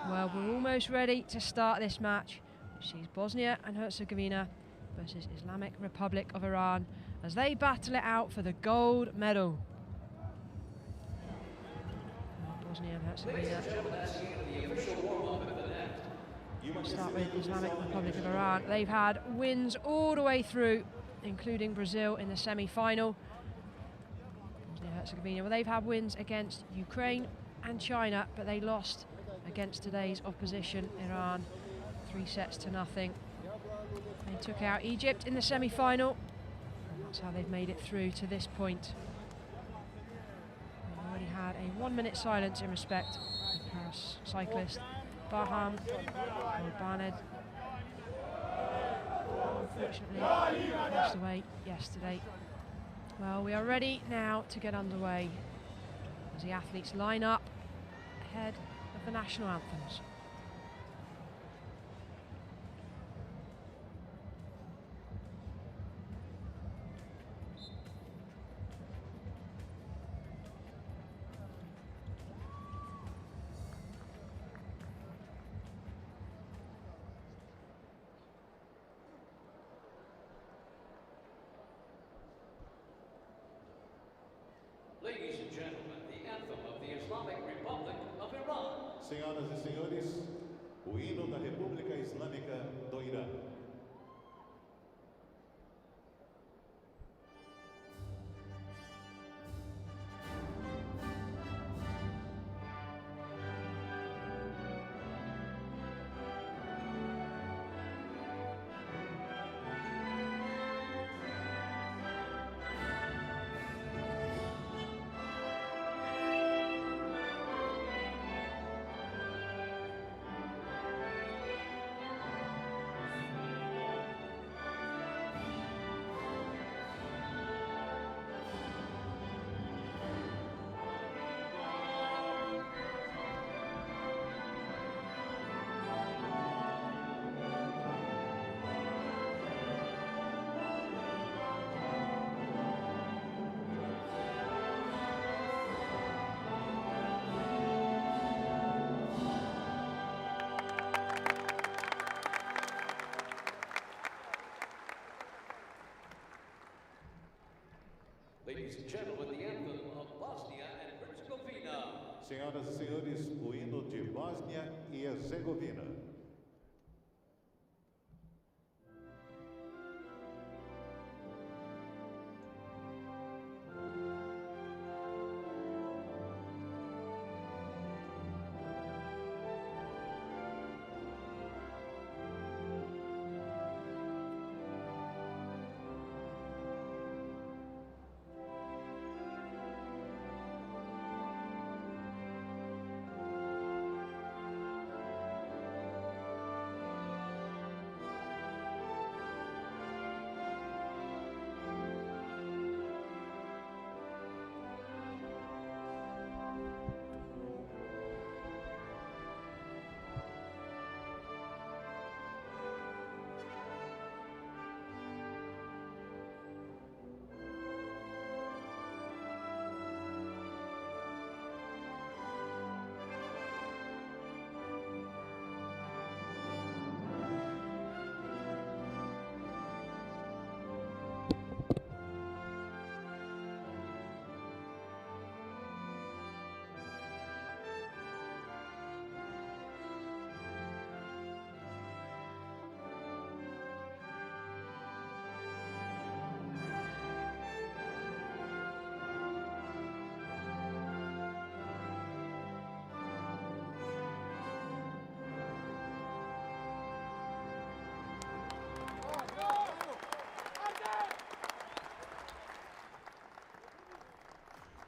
Well, we're almost ready to start this match, which sees Bosnia and Herzegovina versus Islamic Republic of Iran as they battle it out for the gold medal. Bosnia and Herzegovina. We'll start with Islamic Republic of Iran. They've had wins all the way through, including Brazil in the semi-final. Bosnia-Herzegovina, well, they've had wins against Ukraine and China, but they lost against today's opposition, Iran, 3-0. They took out Egypt in the semi-final, and that's how they've made it through to this point. They've already had a 1-minute silence in respect of Paris cyclist Baham Barned, unfortunately passed away yesterday. Well, we are ready now to get underway as the athletes line up ahead of the national anthems. Ladies and gentlemen, the anthem of the Islamic Republic of Iran. Senhoras e senhores, o hino da República Islâmica do Irã. Senhoras e senhores, o hino de Bósnia e Herzegovina.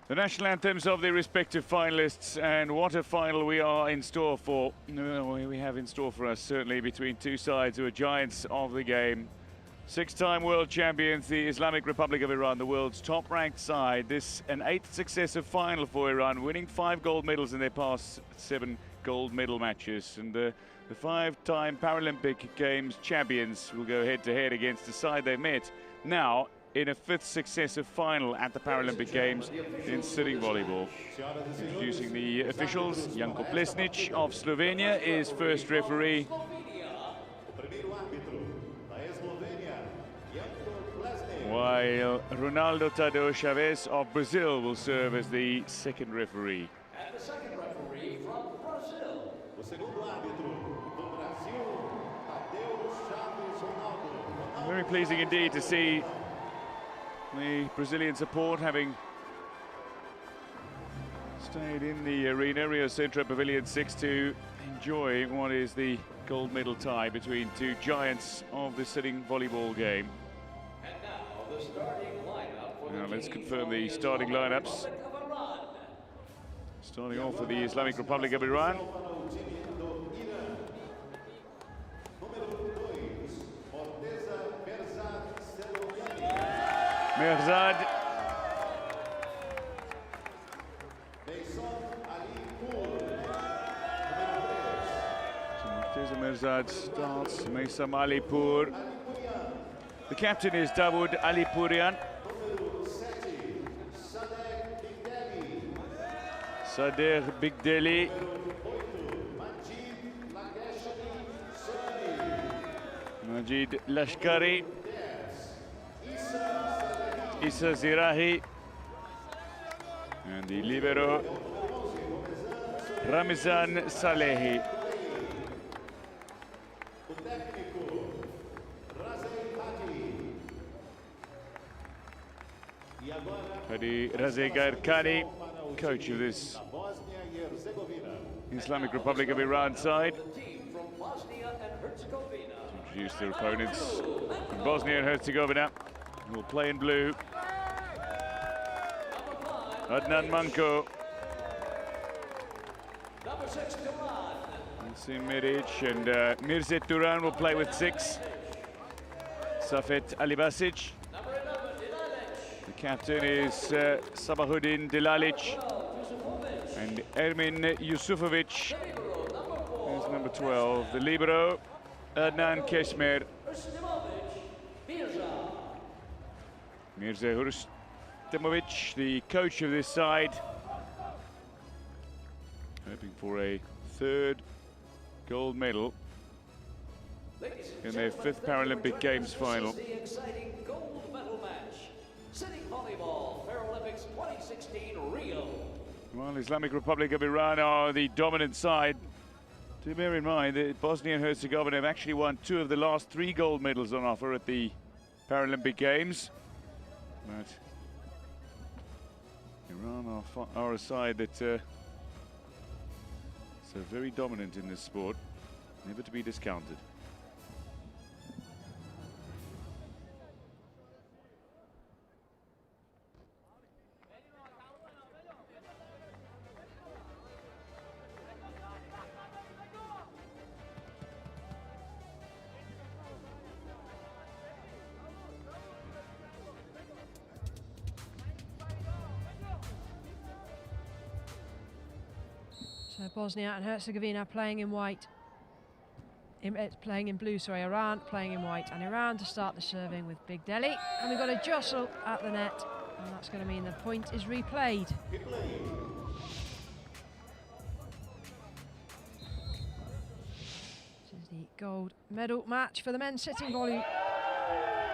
The national anthems of the respective finalists, and what a final we are in store for. We have in store for us, certainly, between two sides who are giants of the game. Six-time world champions, the Islamic Republic of Iran, the world's top-ranked side. This an 8th successive final for Iran, winning 5 gold medals in their past 7 gold medal matches. And the 5-time Paralympic Games champions will go head-to-head against the side they met now in a 5th successive final at the Paralympic Games in sitting volleyball. Introducing the officials, Janko Plesnic of Slovenia is first referee. While Ronaldo Tadeu Chaves of Brazil will serve as the second referee. And the second referee from Brazil. O segundo árbitro do Brasil, Tadeu Chaves Ronaldo. Very pleasing indeed to see the Brazilian support having stayed in the arena, Rio Centro Pavilion 6, to enjoy what is the gold medal tie between two giants of the sitting volleyball game. And now the starting lineup for Now the let's team confirm from the the starting Islamic lineups. Republic of Iran. Starting off with the Islamic Republic of Iran. Merzad. So Merzad starts, Meysam Alipur. The captain is Dawood Alipurian. Sader Bigdeli. Majid Lashkari. Issa Zirahi. And the libero, Ramzan Salehi. Hadi Razegar Khani, coach of this Islamic Republic of Iran side. The team from Bosnia and Herzegovina. Introduce their opponents from Bosnia and Herzegovina, who will play in blue. Adnan Manko. Number 6, Duran. Nasim Miric and Mirzet Duran will play with 6. Safet Alibasic. Number 11, Dilalic. The captain is Sabahuddin Dilalic. And Ermin Yusufovic is number 12. The libero, Adnan Keshmer. Mirza Hurstimovic, the coach of this side, hoping for a 3rd gold medal in their 5th Paralympic Games final. This is the exciting gold medal match. Sitting volleyball, Paralympics 2016 Rio. Well, Islamic Republic of Iran are the dominant side. Do bear in mind that Bosnia and Herzegovina have actually won 2 of the last 3 gold medals on offer at the Paralympic Games. But Iran are a side that so very dominant in this sport, never to be discounted. So Bosnia and Herzegovina playing in white. Playing in blue, sorry. Iran playing in white. And Iran to start the serving with Big Deli. And we've got a jostle at the net. And that's going to mean the point is replayed. Replay. This is the gold medal match for the men's sitting volley.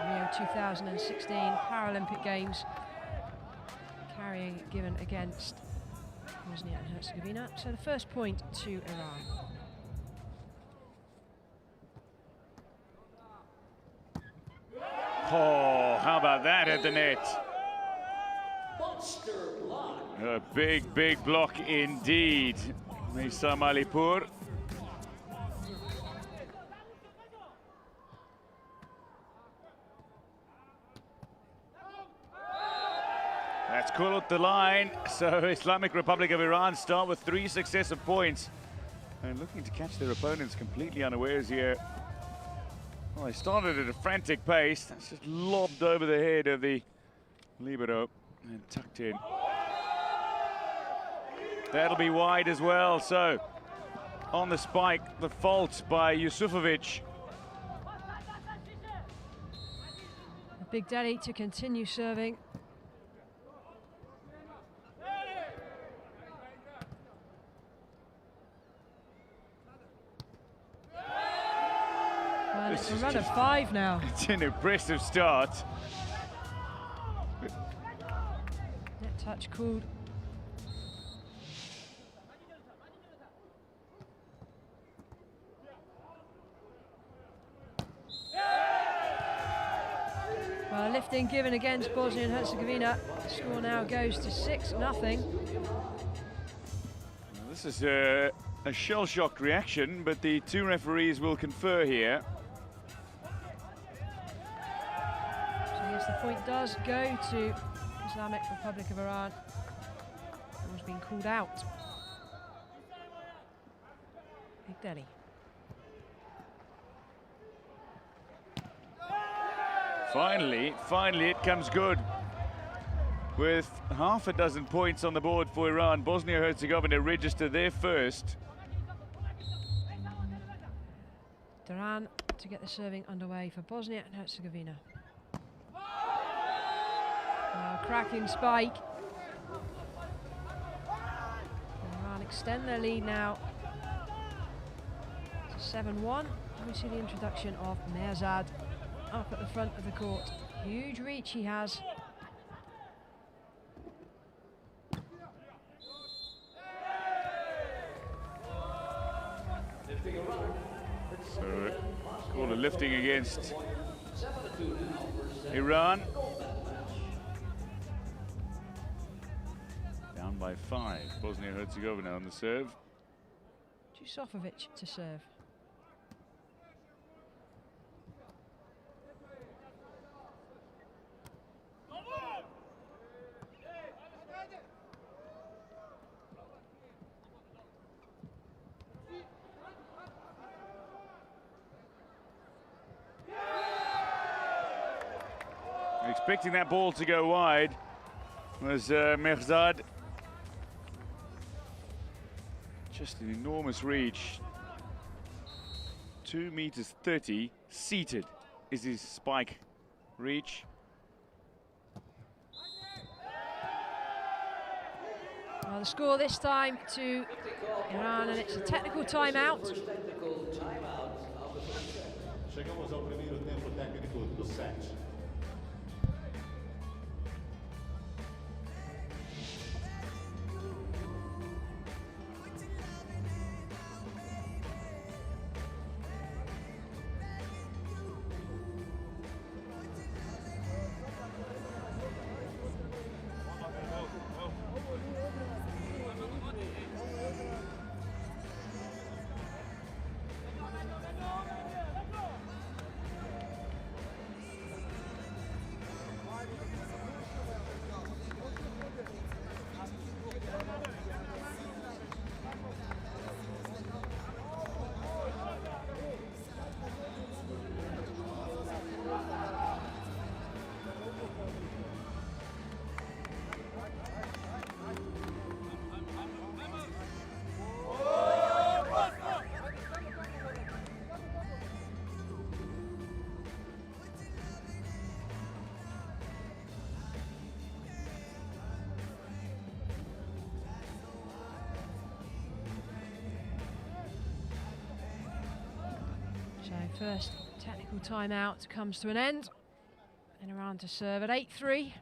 Rio 2016 Paralympic Games. Carrying given against Bosnia and Herzegovina. So the first point to Iran. Oh, how about that at the net? Monster block. A big, big block indeed. Misa Malipur. That's called the line. So Islamic Republic of Iran start with 3 successive points. And looking to catch their opponents completely unawares here. Well, they started at a frantic pace. That's just lobbed over the head of the libero and tucked in. That'll be wide as well. So on the spike, the fault by Yusufovic. Big Daddy to continue serving. Well, it's a run of 5 now. It's an impressive start. Net touch called. Well, lifting given against Bosnia and Herzegovina. The score now goes to 6-0. This is a shell-shocked reaction, but the 2 referees will confer here. So yes, the point does go to Islamic Republic of Iran. It was being called out. Big Delhi. Finally it comes good. With half a dozen points on the board for Iran, Bosnia-Herzegovina register their first. Duran to get the serving underway for Bosnia and Herzegovina. Now cracking spike. Iran extend their lead now to 7-1. And we see the introduction of Mehrzad up at the front of the court. Huge reach he has. So, call a lifting against Iran. Down by 5, Bosnia-Herzegovina on the serve. Jusofovic to serve. Expecting that ball to go wide was Mehrzad. Just an enormous reach. 2 meters 30, seated is his spike reach. Well, the score this time to Iran, and it's a technical timeout. Chegamos ao primeiro tempo técnico do set. first technical timeout comes to an end. And Iran to serve at 8-3.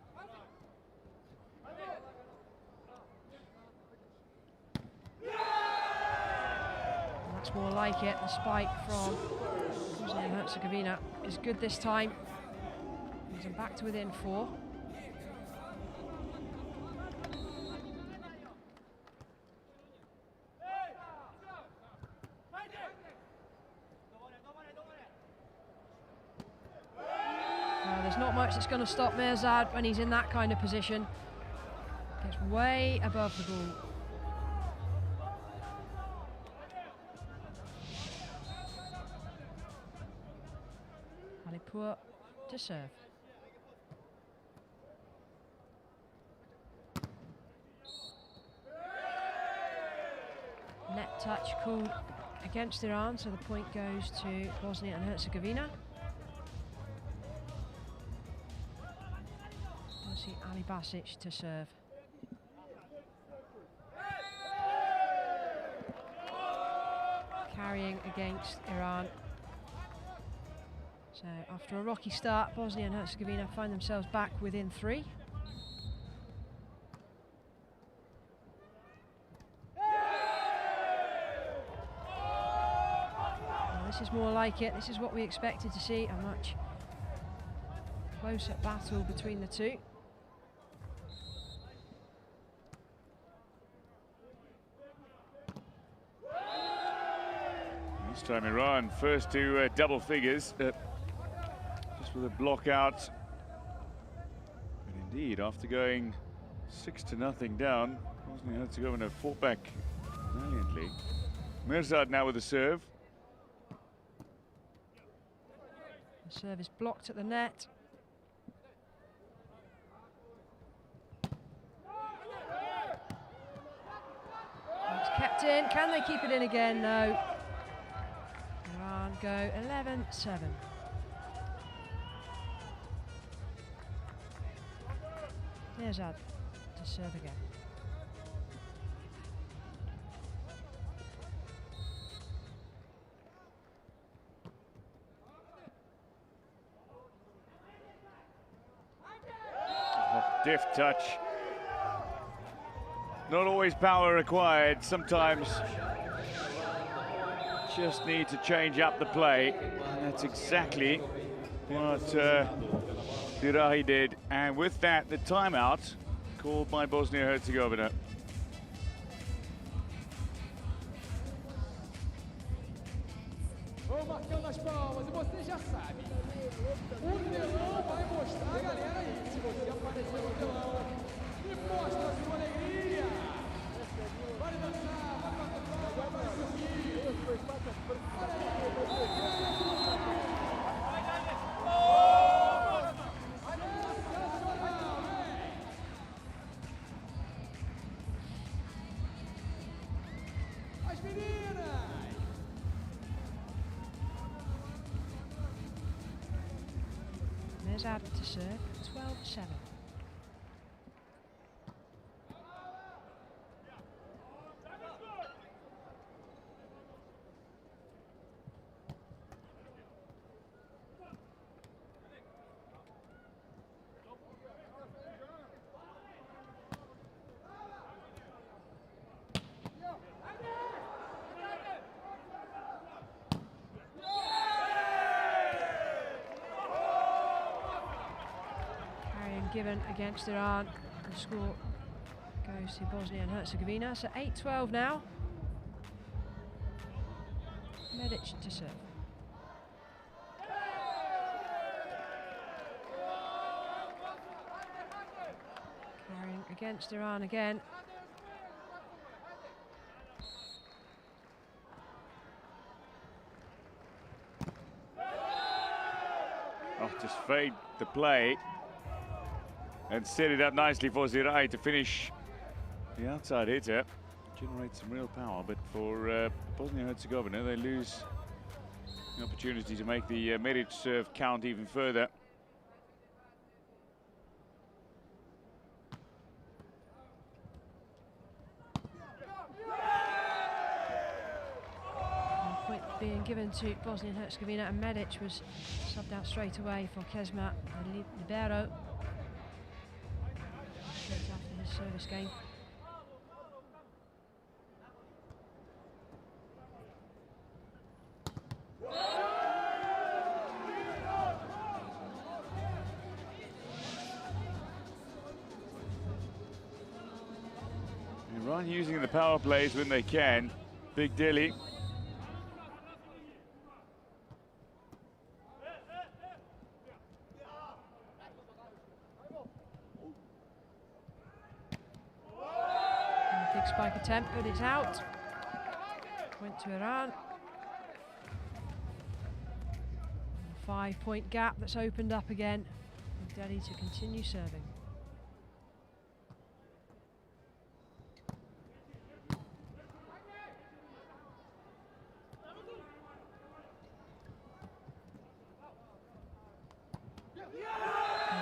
That's more like it. The spike from Bosnia and Herzegovina is good this time. Brings them back to within 4. There's not much that's going to stop Mirzad when he's in that kind of position. Gets way above the ball. Alipur to serve. Net touch called against Iran, so the point goes to Bosnia and Herzegovina. We'll see Ali Basic to serve. Carrying against Iran. So after a rocky start, Bosnia and Herzegovina find themselves back within 3. Well, this is more like it. This is what we expected to see, a much closer battle between the two. This time Iran first to double figures. Just with a block out. And indeed, after going 6-0 down, Bosnia had to go and fought back valiantly. Mirzad now with the serve. The serve is blocked at the net. It's kept in. Can they keep it in again? No. Iran go 11-7. Mirzad to serve again. Deft touch. Not always power required. Sometimes just need to change up the play. And that's exactly what Dirahi did. And with that, the timeout called by Bosnia-Herzegovina. Vão marcando as palmas e você já sabe. O telão vai mostrar a galera aí. Se você aparecer no telão e mostra a sua alegria. Vale dançar, vale bater palma, vale sorrir. Olha aí. As meninas! Mirzad to serve, 12-7. Given against Iran. The score goes to Bosnia and Herzegovina. So 8-12 now. Medic to serve. Carrying against Iran again. Oh, just fade the play. And set it up nicely for Zirai to finish the outside hitter. Generate some real power, but for Bosnia-Herzegovina, they lose the opportunity to make the Medic serve count even further. being given to Bosnia and Herzegovina, and Medic was subbed out straight away for Kesma Libero. Straight after his service game. Iran using the power plays when they can. Big Dilly. Big spike attempt, but it's out. Went to Iran. A 5-point gap that's opened up again. And Delhi to continue serving.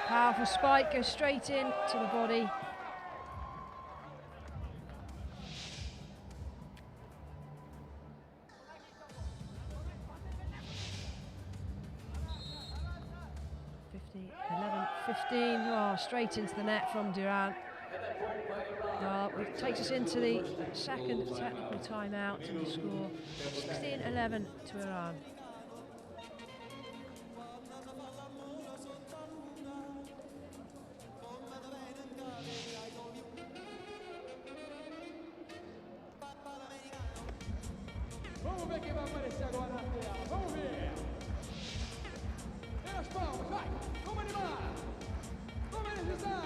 Powerful spike, goes straight in to the body. Oh, straight into the net from Duran. Well, it takes us into the second technical timeout, and the score 16-11 to Iran. Vamos ver quem vai aparecer agora na tela. Vamos ver. As palmas, vai. Vamos animar. Vamos energizar.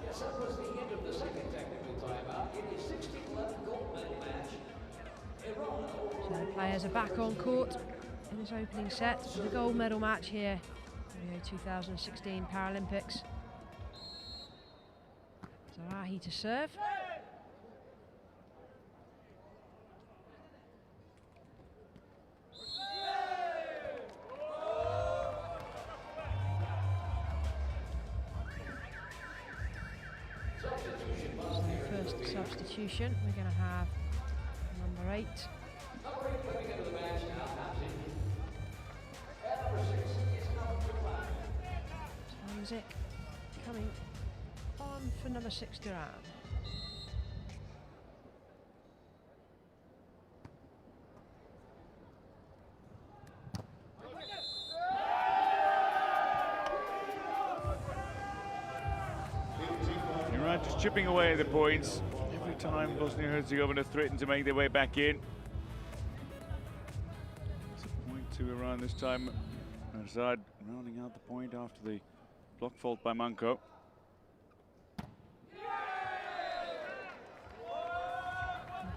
Yes, that was the end of the second technical timeout in a 16-11 gold medal match. Iran. The players are back on court in this opening set for the gold medal match here in Rio 2016 Paralympics. Zarahi to serve. First substitution, we're going to have number 8. Tanzik coming on for number 6, Duran. Iran just chipping away at the points. Every time Bosnia and Herzegovina threatened to make their way back in. It's a point to Iran this time. Azad rounding out the point after the block fault by Manko.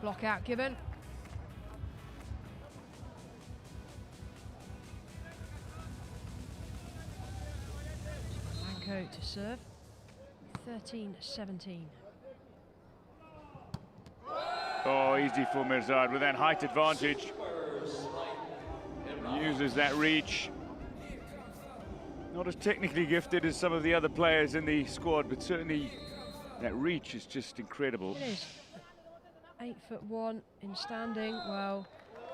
Block out given. Manko to serve. 13-17. Oh, easy for Mirzad with that height advantage. Uses that reach. Not as technically gifted as some of the other players in the squad, but certainly that reach is just incredible. It is. 8'1" in standing. Well,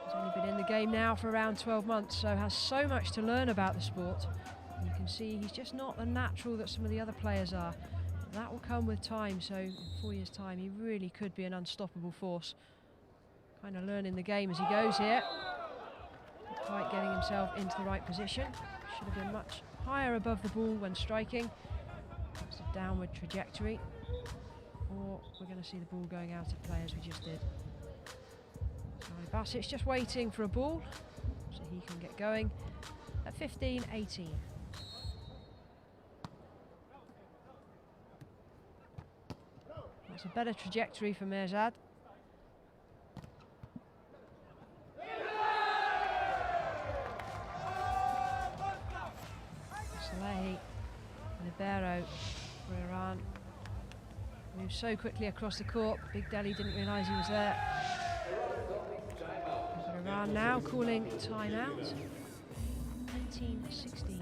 he's only been in the game now for around 12 months, so has so much to learn about the sport. You can see he's just not the natural that some of the other players are. That will come with time, so in 4 years' time he really could be an unstoppable force. Kind of learning the game as he goes here. Not quite getting himself into the right position. Should have been much higher above the ball when striking. It's a downward trajectory. Or we're going to see the ball going out of play as we just did. So Basic's just waiting for a ball so he can get going. 15-18. That's a better trajectory for Mirzad. Salehi, libero for Iran. Moves so quickly across the court. Big Delhi didn't realise he was there. But Iran now calling timeout. 19-16.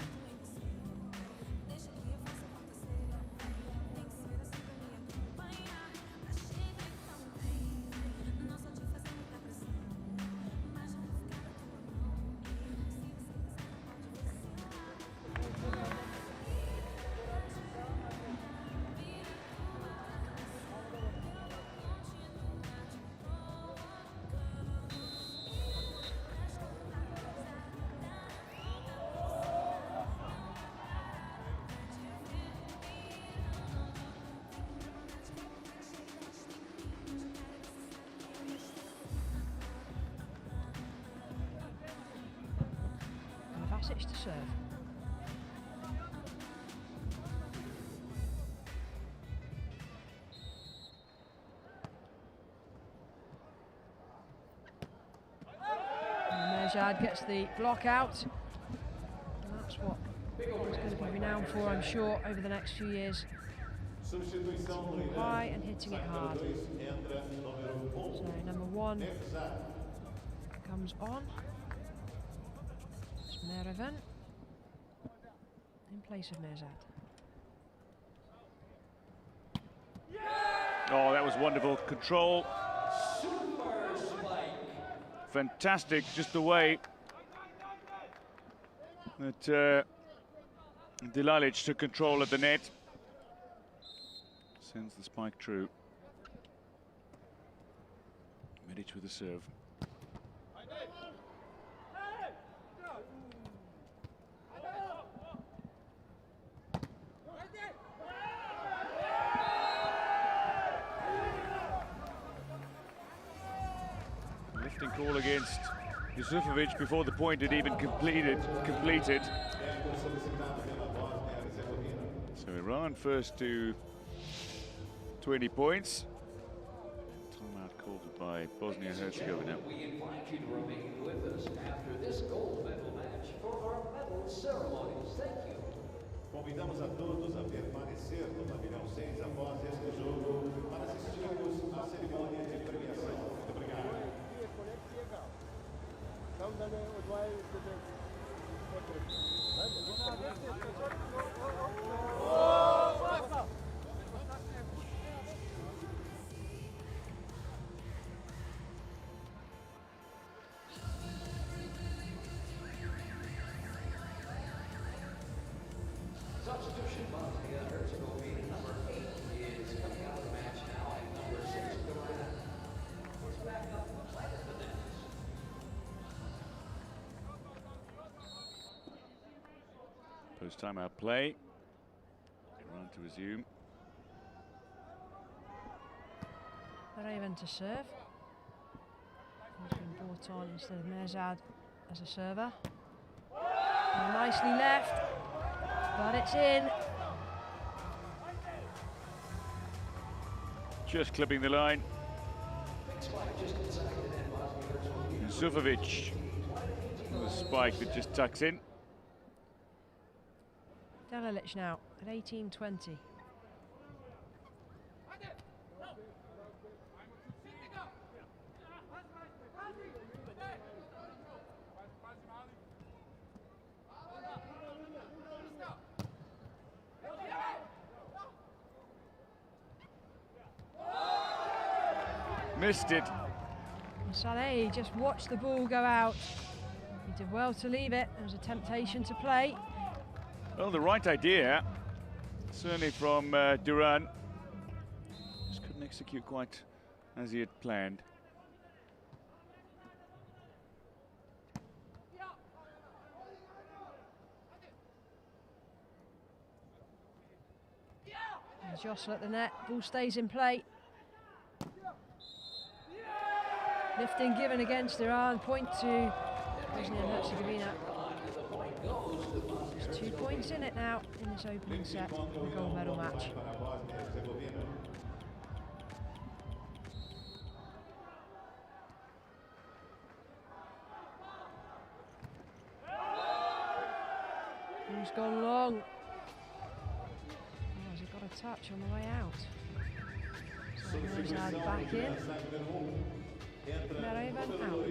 To serve. And Mirzad gets the block out. And that's what he's going to be renowned for, I'm sure, over the next few years. High and hitting it hard. So number 1 comes on. Meravan in place of Mirzad. Oh, that was wonderful control. Fantastic, just the way that Dilalic took control of the net. Sends the spike true. Medic with the serve. Call against Yusufovic before the point had even completed. So Iran first to 20 points. Timeout called by Bosnia and Herzegovina. We invite you to remain with us after this gold medal match for our medal ceremonies. Thank you. Convidamos a todos a permanecer no pavilhão 6 após este jogo para assistirmos à cerimônia de premiação. Muito obrigado. Substitution, Bosnia and Herzegovina. Number 8 is coming out of the match now, and number 6, Duran. Let's back up right at the net. Post timeout play. Iran to resume. Raven to serve. He's been brought on instead of Mirzad as a server. And nicely left, but it's in. Just clipping the line. Yusufovic. The spike that just tucks in. Delalic now at 18-20. Missed it. Saleh just watched the ball go out. He did well to leave it. There was a temptation to play. Well, the right idea, certainly from Duran. Just couldn't execute quite as he had planned. And jostle at the net, ball stays in play. Lifting given against Iran, point to Bosnia and Herzegovina. There's 2 points in it now in this opening set of the gold medal match. Who's gone long? Oh, has he got a touch on the way out? So Mozart back in. Merriman out.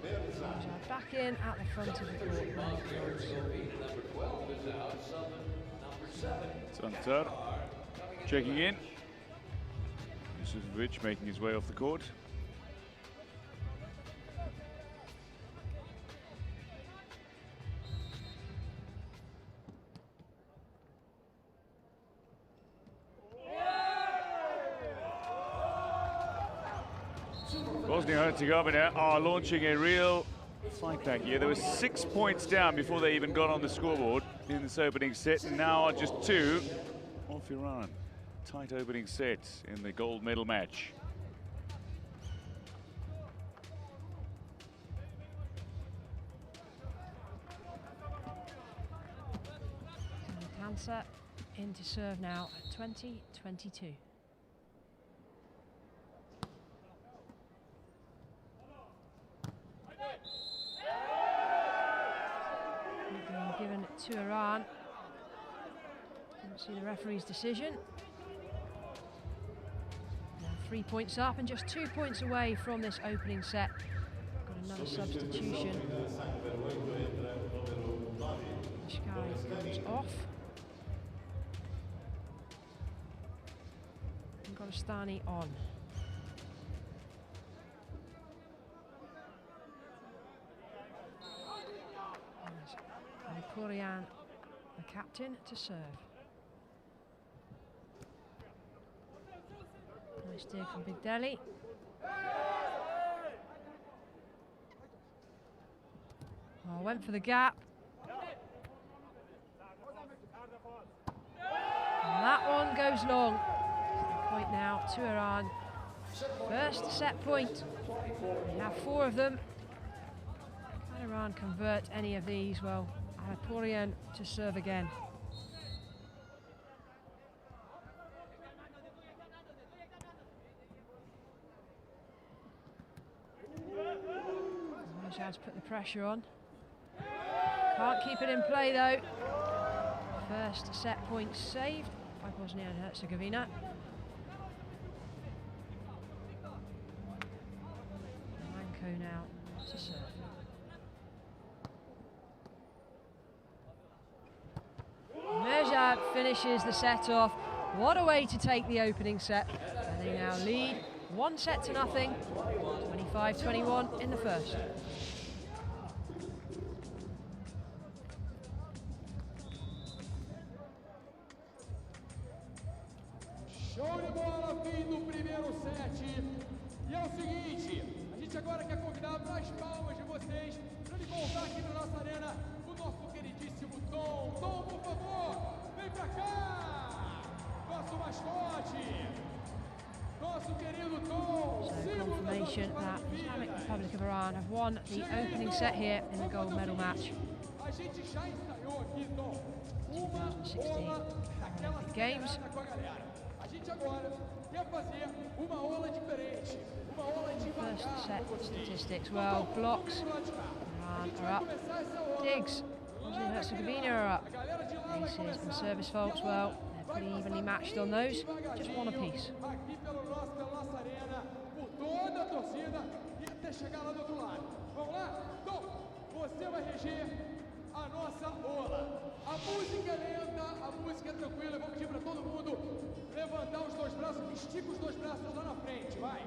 Mozart back in at the front of the court. Santar checking in. Yusufovic making his way off the court. Bosnia-Herzegovina are launching a real fight back here. There were 6 points down before they even got on the scoreboard in this opening set, and now are just 2 off Iran. Tight opening set in the gold medal match. Cancer in to serve now at 20-22. Given to Iran. Didn't see the referee's decision. Now 3 points up and just 2 points away from this opening set. Got another substitution. Ishkai comes off. And Golestani on. Korian, the captain, to serve. Nice steer from Big Delhi. Oh, went for the gap. And that one goes long. Point now to Iran. First set point. They have 4 of them. Can Iran convert any of these? Well, Korian to serve again. Mojad's put the pressure on. Can't keep it in play though. First set point saved by Bosnia and Herzegovina. Manko now to serve. Mojad finishes the set off. What a way to take the opening set. And they now lead 1 set to nothing. 25-21 in the first. Show de bola, fim do primeiro set. E é o seguinte, a gente agora quer convidar para as palmas de vocês para ele voltar aqui na nossa arena o nosso queridíssimo Tom. Tom, por favor, vem pra cá! Nosso mascote! Nosso querido Tom! So confirmation that the Islamic Republic of Iran have won the opening set here in the gold medal match. A gente já ensaiou aqui, Tom, 2016 Paralympic Games. A gente agora quer fazer uma aula diferente, uma aula devagar. First set statistics, well, blocks, Iran are up. Digs, Bosnia and Herzegovina are up. Aces and service faults, well, they're pretty evenly matched on those, just 1 apiece. Aqui pela nossa arena, por toda a torcida e até chegar lá do outro lado. Vamos lá? Tom, você vai reger a nossa ola. A música é lenta, a música é tranquila. Eu vou pedir para todo mundo levantar os 2 braços, estica os 2 braços lá na frente, vai.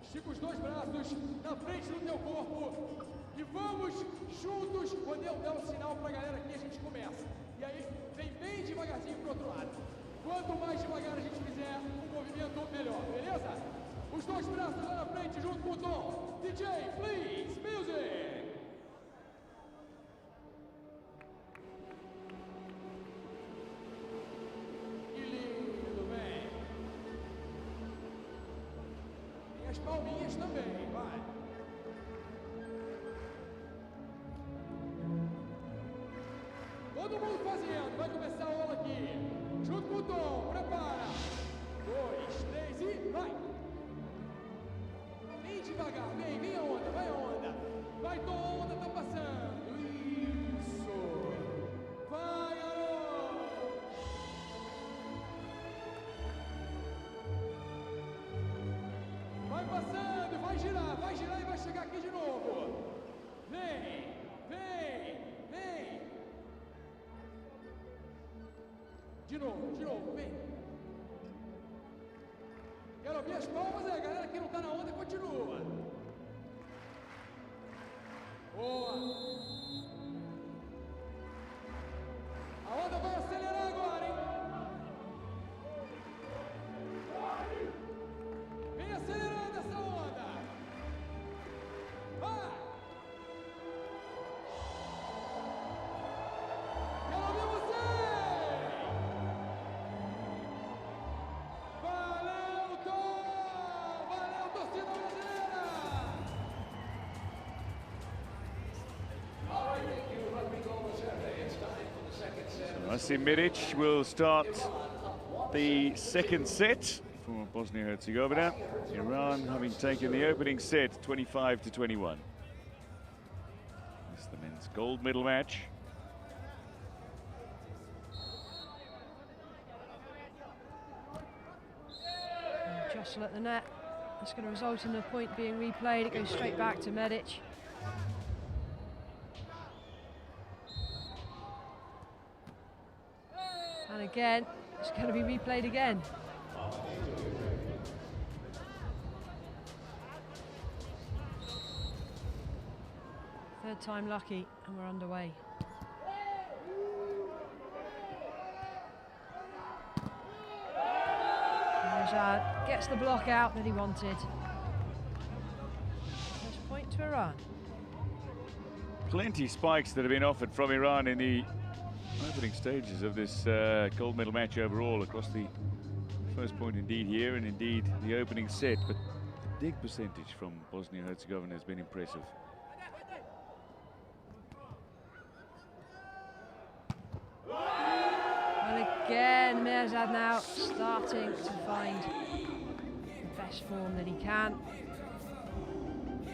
Estica os 2 braços na frente do teu corpo e vamos juntos poder dar um sinal para a galera que a gente começa. E aí, vem bem devagarzinho pro outro lado. Quanto mais devagar a gente fizer, o movimento melhor, beleza? Os 2 braços lá na frente junto com o Tom. DJ, please, music! As palminhas também, vai. Todo mundo fazendo. Vai começar a aula aqui. Junto com o Tom. Prepara. 2, 3 e vai. Vem devagar. Vem a onda. Vai a onda. Vai, Tom, a onda tá passando. Isso. Vai, garoto. Vai passando, vai girar e vai chegar aqui de novo. Vem. De novo, vem. Quero ouvir as palmas, a galera que não tá na onda continua. Boa. A onda vai acelerar agora, hein? Vem acelerando essa onda. Vai. Quero ouvir você. Valeu, Tom! Valeu, torcida brasileira! All right, thank you, Rodrigo Reserve. It's time for the second set. I see Milic will start the second set for Bosnia-Herzegovina. Iran having taken the opening set 25-21. This is the men's gold medal match. Jostle at the net. That's going to result in the point being replayed. It goes straight back to Medic. And again, it's going to be replayed again. Third time lucky, and we're underway. Rajad gets the block out that he wanted. First point to Iran. Plenty spikes that have been offered from Iran in the opening stages of this gold medal match overall, across the first point indeed here and indeed the opening set, but the dig percentage from Bosnia-Herzegovina has been impressive. And again, Mirzad now starting to find the best form that he can.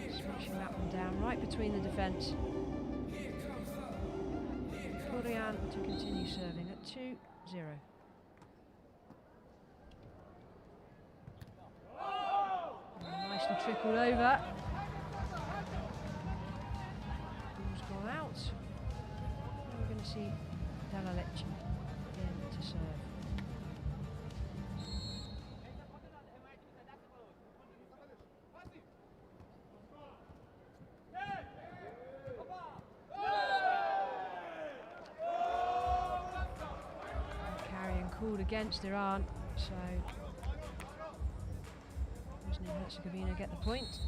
Smashing that one down right between the defence. Korean to continue serving at 2-0. Nicely trickled over. Ball's gone out. And we're going to see Delalic again to serve. Carrying called against Iran, so Bosnia and Herzegovina get the point.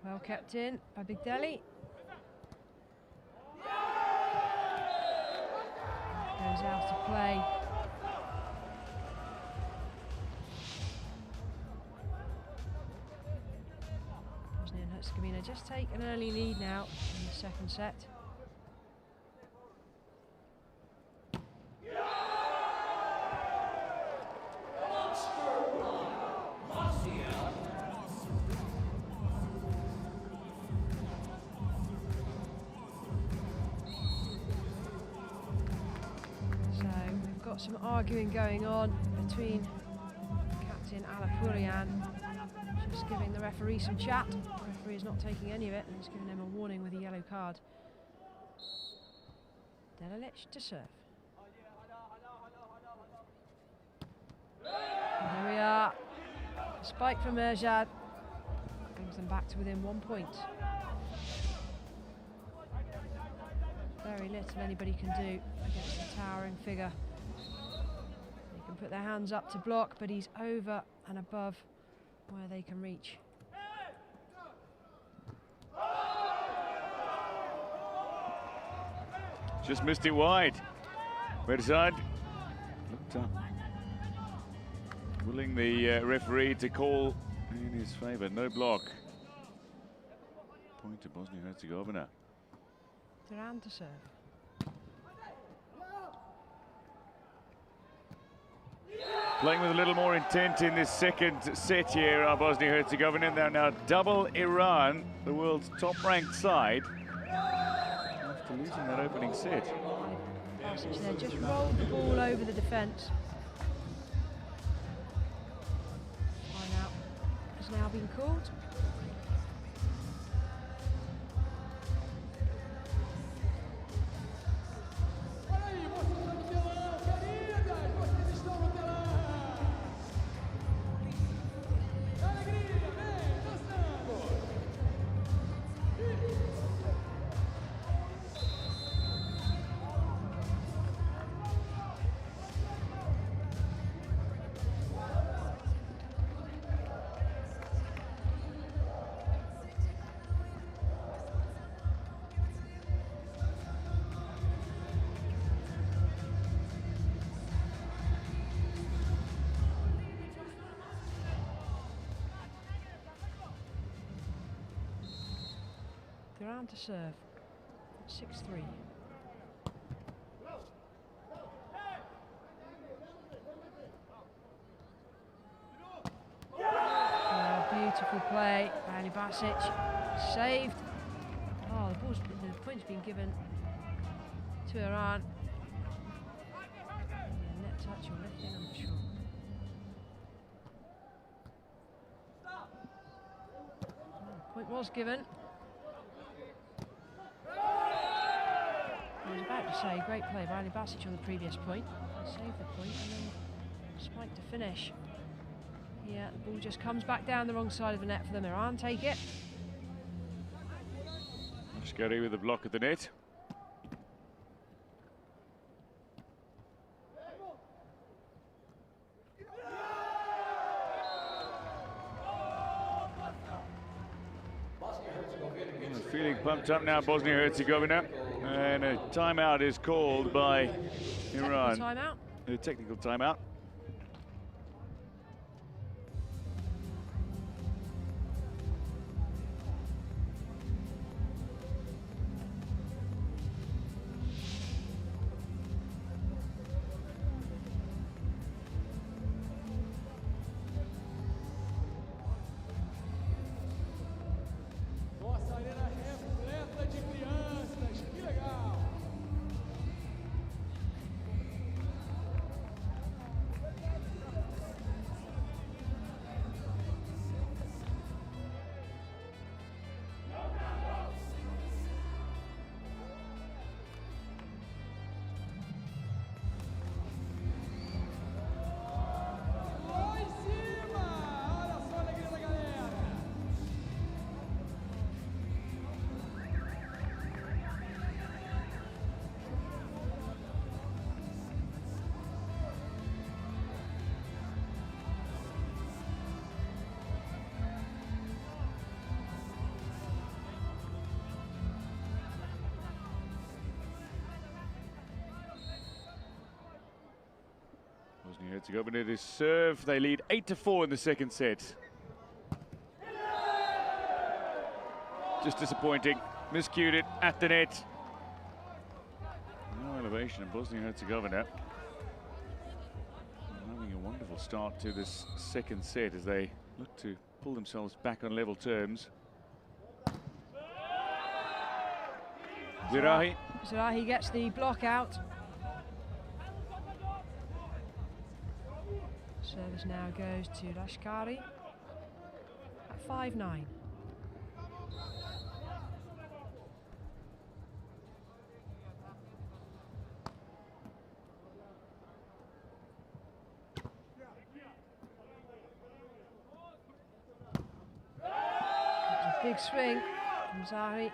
Well kept in by Big Deli. Goes out to play. Bosnia and Herzegovina just take an early lead now in the second set. Some arguing going on between Captain Alapurian, just giving the referee some chat. The referee is not taking any of it and is giving him a warning with a yellow card. Delalic to serve. And here we are. A spike from Mirzad brings them back to within 1 point. Very little anybody can do against the towering figure. Put their hands up to block, but he's over and above where they can reach. Just missed it wide. Berzad looked up, willing the referee to call in his favour. No block. Point to Bosnia-Herzegovina. Duran to serve. Playing with a little more intent in this second set here are Bosnia-Herzegovina. They're now double Iran, the world's top-ranked side, after losing that opening set. Basic there just rolled the ball over the defence. Timeout has now been called. Duran to serve. 6-3. Beautiful play. Ali Basic saved. Oh, the point's been given to Iran. Yeah, net touch or lifting, I'm not sure. Point was given. I was about to say, great play by Ali Basic on the previous point. Saved the point and then spiked to finish. Yeah, the ball just comes back down the wrong side of the net for them. Iran take it. Ashkari with the block at the net. Feeling pumped up now, Bosnia-Herzegovina. And a timeout is called by Iran. Timeout. A technical timeout. Nossa arena repleta de crianças, que legal! Lá em cima! Olha só a alegria da galera! Bosnia-Herzegovina to serve. They lead 8-4 in the second set. Just disappointing. Miscued it at the net. No elevation in Bosnia-Herzegovina. Having a wonderful start to this second set as they look to pull themselves back on level terms. Zirahi. Zirahi gets the block out. Service now goes to Lashkari at 5-9. Big swing from Zari.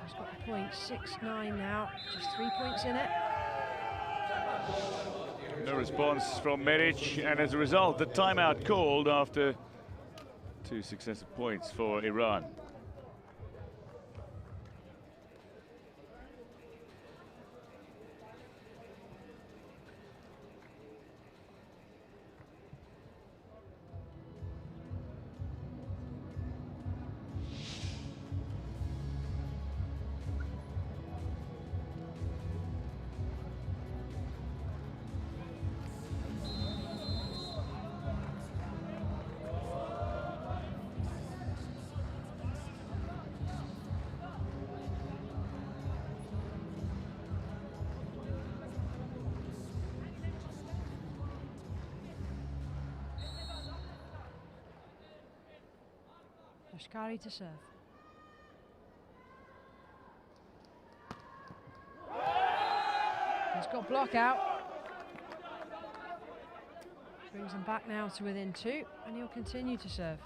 He's got the point, 6-9 now, just 3 points in it. No response from Medic, and as a result, the timeout called after 2 successive points for Iran. Kashkari to serve. He's got block out. Brings them back now to within 2, and he'll continue to serve.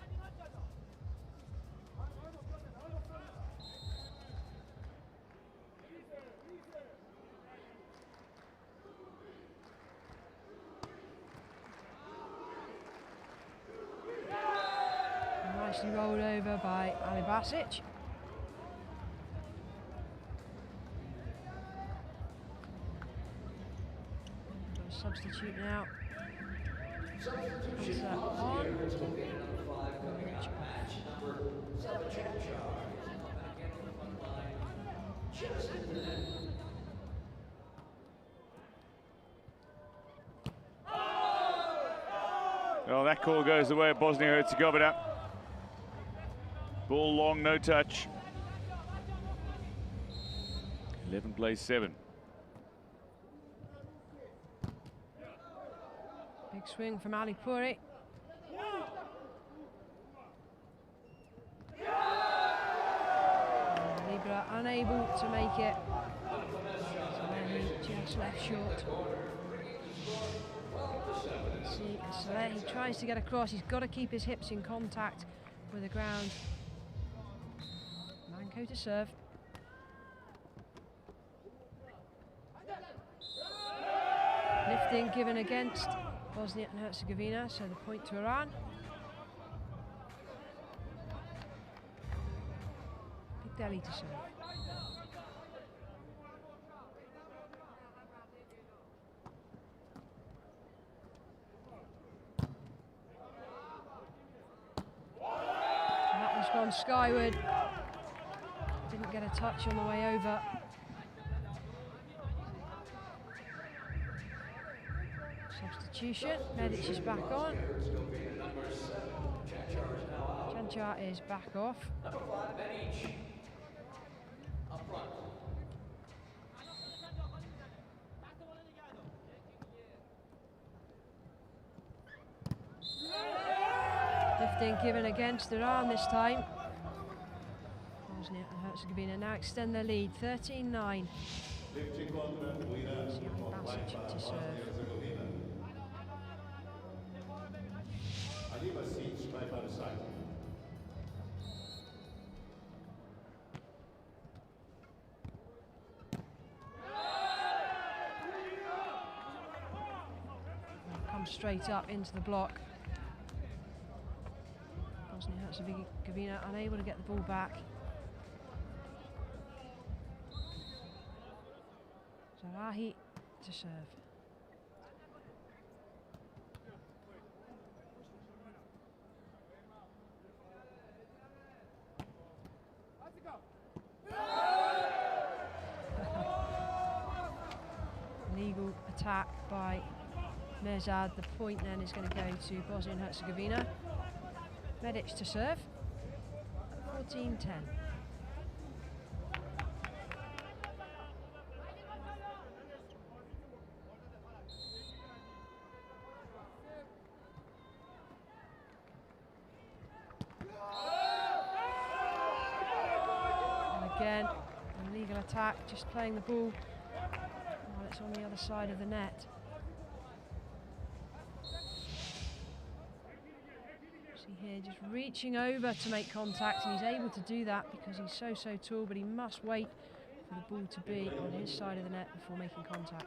Nicely rolled over by Ali Basic. Substitute now. Substitution on. It's going to be number 5 coming out. Match number 7, Chachar. Back in from the front line. Chips into the net. Well, that call goes the way of Bosnia-Herzegovina. Ball long, no touch. 11 plays 7. Big swing from Ali Puri. Libra unable to make it. Salehi just left short. See, Salehi tries to get across. He's got to keep his hips in contact with the ground. Manko to serve. Lifting given against Bosnia and Herzegovina, so the point to Iran. Big Delhi to serve. And that one's gone skyward. Didn't get a touch on the way over. Substitution, Medic is back on. Chanchar is back off. Number 5, Medic. Up front. Lifting given against Iran this time. Bosnia and Herzegovina now extend their lead, 13-9. Basic to serve. Vai para o site. Come straight up into the block. Bosnia-Herzegovina unable to get the ball back. Zarahi to serve. Legal attack by Mirzad. The point then is going to go to Bosnia and Herzegovina. Medic to serve. 14-10. And again, a legal attack, just playing the ball while it's on the other side of the net. See here, just reaching over to make contact, and he's able to do that because he's so tall, but he must wait for the ball to be on his side of the net before making contact.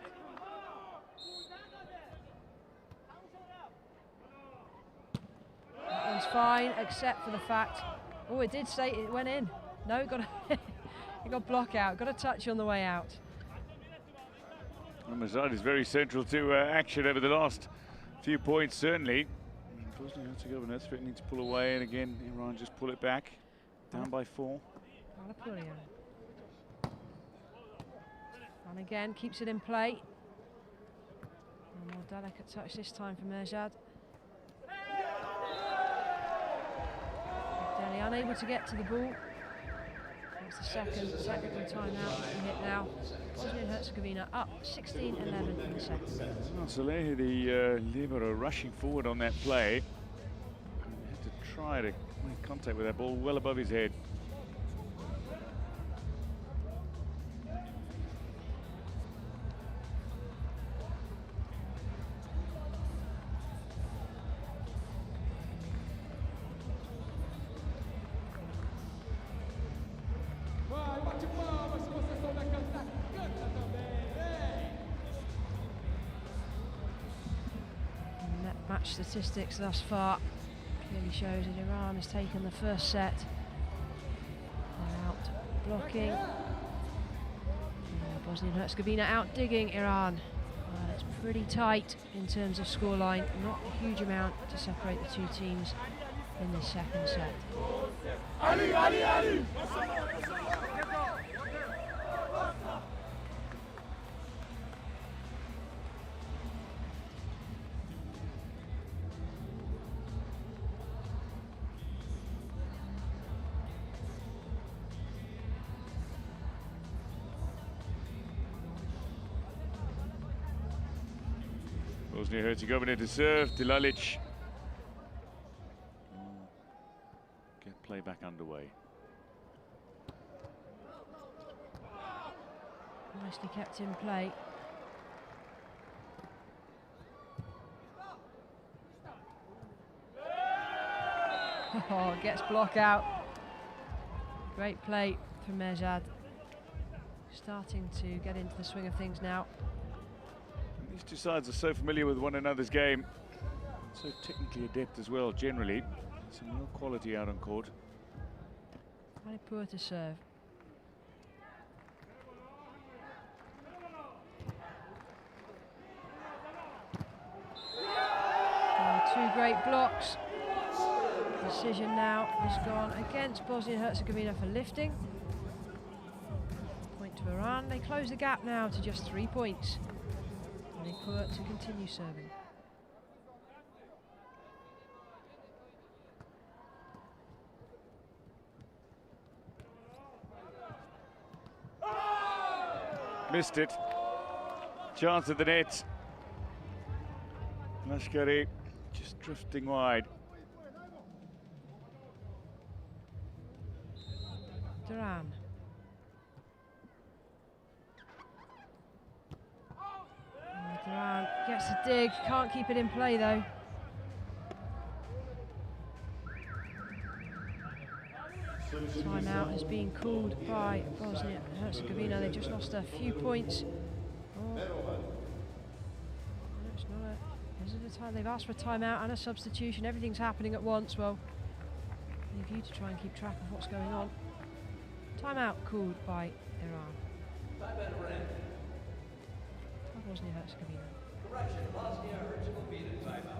That one's fine, except for the fact, oh, it did say it went in. No, it got it got block out, got a touch on the way out. Mirzad is very central to action over the last few points, certainly. Bosnia-Herzegovina threatening to pull away, and again, Iran just pull it back, down by 4. And again, keeps it in play. A more delicate touch this time for Mirzad. Delhi unable to get to the ball. That's the second technical timeout that we hit now. Bosnia and Herzegovina up 16-11 in the second. Well, Salehi, the libero, rushing forward on that play. Had to try to Made contact with that ball well above his head. Vai, bate palma, se você souber cantar, canta também, vem! Net match statistics thus far clearly shows that Iran has taken the first set. They're out blocking. Bosnia and Herzegovina out digging Iran. It's pretty tight in terms of scoreline, not a huge amount to separate the two teams in this second set. Ali, Ali, Ali! Bosnia-Herzegovina to serve. Dilalic. Get play back underway. Nicely kept in play. Oh, gets block out. Great play from Mejad. Starting to get into the swing of things now. These two sides are so familiar with one another's game. So technically adept as well, generally. Some real quality out on court. Very poor to serve. Two great blocks. Decision now has gone against Bosnia and Herzegovina for lifting. Point to Iran. They close the gap now to just 3 points. Very poor to continue serving. Missed it. Chance at the net. Lashkari just drifting wide. Duran. Duran gets a dig, can't keep it in play though. Timeout has been called by Bosnia and Herzegovina. They've just lost a few points. Oh. No, it's not a, is it a time? They've asked for a timeout and a substitution. Everything's happening at once. Well, leave you to try and keep track of what's going on. Timeout called by Iran. Bosnia-Herzegovina. Correction, Bosnia-Herzegovina timeout.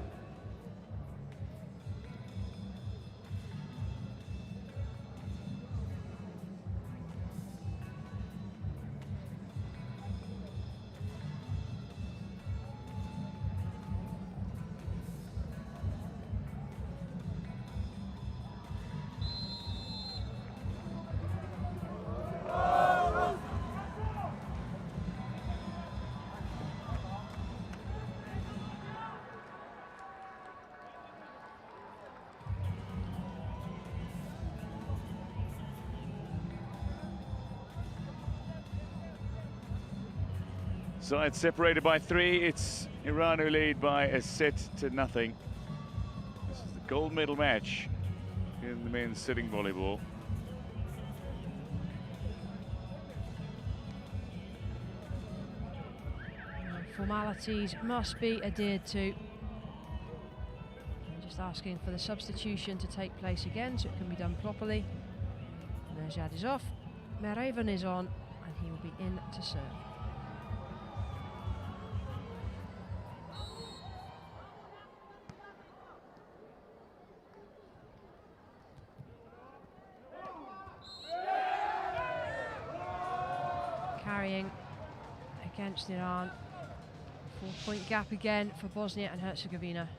Sides separated by 3. It's Iran who lead by a set to nothing. This is the gold medal match in the men's sitting volleyball. Formalities must be adhered to. I'm just asking for the substitution to take place again so it can be done properly. Mejad is off, Merevan is on, and he will be in to serve. Carrying against Iran. 4-point gap again for Bosnia and Herzegovina.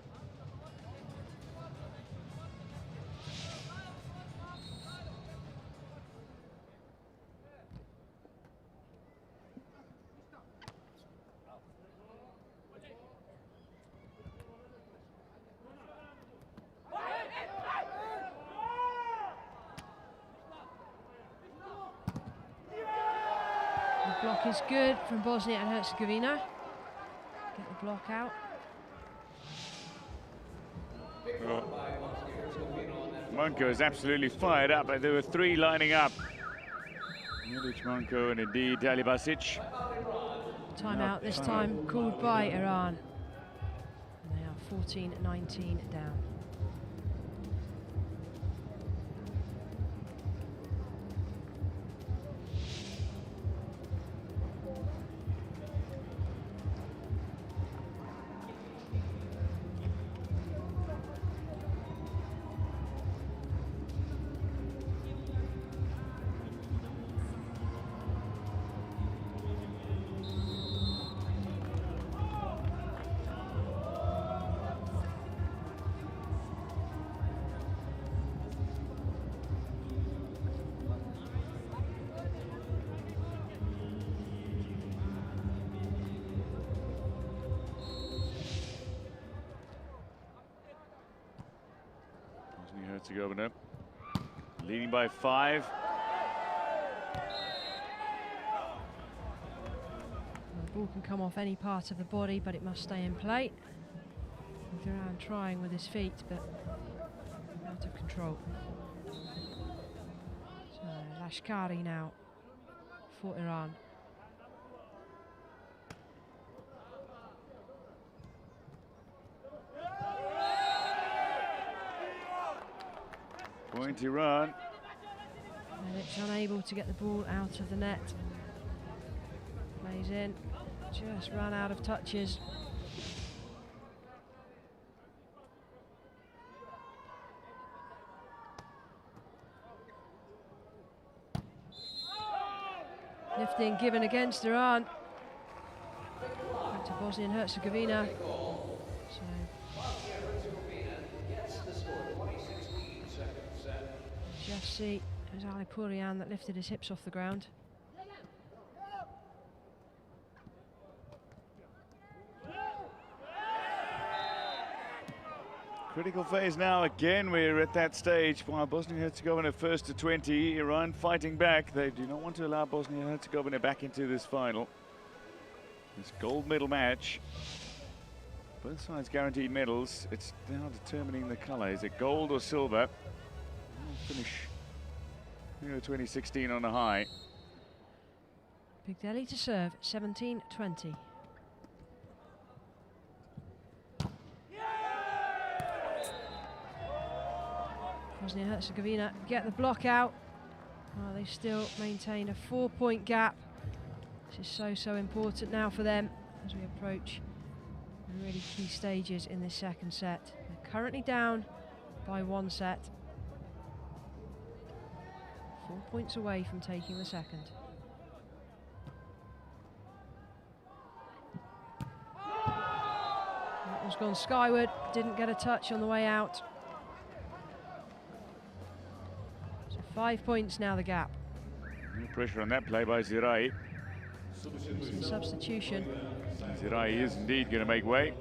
Block is good from Bosnia and Herzegovina. Get the block out. Monko is absolutely fired up, but there were three lining up. Milic, Monko, and indeed Alibasic. Timeout this time called by Iran. And they are 14-19 down. Herzegovina leading by 5. The ball can come off any part of the body, but it must stay in play. Iran trying with his feet, but out of control. So Lashkari now for Iran. Point Iran. Milic unable to get the ball out of the net. Plays in, just ran out of touches. Lifting given against Iran. Back to Bosnia and Herzegovina. So just see, it was Ali Pourian that lifted his hips off the ground. Critical phase now again. We're at that stage. While Bosnia and Herzegovina first to 20, Iran fighting back. They do not want to allow Bosnia and Herzegovina back into this final. This gold medal match. Both sides guaranteed medals. It's now determining the colour. Is it gold or silver? We'll finish Rio 2016 on a high. Big Delhi to serve, 17-20. Bosnia and Herzegovina get the block out. Oh, they still maintain a 4-point gap. This is so important now for them as we approach the really key stages in this second set. They're currently down by 1 set. 4 points away from taking the second. That one's gone skyward, didn't get a touch on the way out. 5 points now, the gap. No pressure on that play by Zirai. Substitution. Zirai is indeed going to make way.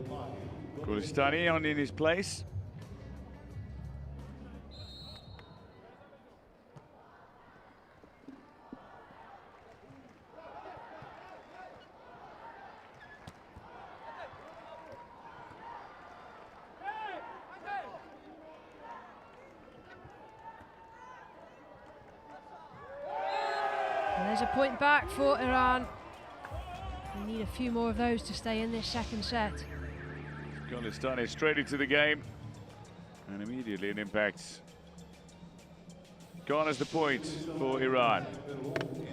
Golestani on in his place. There's a point back for Iran. We need a few more of those to stay in this second set. Golestani straight into the game. And immediately an impact. Gone as the point for Iran.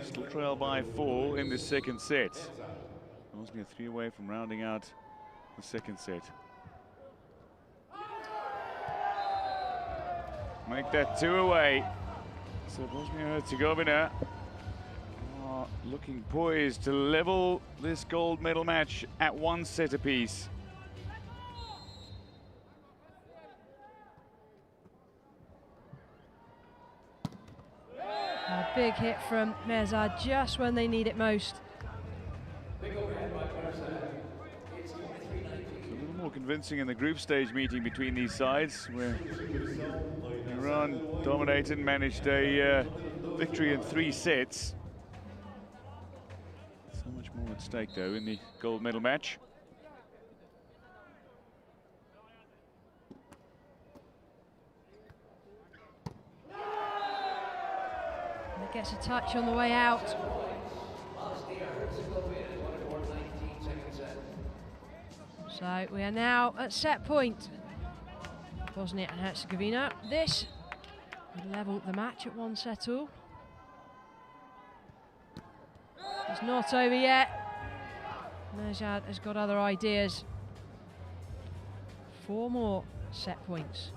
Still trail by 4 in the second set. Bosnia 3 away from rounding out the second set. Make that 2 away. So Bosnia and Herzegovina are looking poised to level this gold medal match at 1 set apiece. A big hit from Mehzad just when they need it most. A little more convincing in the group stage meeting between these sides, where Iran dominated and managed a victory in 3 sets. So much more at stake, though, in the gold medal match. And it gets a touch on the way out. So we are now at set point. Bosnia and Herzegovina. This would level the match at 1 set all. It's not over yet. Nejad has got other ideas. 4 more set points.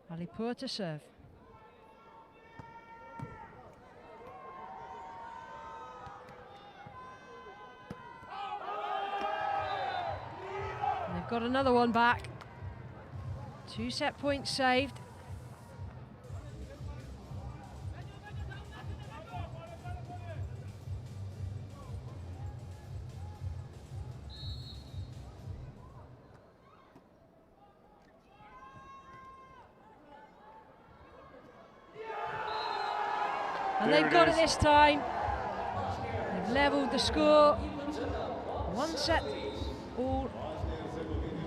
Alipur to serve. And they've got another one back. 2 set points saved. And they've got it this time. They've levelled the score. 1 set all.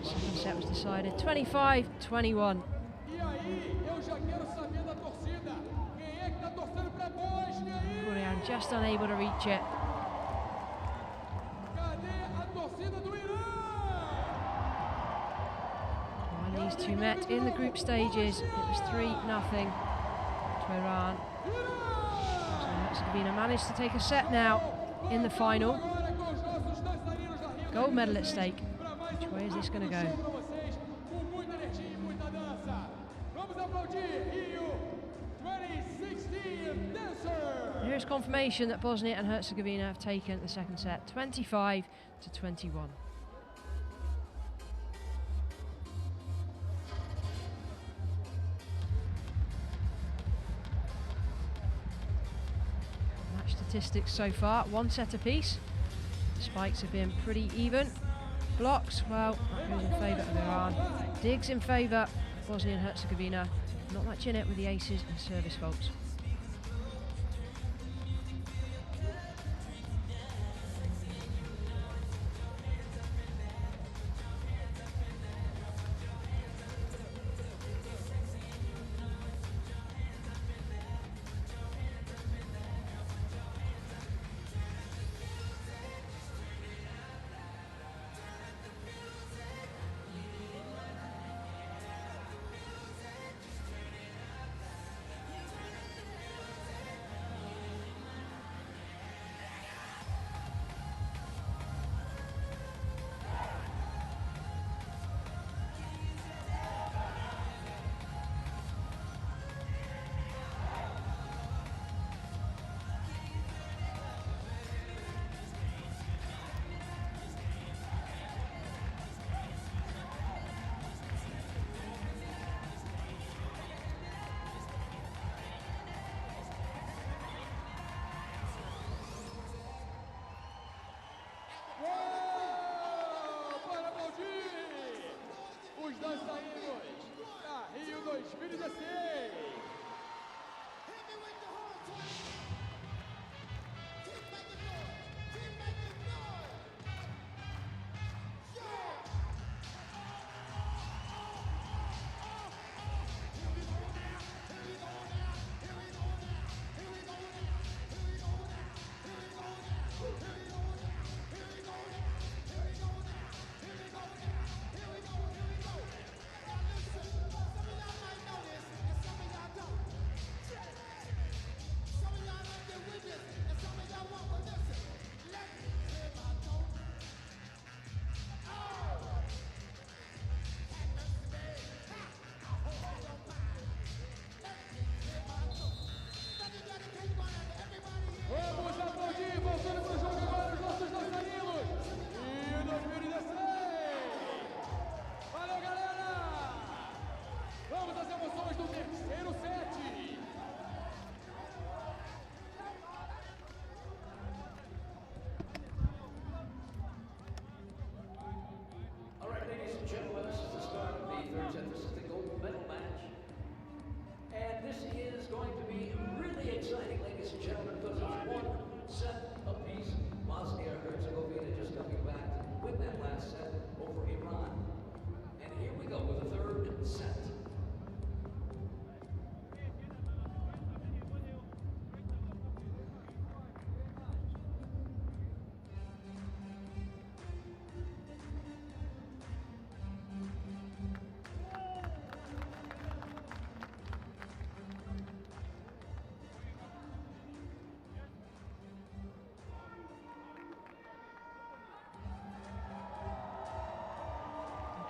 Second set was decided 25-21. Burian just unable to reach it. When these two met in the group stages, it was 3-0 to Iran. Herzegovina managed to take a set now in the final. Gold medal at stake. Which way is this going to go? Here's confirmation that Bosnia and Herzegovina have taken the second set, 25-21. Match statistics so far, 1 set apiece. Spikes have been pretty even. Blocks, well, that goes in favour of Iran. Digs in favour of Bosnia and Herzegovina. Not much in it with the aces and service faults.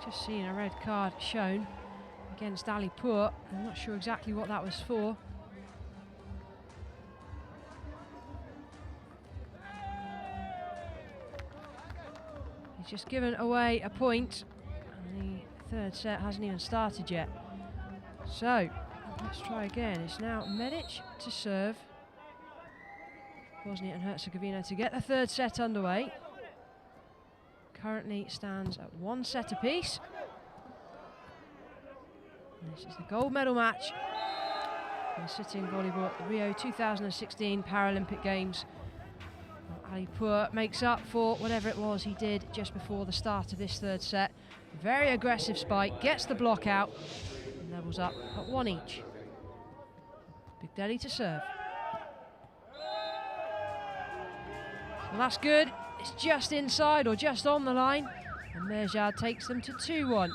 Just seen a red card shown against Alipur. I'm not sure exactly what that was for. He's just given away a point, and the third set hasn't even started yet. So, let's try again. It's now Medic to serve. Bosnia and Herzegovina to get the third set underway. Currently stands at 1 set apiece. This is the gold medal match in sitting volleyball at the Rio 2016 Paralympic Games. Alipur makes up for whatever it was he did just before the start of this third set. Very aggressive spike, gets the block out, and levels up at 1 each. Big Delhi to serve. Well, that's good. It's just inside or just on the line, and Merjad takes them to 2-1.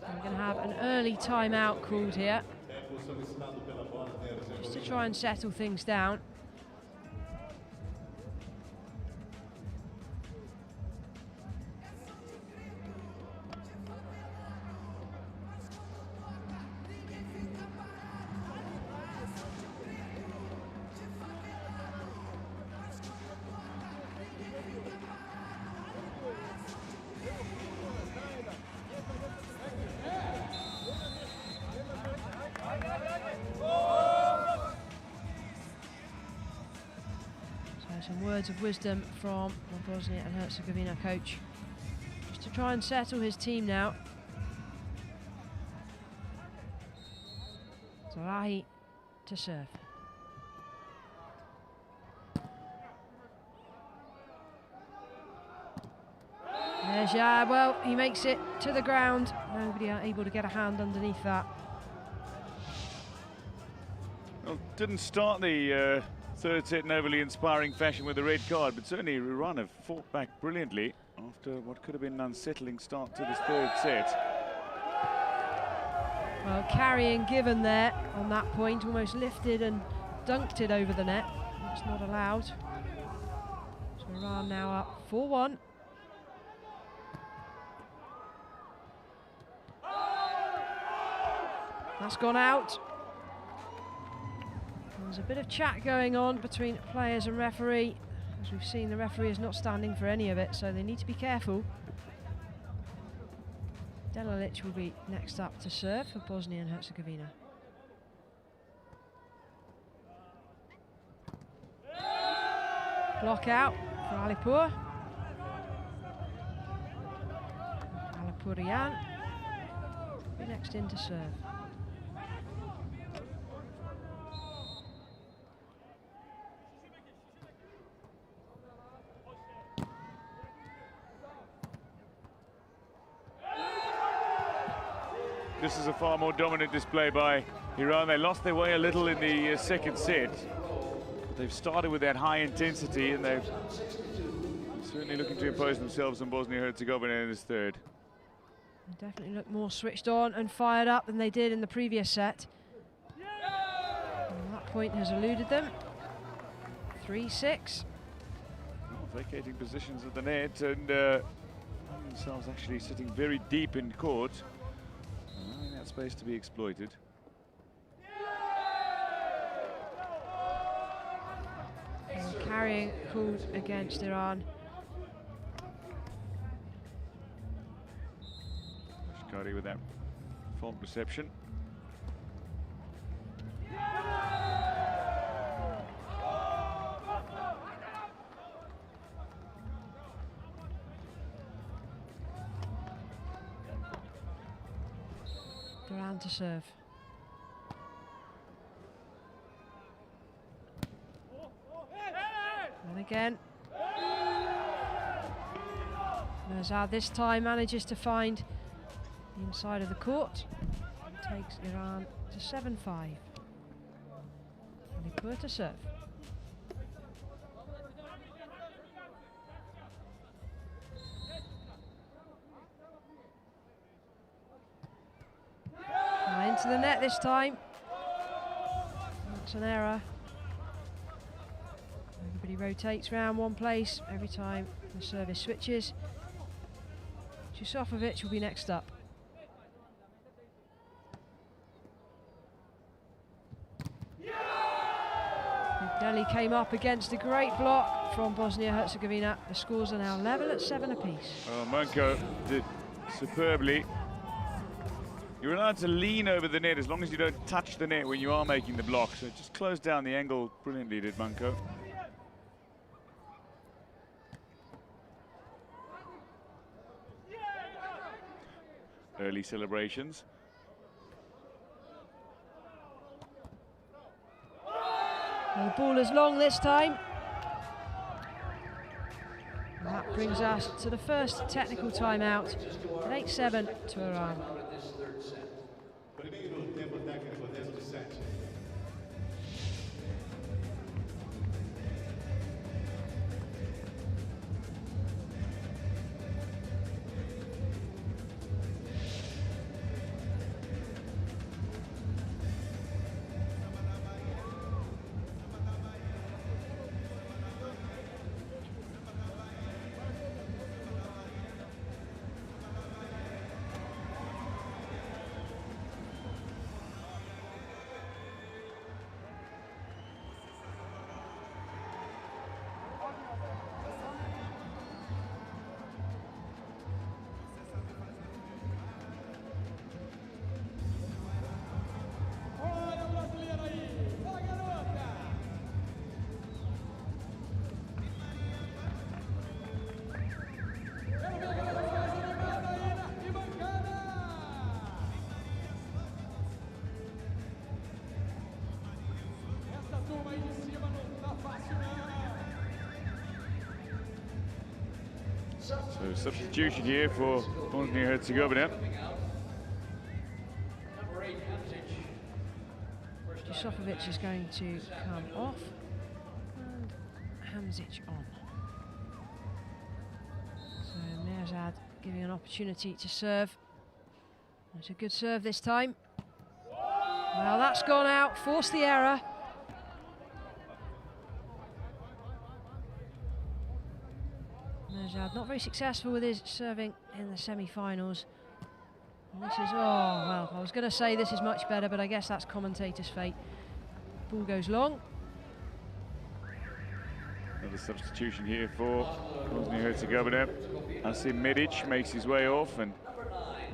We're going to have an early timeout called here, just to try and settle things down. Some words of wisdom from the Bosnia and Herzegovina coach, just to try and settle his team now. Zarahi to serve. Merjad, well, he makes it to the ground. Nobody able to get a hand underneath that. Well, didn't start the third set in overly inspiring fashion with a red card, but certainly Iran have fought back brilliantly after what could have been an unsettling start to this third set. Well, carrying given there on that point, almost lifted and dunked it over the net. That's not allowed. So Iran now up 4-1. That's gone out. There's a bit of chat going on between players and referee. As we've seen, the referee is not standing for any of it, so they need to be careful. Delalic will be next up to serve for Bosnia and Herzegovina. Block out for Alipur. Alipurian will be next in to serve. This is a far more dominant display by Iran. They lost their way a little in the second set. But they've started with that high intensity, and they're certainly looking to impose themselves on Bosnia-Herzegovina in this third. They definitely look more switched on and fired up than they did in the previous set. And that point has eluded them. 3-6. Well, vacating positions at the net and themselves actually sitting very deep in court. That space to be exploited. And carrying called against Iran. Ashkari with that fault reception. Duran to serve. And again. Merjad this time manages to find the inside of the court and takes Iran to 7-5. Alipur to serve. Into the net this time. That's an error. Everybody rotates round one place every time the service switches. Jusofovic will be next up. Delhi came up against a great block from Bosnia-Herzegovina. The scores are now level at 7 apiece. Well, Manko did superbly. You're allowed to lean over the net as long as you don't touch the net when you are making the block. So just closed down the angle brilliantly, did Manko. Early celebrations. Well, the ball is long this time. And that brings us to the first technical timeout at 8-7 to Iran. Primeiro tempo técnico deste set. Olha o brasileiro aí! Vai, garota! Quero ver a galera mais animada aí na arquibancada! Essa turma aí de cima não tá fácil, não! So substitution here for Bosnia-Herzegovina. Number 8, Hamzic. Jusofovic is going to come off and Hamzic on. So Mirzad giving an opportunity to serve. It's a good serve this time. Well, that's gone out, forced the error. Mirzad not very successful with his serving in the semi-finals. And this is, oh, well, I was going to say this is much better, but I guess that's commentator's fate. Ball goes long. Another substitution here for Bosnia-Herzegovina. Asim Medic makes his way off and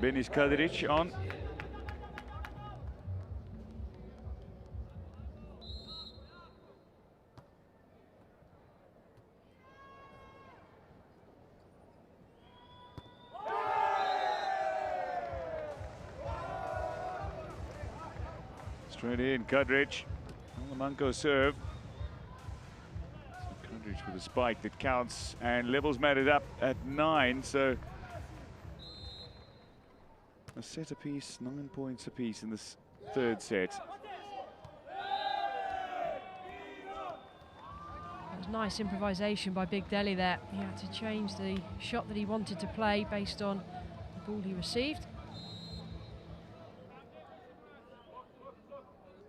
Benis Kadiric on. Straight in, Kadric on the Manko serve. So Kadric with a spike that counts, and levels matted up at 9, so a set apiece, 9 points apiece in this third set. That was nice improvisation by Big Delhi there. He had to change the shot that he wanted to play based on the ball he received.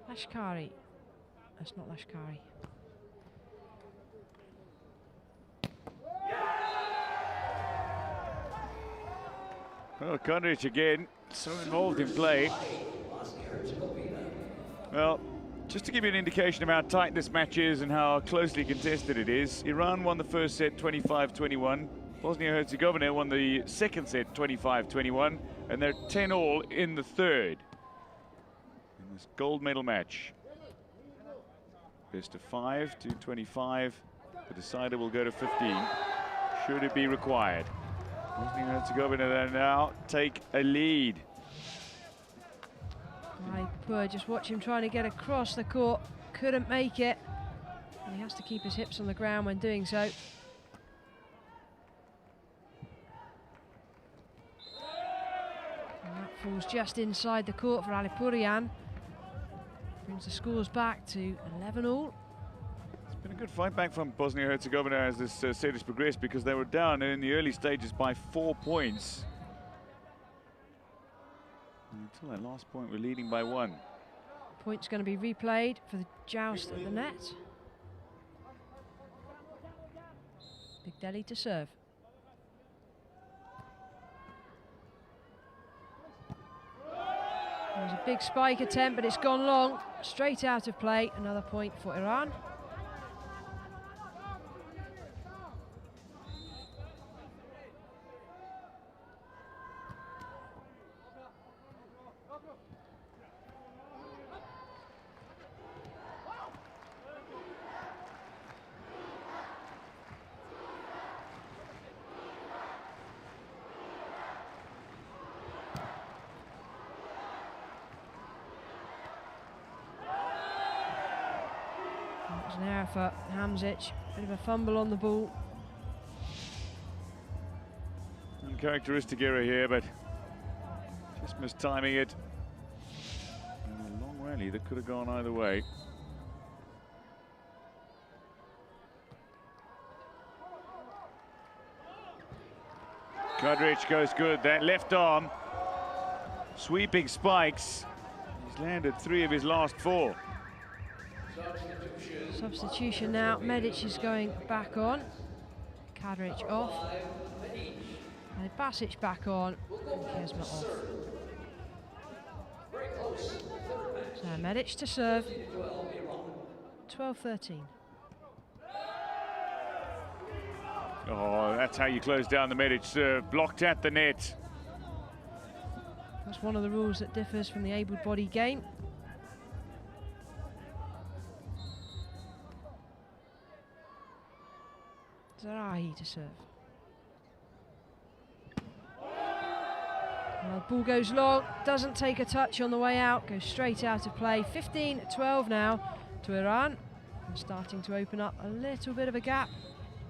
Lashkari. That's not Lashkari. Well, Kadric again, so involved in play. Well, just to give you an indication of how tight this match is and how closely contested it is, Iran won the first set 25-21. Bosnia-Herzegovina won the second set 25-21, and they're 10-all in the third. In this gold medal match. Best of 5 to 25. The decider will go to 15, should it be required. Bosnia-Herzegovina then now take a lead. Poor, just watch him trying to get across the court. Couldn't make it. And he has to keep his hips on the ground when doing so. And that falls just inside the court for Alipurian. Brings the scores back to 11-all. It's been a good fight back from Bosnia-Herzegovina as this set has progressed, because they were down in the early stages by 4 points. Until that last point, we're leading by 1. Point's going to be replayed for the joust at the net. Big Delhi to serve. It was a big spike attempt, but it's gone long. Straight out of play. Another point for Iran. That was an error for Hamzic. Bit of a fumble on the ball. Uncharacteristic error here, but just mistiming it. And a long rally that could have gone either way. Kadric goes good. That left arm, sweeping spikes. He's landed 3 of his last 4. Substitution now. Medic is going back on. Kadric off. And Basic back on. And Kesma off. So Medic to serve. 12-13. Oh, that's how you close down the Medic serve. Blocked at the net. That's one of the rules that differs from the able-bodied game. Zarahi to serve. Well, the ball goes long, doesn't take a touch on the way out, goes straight out of play. 15-12 now to Iran. And starting to open up a little bit of a gap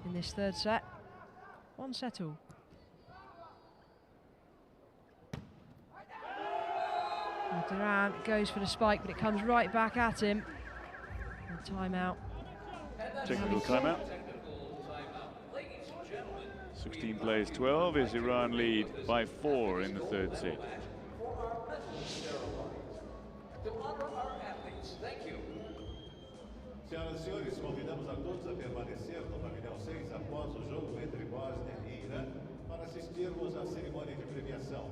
in this third set. 1 set all. And Duran goes for the spike, but it comes right back at him. And timeout. Technical timeout. 16 plays 12 is Iran lead by 4 in the third set. Senhoras e senhores, convidamos a todos a permanecer no pavilhão 6 após o jogo entre Bósnia e Irã para assistirmos à cerimônia de premiação.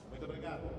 Muito obrigado.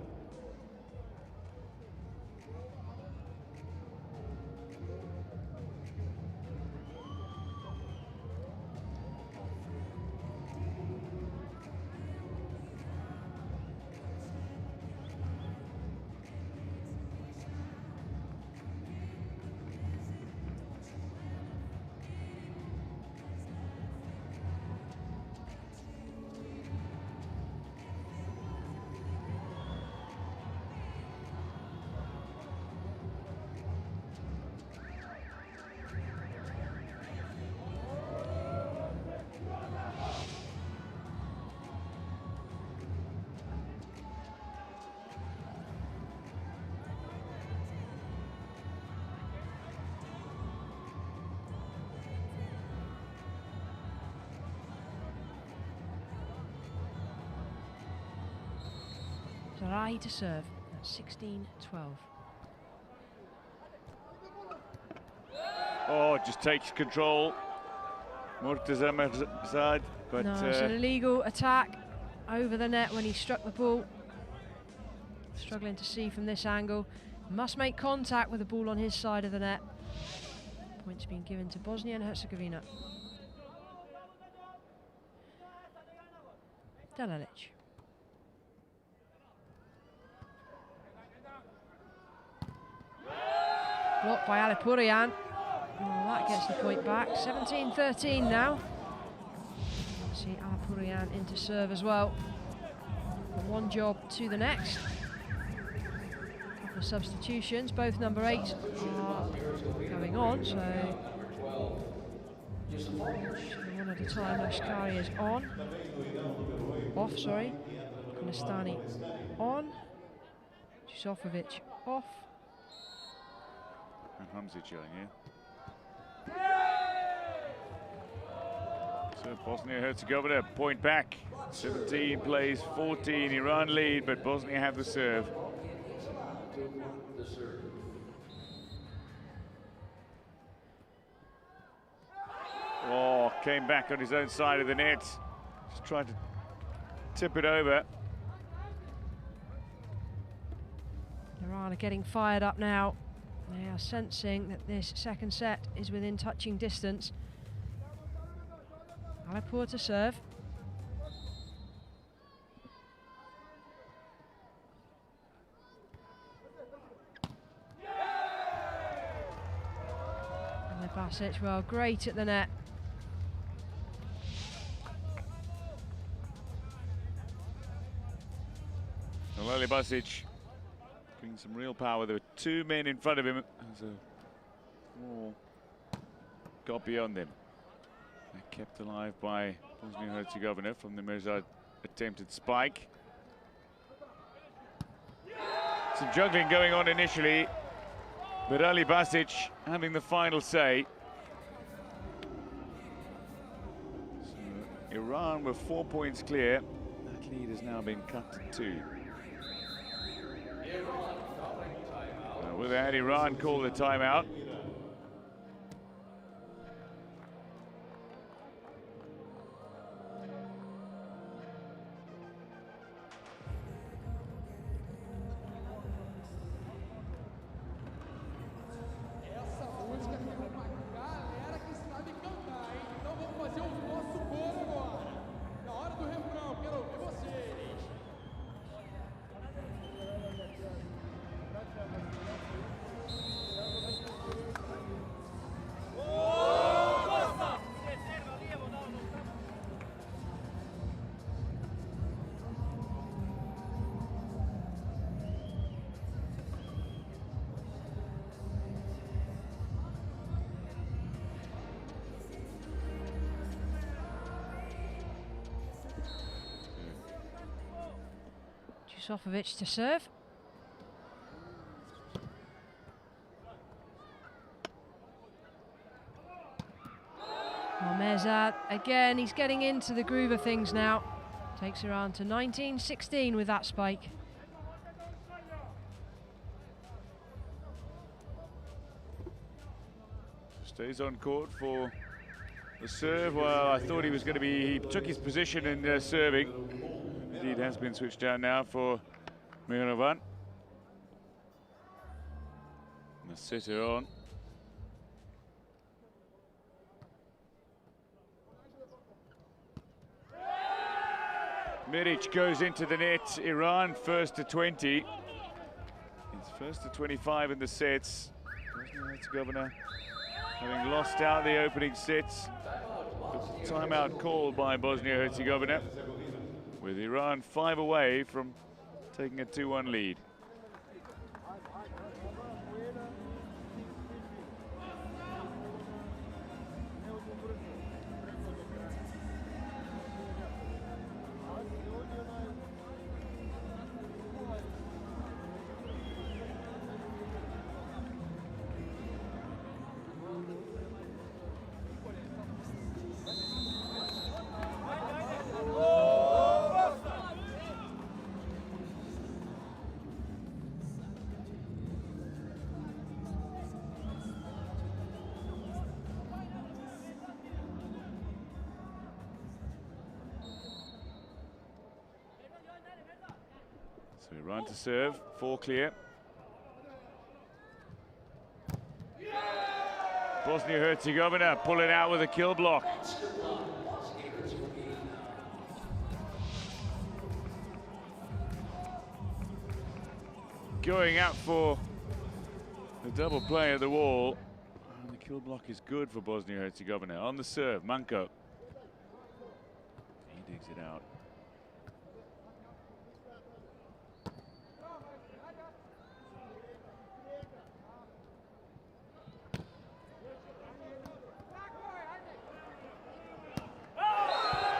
Zarahi to serve at 16-12. Oh, just takes control. Murtaza Mirzad, but no, it's an illegal attack over the net when he struck the ball. Struggling to see from this angle. Must make contact with the ball on his side of the net. Points being given to Bosnia and Herzegovina. Delalic. Blocked by Alipurian. Oh, that gets the point back. 17-13 now. See Alipurian into serve as well. From one job to the next. Couple of substitutions. Both number 8 are going on, so one at a time. Lashkari is on. Off, sorry. Kulistani on. Jusofovic off. And Hamzic on here. So Bosnia-Herzegovina point back. 17 plays 14. Iran lead, but Bosnia have the serve. Oh, came back on his own side of the net. Just tried to tip it over. Iran are getting fired up now. They are sensing that this second set is within touching distance. Alipur to serve. And Basic, well, great at the net. Well, Basic bringing some real power. There were two men in front of him as a wall got beyond him. They're kept alive by Bosnia-Herzegovina from the Mirzad attempted spike. Some juggling going on initially, but Ali Basic having the final say. So Iran were 4 points clear. That lead has now been cut to 2. With that, Iran call the timeout. Jusofovic to serve. Well, Mirzad, again, he's getting into the groove of things now. Takes Iran to 19-16 with that spike. Stays on court for the serve. Well, I thought he was going to be, he took his position in serving. Indeed, has been switched down now for Mihrovan. The sitter on. Miric goes into the net. Iran first to 20. It's first to 25 in the sets. Bosnia-Herzegovina having lost out the opening sets. Timeout called by Bosnia-Herzegovina, with Iran 5 away from taking a 2-1 lead. So Iran to serve, 4 clear. Bosnia-Herzegovina pulling out with a kill block. Going out for the double play at the wall. And the kill block is good for Bosnia-Herzegovina. On the serve, Manko. He digs it out.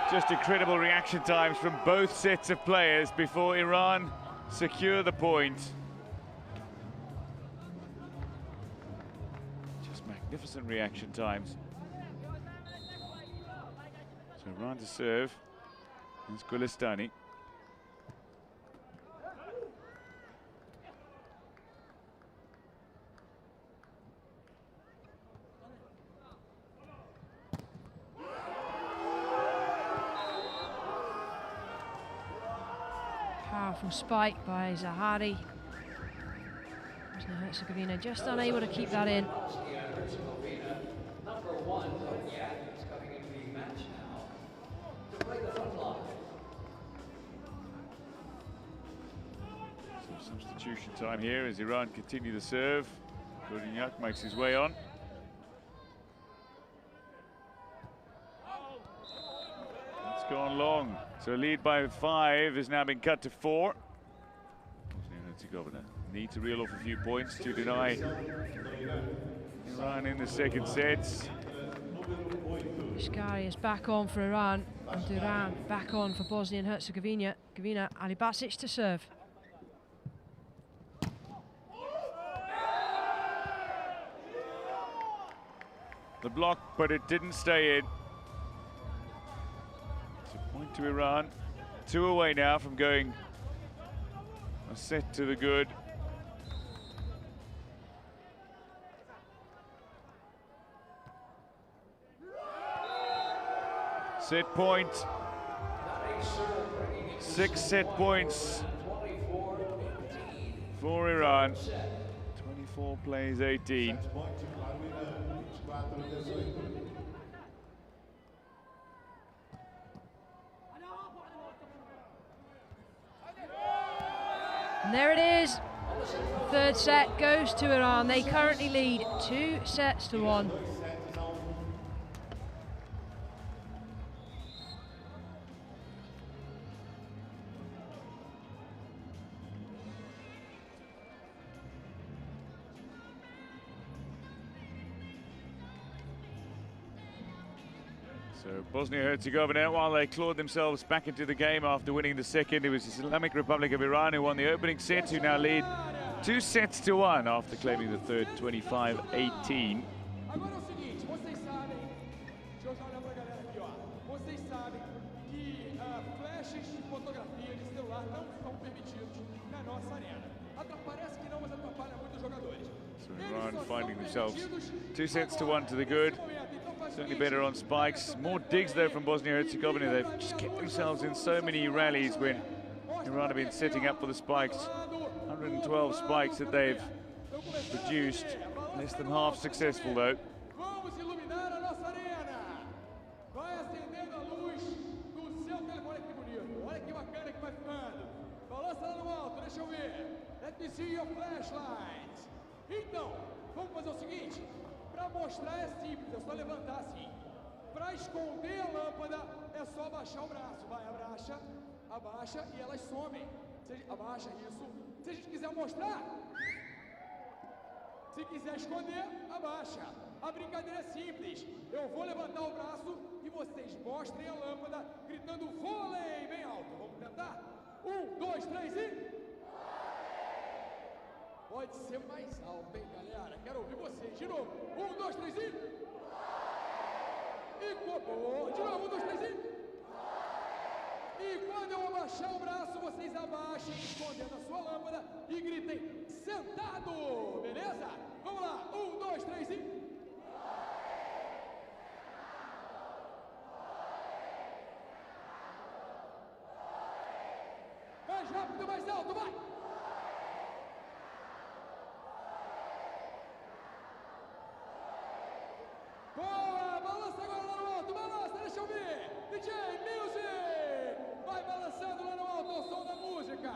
Just incredible reaction times from both sets of players before Iran secure the point. Just magnificent reaction times. So Iran to serve. It's Gulistani. Powerful spike by Zahari. Bosnia-Herzegovina just unable to keep that in. Bosnia-Herzegovina, number 1, Yak, is coming into the match now to play the front line. Some substitution time here as Iran continue the serve. Yak makes his way on. It's gone long. So lead by 5 has now been cut to 4. Bosnia-Herzegovina need to reel off a few points to deny Iran in the second sets. Ishkari is back on for Iran, and Duran back on for Bosnia and Herzegovina. Ali Basic to serve. The block, but it didn't stay in. It's a point to Iran. 2 away now from going a set to the good. Set point. 6 set points for Iran. 24 plays 18. And there it is. Third set goes to Iran. They currently lead 2 sets to 1. So Bosnia-Herzegovina, while they clawed themselves back into the game after winning the second, it was the Islamic Republic of Iran who won the opening set, who now lead 2 sets to 1 after claiming the third 25-18. Agora é o seguinte, vocês sabem, deixa eu já olhar pra galera aqui, ó. Vocês sabem que flashes de fotografia de celular não são permitidos na nossa arena. Parece que não, mas atrapalha muito os jogadores. So Iran finding themselves 2 sets to 1 to the good. Certainly better on spikes. More digs though from Bosnia-Herzegovina. They've just kept themselves in so many rallies when Iran have been setting up for the spikes. 112 spikes that they've produced. Less than half successful though. Vamos iluminar a nossa arena. Vai acendendo a luz do seu telefone. Olha que bonito. Olha que bacana que vai ficando. Balança lá no alto, deixa eu ver. Let me see your flashlights. Então, vamos fazer o seguinte. Para mostrar é simples, é só levantar assim. Para esconder a lâmpada é só abaixar o braço. Vai, abaixa, abaixa e elas somem. Abaixa isso. Se a gente quiser mostrar, se quiser esconder, abaixa. A brincadeira é simples. Eu vou levantar o braço e vocês mostrem a lâmpada gritando vôlei bem alto. Vamos tentar? 1, 2, 3 e... Pode ser mais alto, hein, galera? Quero ouvir vocês. De novo. 1, 2, 3 e... E boa. De novo. 1, 2, 3 e... E quando eu abaixar o braço, vocês abaixem, escondendo a sua lâmpada e gritem sentado. Beleza? Vamos lá. 1, 2, 3 e... Mais rápido, mais alto, vai! Boa! Balança agora lá no alto, balança, deixa eu ver! DJ Music! Vai balançando lá no alto ao som da música!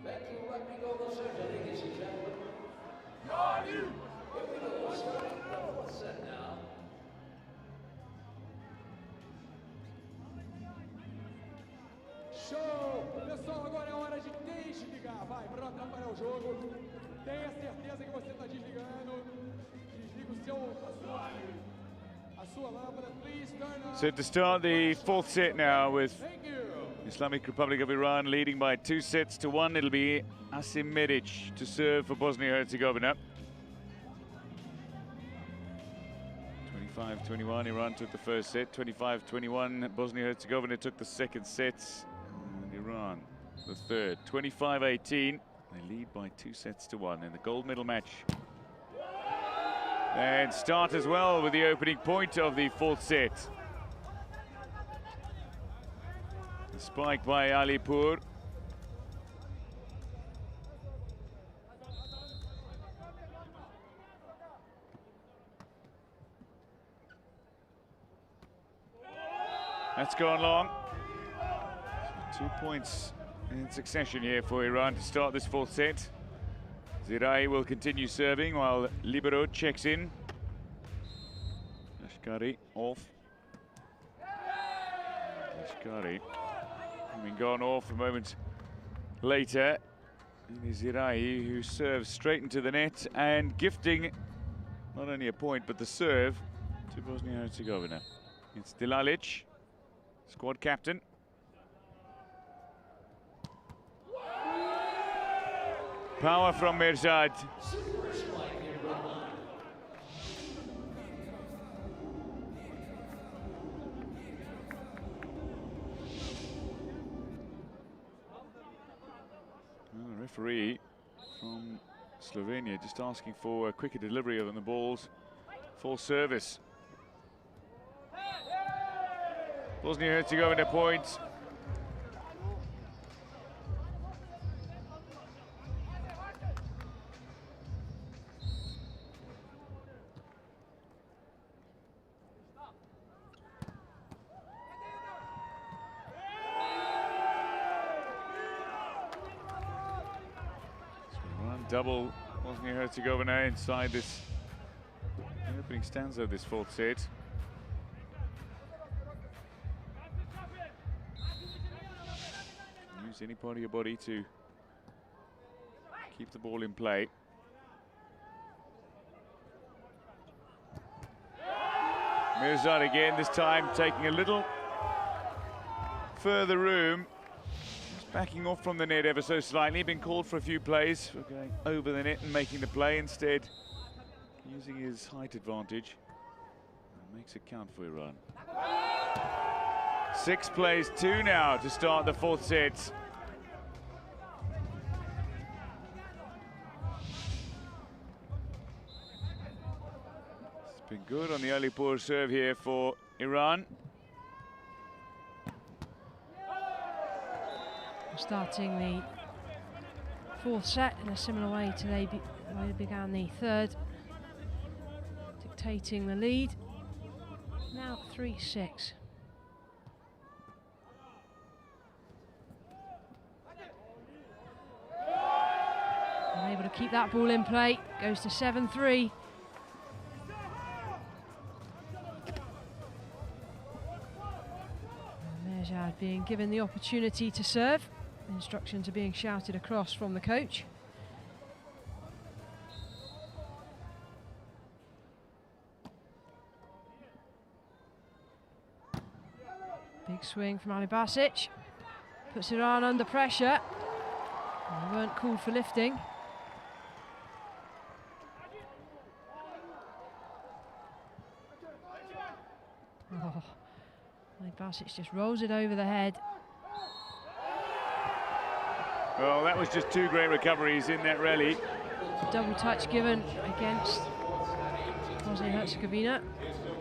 Thank you. Let me go the circle, ladies and gentlemen. Here we go. Starting the fourth set now. Show! Pessoal, agora é hora de desligar. Vai, para não atrapalhar o jogo. Tenha certeza que você está desligando. Desliga o seu, a sua lâmpada. Please turn on. So to start the fourth set now with Thank you. Islamic Republic of Iran leading by 2 sets to 1. It'll be Asim Medic to serve for Bosnia-Herzegovina. 25-21, Iran took the first set. 25-21, Bosnia-Herzegovina took the second set. And Iran the third. 25-18, they lead by 2 sets to 1 in the gold medal match. And start as well with the opening point of the fourth set. Spike by Alipur. That's gone long. So 2 points in succession here for Iran to start this fourth set. Zirai will continue serving while Libero checks in. Ashkari off. Ashkari having gone off a moment later. It is Zirai who serves straight into the net and gifting not only a point but the serve to Bosnia and Herzegovina. It's Dilalic, squad captain. Power from Mirzad. The referee from Slovenia just asking for a quicker delivery on the balls. Full service. Bosnia-Herzegovina points. Double Bosnia-Herzegovina inside this opening stanza of this fourth set. Use any part of your body to keep the ball in play. Mirzad again, this time taking a little further room. Backing off from the net ever so slightly, been called for a few plays for going over the net and making the play, instead using his height advantage. Makes it count for Iran. 6 plays 2 now to start the fourth set. It's been good on the early poor serve here for Iran. Starting the fourth set in a similar way to the way they began the third, dictating the lead. Now 3-6. Able to keep that ball in play, goes to 7-3. Mirzad being given the opportunity to serve. Instructions are being shouted across from the coach. Big swing from Ali Basic. Puts Iran under pressure. They weren't called for lifting. Oh, Ali Basic just rolls it over the head. Well, that was just 2 great recoveries in that rally. Double touch given against Bosnia-Herzegovina.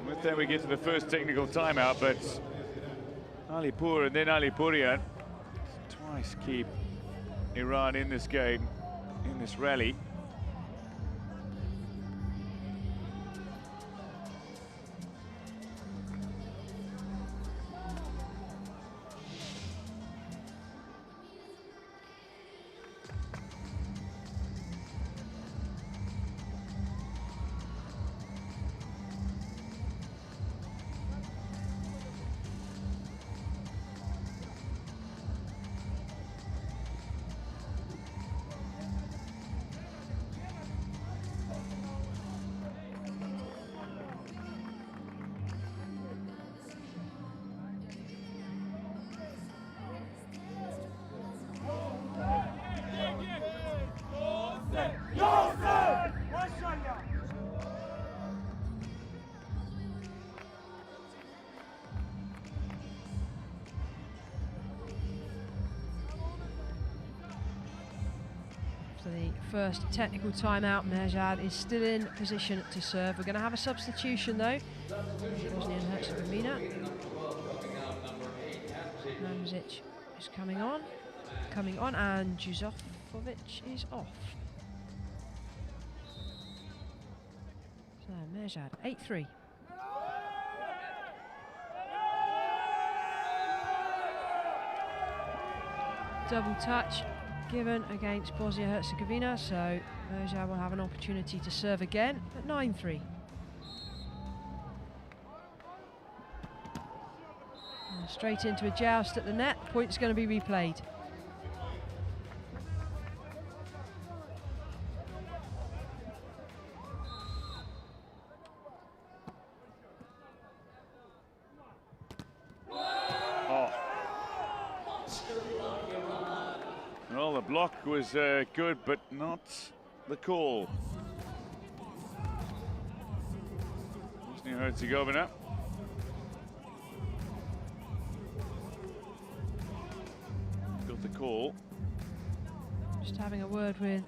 With that we get to the first technical timeout, but Alipur and then Alipurian twice keep Iran in this game, in this rally. For the first technical timeout, Mirzad is still in position to serve. We're going to have a substitution though. Bosnia and Herzegovina. Hamzic is coming on, and Juzofovic is off. So Mejad, 8-3. Double touch given against Bosnia-Herzegovina, so Mejad will have an opportunity to serve again at 9-3. Straight into a joust at the net, point's going to be replayed. Well, the block was good, but not the call. Bosnia-Herzegovina. Got the call. Just having a word with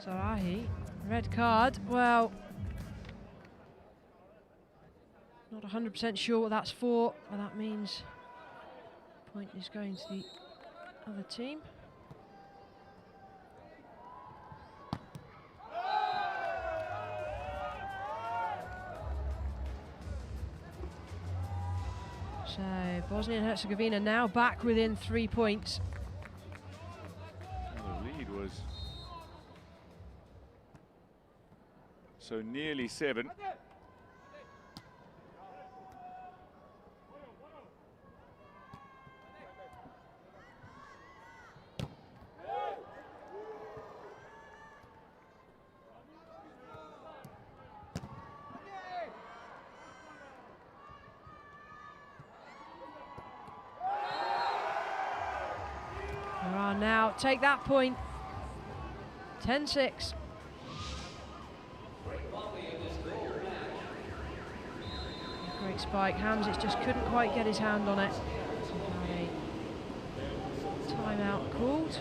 Zarahi. Red card, well, not 100% sure what that's for, but that means point is going to the other team. So Bosnia and Herzegovina now back within 3 points. Well, the lead was so nearly 7. Now take that point. 10-6. Great spike. Hamzic just couldn't quite get his hand on it. A timeout called.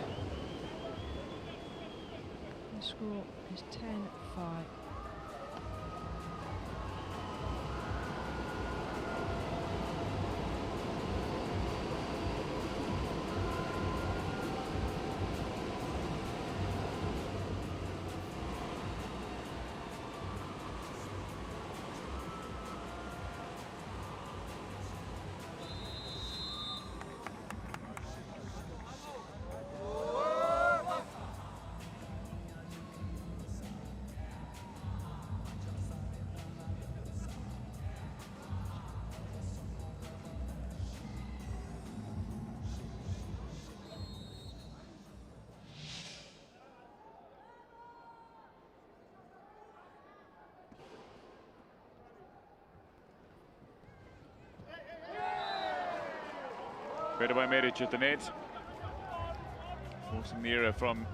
The score is 10-5. Better by Medic at the net. Forcing the error from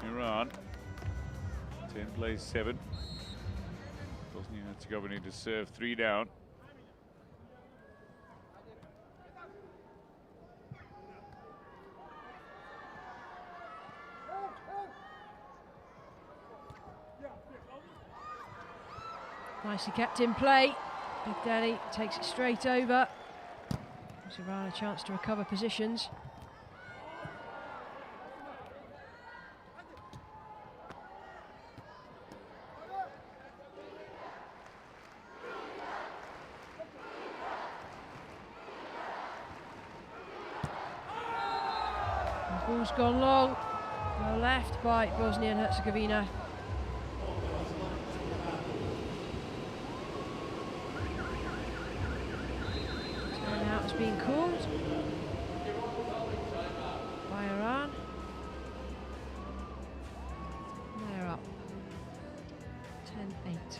Iran. 10 plays 7. Bosnia-Herzegovina to serve 3 down. Nicely kept in play. Big Daddy takes it straight over. Gives Iran a chance to recover positions. The ball's gone long. Well left by Bosnia and Herzegovina. Being called by Iran. They're up 10-8.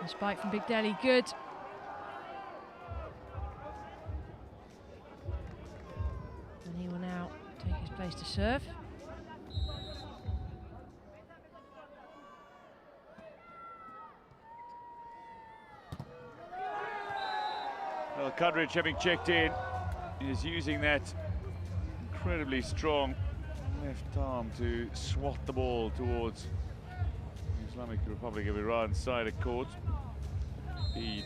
The spike from Big Delhi, good. And he will now take his place to serve. Well, Kudrich, having checked in, is using that incredibly strong left arm to swat the ball towards the Islamic Republic of Iran's side of court. Speed.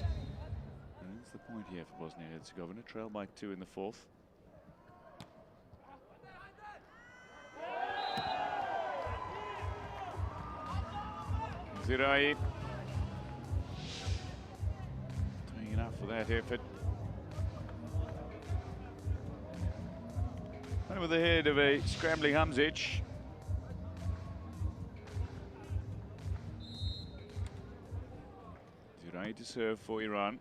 And that's the point here for Bosnia-Herzegovina, trail by 2 in the 4th. Zirai doing enough for that effort. Over the head of a scrambling Hamzic. Zirai to serve for Iran.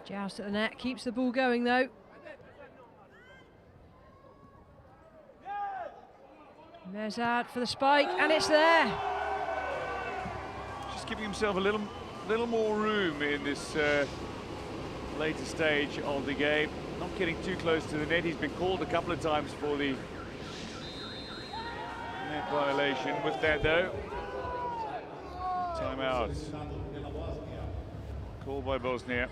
Joust at the net, keeps the ball going though. Mezad for the spike, and it's there. Just giving himself a little more room in this later stage of the game. Not getting too close to the net. He's been called a couple of times for the net violation. With that though, timeout. Called by Bosnia.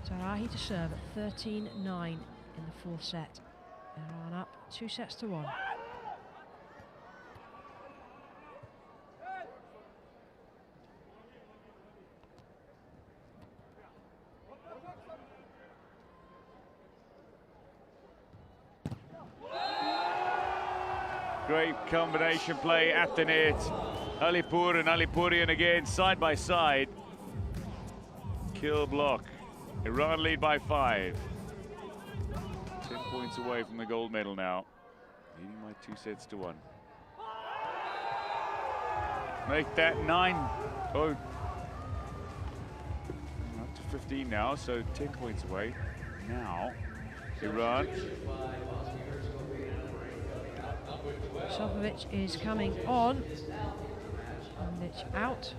Zarahi to serve at 13-9 in the 4th set. Iran up 2-1. Great combination play at the net. Alipur and Alipurian again side by side. Kill block. Iran lead by 5. 10 points away from the gold medal now. Leading by 2-1. Make that 9. Oh. Up to 15 now, so 10 points away. Now, Iran. Sopovic is coming on. Hamzic out.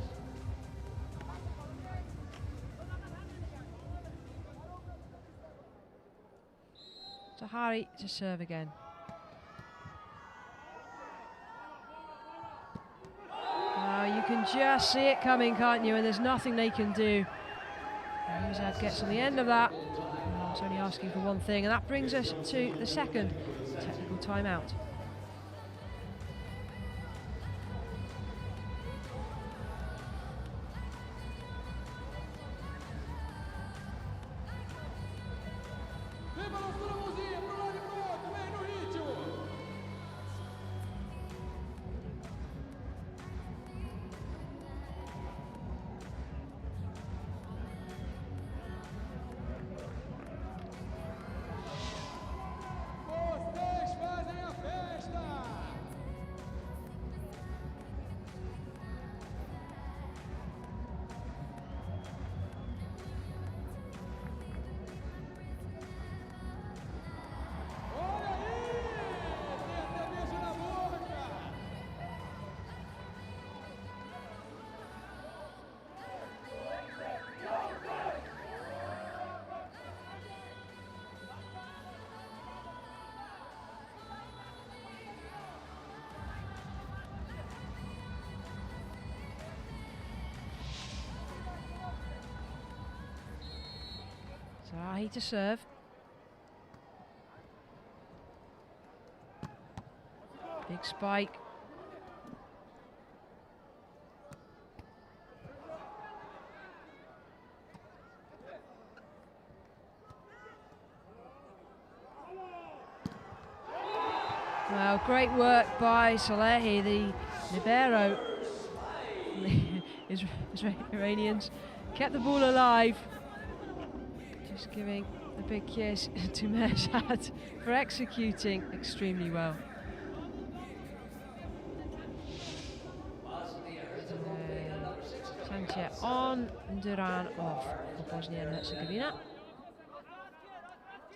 Tahari to serve again. You can just see it coming, can't you? And there's nothing they can do. Muzad gets on the end of that. I was only asking for one thing, and that brings us to the second technical timeout. Zarahi to serve. Big spike. Well, great work by Salehi, the libero. The Iranians kept the ball alive. Just giving a big kiss to Mehrzad for executing extremely well. Santia on, and Duran off for Bosnia and Herzegovina.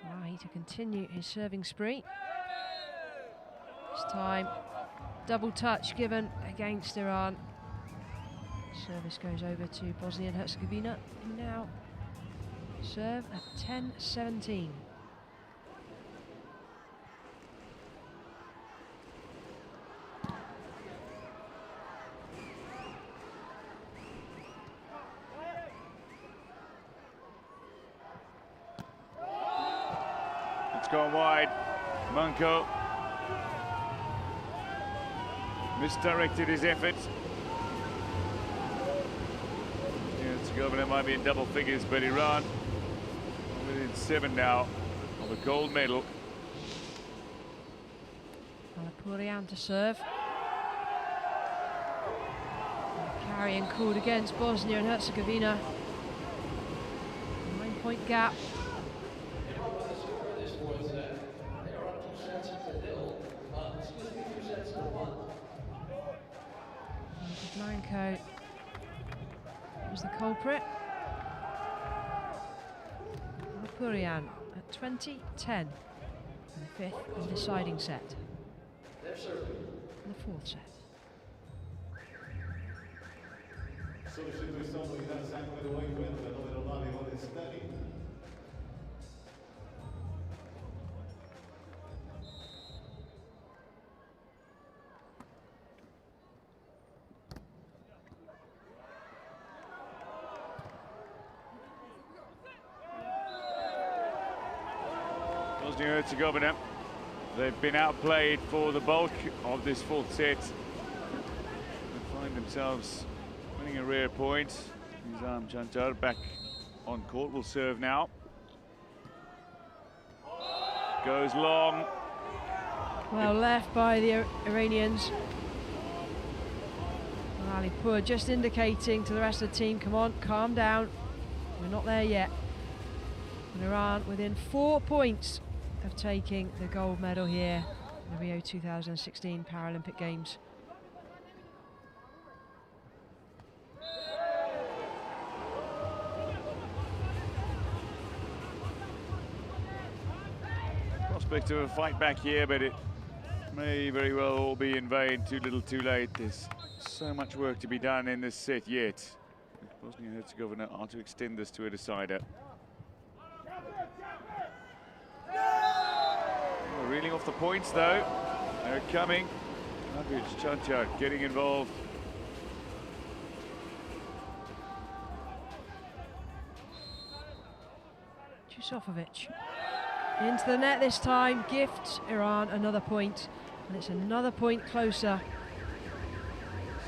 Salehi to continue his serving spree. This time, double touch given against Iran. Service goes over to Bosnia and Herzegovina. And now serve at 10-17. It's gone wide. Munko misdirected his efforts. Herzegovina might be in double figures, but Iran within 7 now of a gold medal. Alapurian to serve. Carrying called against Bosnia and Herzegovina. 9-point gap. Blanco was the culprit. Alapurian at 20-10 in the fifth and deciding set. In the fourth set. Substituição do adversário número 80, número 9, Rodestani. Bosnia-Herzegovina, they've been outplayed for the bulk of this fourth set. They find themselves winning a rare point. Nizam Chantar back on court, will serve now. Goes long. Well left by the Iranians. Alipur just indicating to the rest of the team, come on, calm down. We're not there yet. And Iran within 4 points of taking the gold medal here in the Rio 2016 Paralympic Games. Prospect of a fight back here, but it may very well all be in vain. Too little, too late. There's so much work to be done in this set yet. Bosnia and Herzegovina are to extend this to a decider. Reeling off the points though. They're coming. Nagic Chantar getting involved. Jusofovic into the net this time, gifts Iran another point, and it's another point closer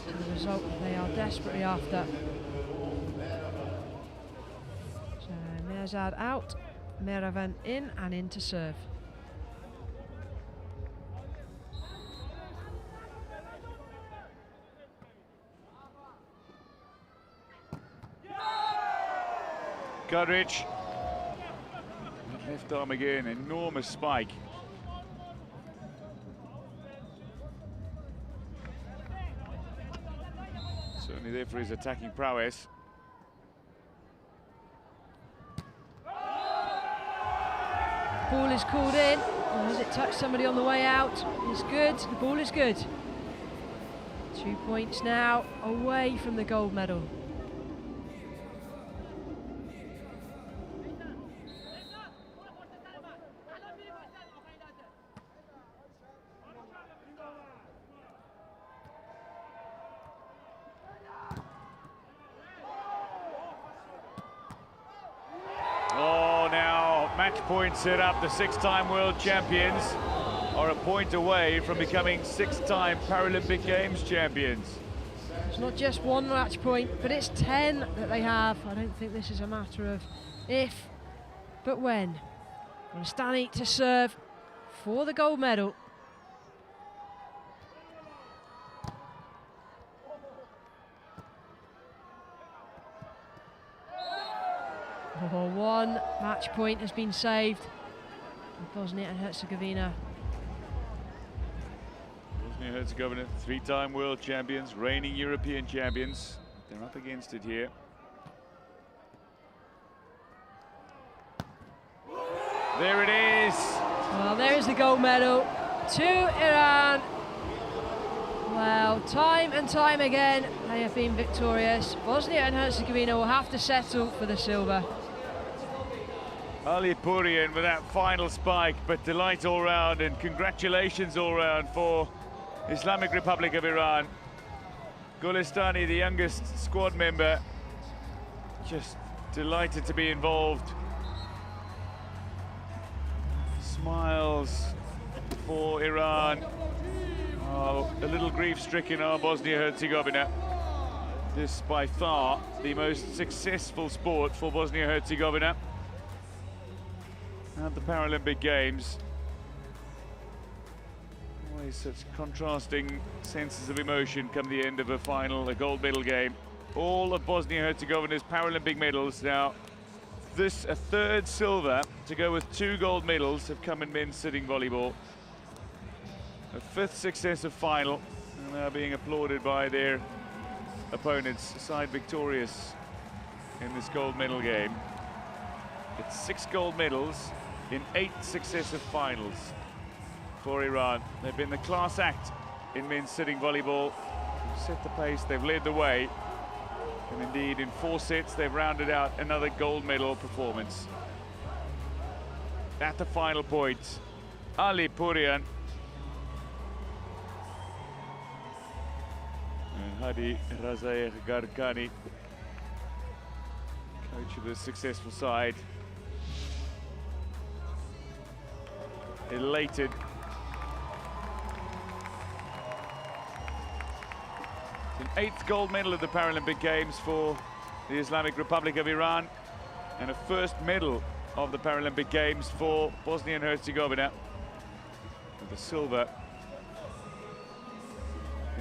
to the result that they are desperately after. So Mehrzad out, Mehravan in and in to serve. Gudrich, left arm again, enormous spike. Certainly there for his attacking prowess. Ball is called in. Has it touched somebody on the way out? It's good, the ball is good. 2 points now away from the gold medal. Point set up. The 6-time world champions are a point away from becoming 6-time Paralympic Games champions. It's not just one match point, but it's 10 that they have. I don't think this is a matter of if, but when. Golestani to serve for the gold medal. Match point has been saved. Bosnia and Herzegovina. Bosnia and Herzegovina, 3-time world champions, reigning European champions. They're up against it here. There it is. Well, there is the gold medal to Iran. Well, time and time again, they have been victorious. Bosnia and Herzegovina will have to settle for the silver. Ali Purian with that final spike, but delight all round and congratulations all round for Islamic Republic of Iran. Golestani, the youngest squad member, just delighted to be involved. Smiles for Iran. Oh, a little grief-stricken are Bosnia-Herzegovina. This by far the most successful sport for Bosnia-Herzegovina at the Paralympic Games. Always such contrasting senses of emotion come the end of a final, a gold medal game. All of Bosnia-Herzegovina's Paralympic medals now. A third silver to go with 2 gold medals have come in men's sitting volleyball. A 5th successive final, and now being applauded by their opponents, side victorious in this gold medal game. It's 6 gold medals in 8 successive finals for Iran. They've been the class act in men's sitting volleyball. They've set the pace, they've led the way. And indeed, in 4 sets, they've rounded out another gold medal performance. At the final point, Ali Purian and Hadi Razaev Garkani, coach of the successful side, elated. An 8th gold medal at the Paralympic Games for the Islamic Republic of Iran, and a 1st medal of the Paralympic Games for Bosnia and Herzegovina, with the silver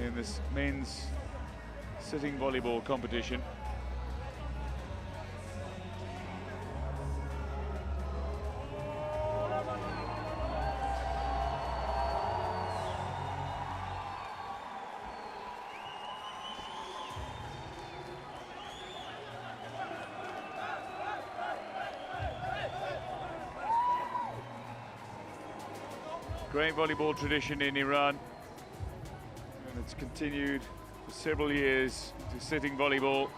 in this men's sitting volleyball competition. Great volleyball tradition in Iran, and it's continued for several years to sitting volleyball.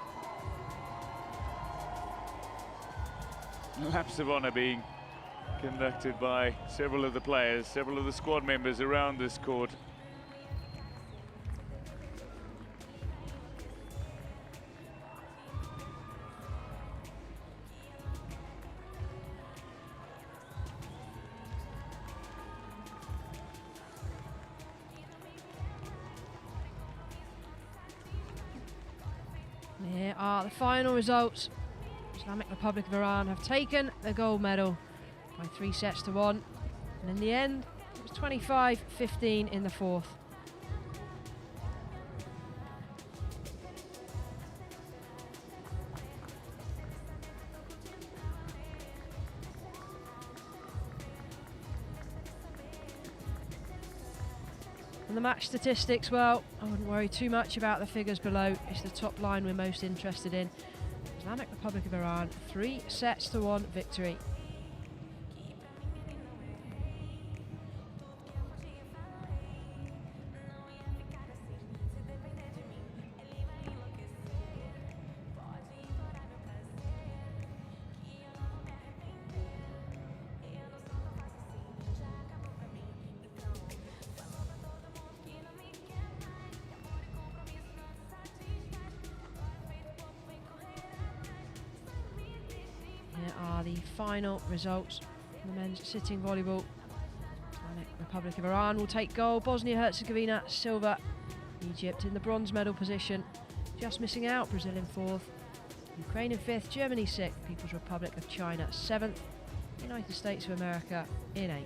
Laps of honor being conducted by several of the players, several of the squad members around this court. Here are the final results. Islamic Republic of Iran have taken the gold medal by 3 sets to 1. And in the end, it was 25-15 in the 4th. And the match statistics, well, I wouldn't worry too much about the figures below. It's the top line we're most interested in. Islamic Republic of Iran, 3 sets to 1 victory. Here are the final results from the men's sitting volleyball. Islamic Republic of Iran will take gold, Bosnia-Herzegovina silver, Egypt in the bronze medal position, just missing out, Brazil in 4th, Ukraine in 5th, Germany 6th, People's Republic of China 7th, United States of America in 8th.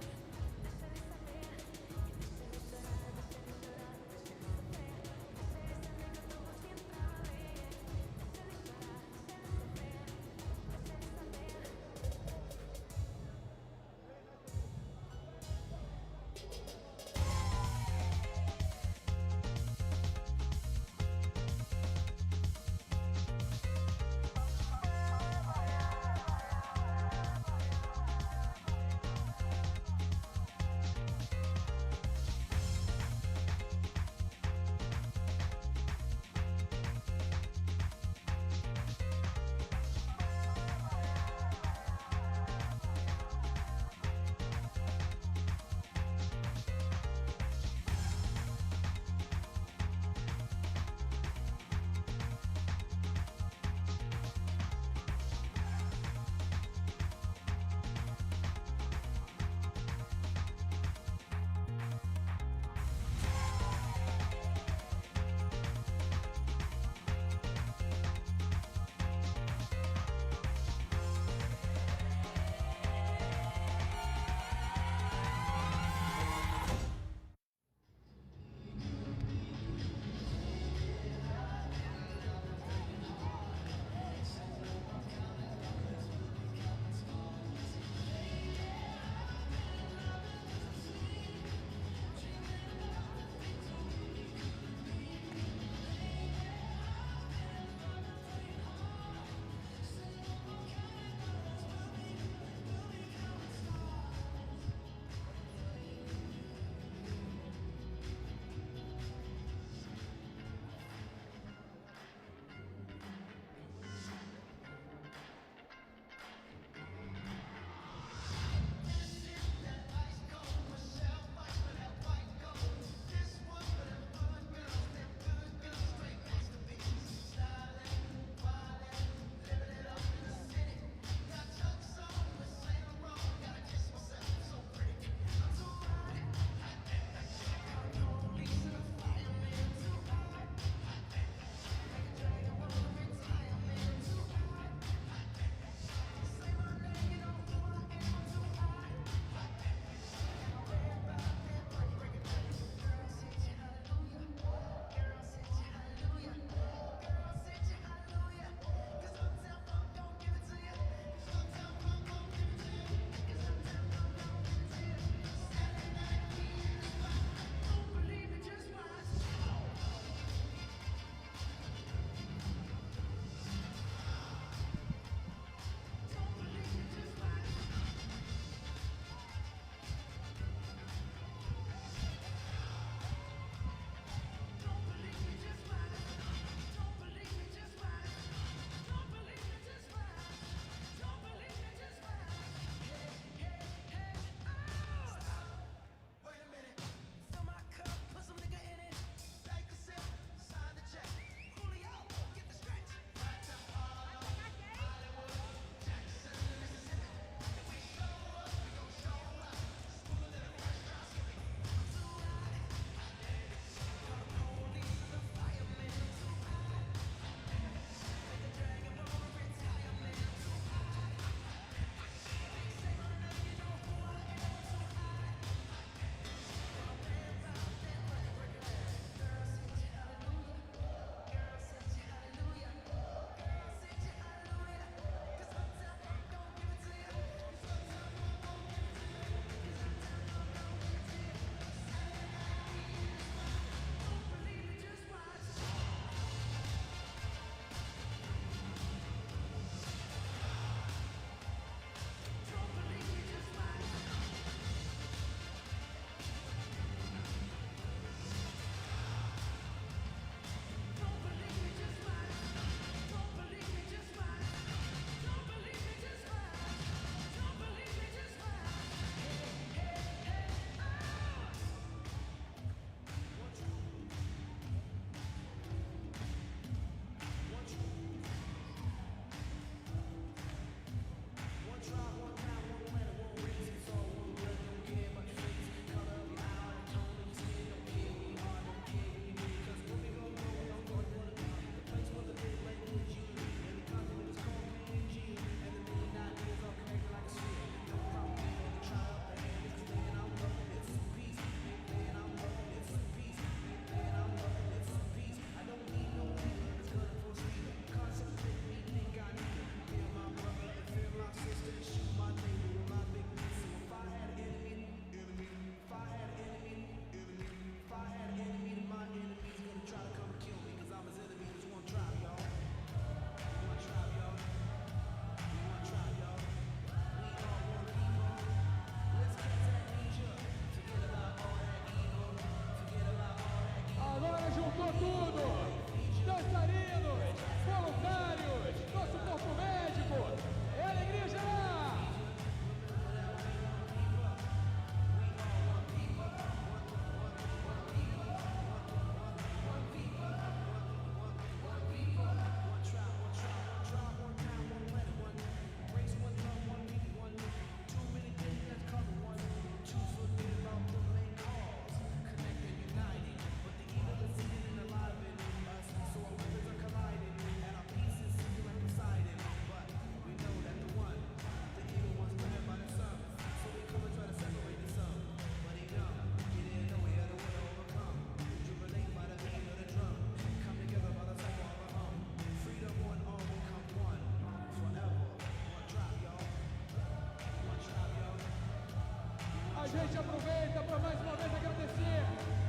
A gente aproveita para mais uma vez agradecer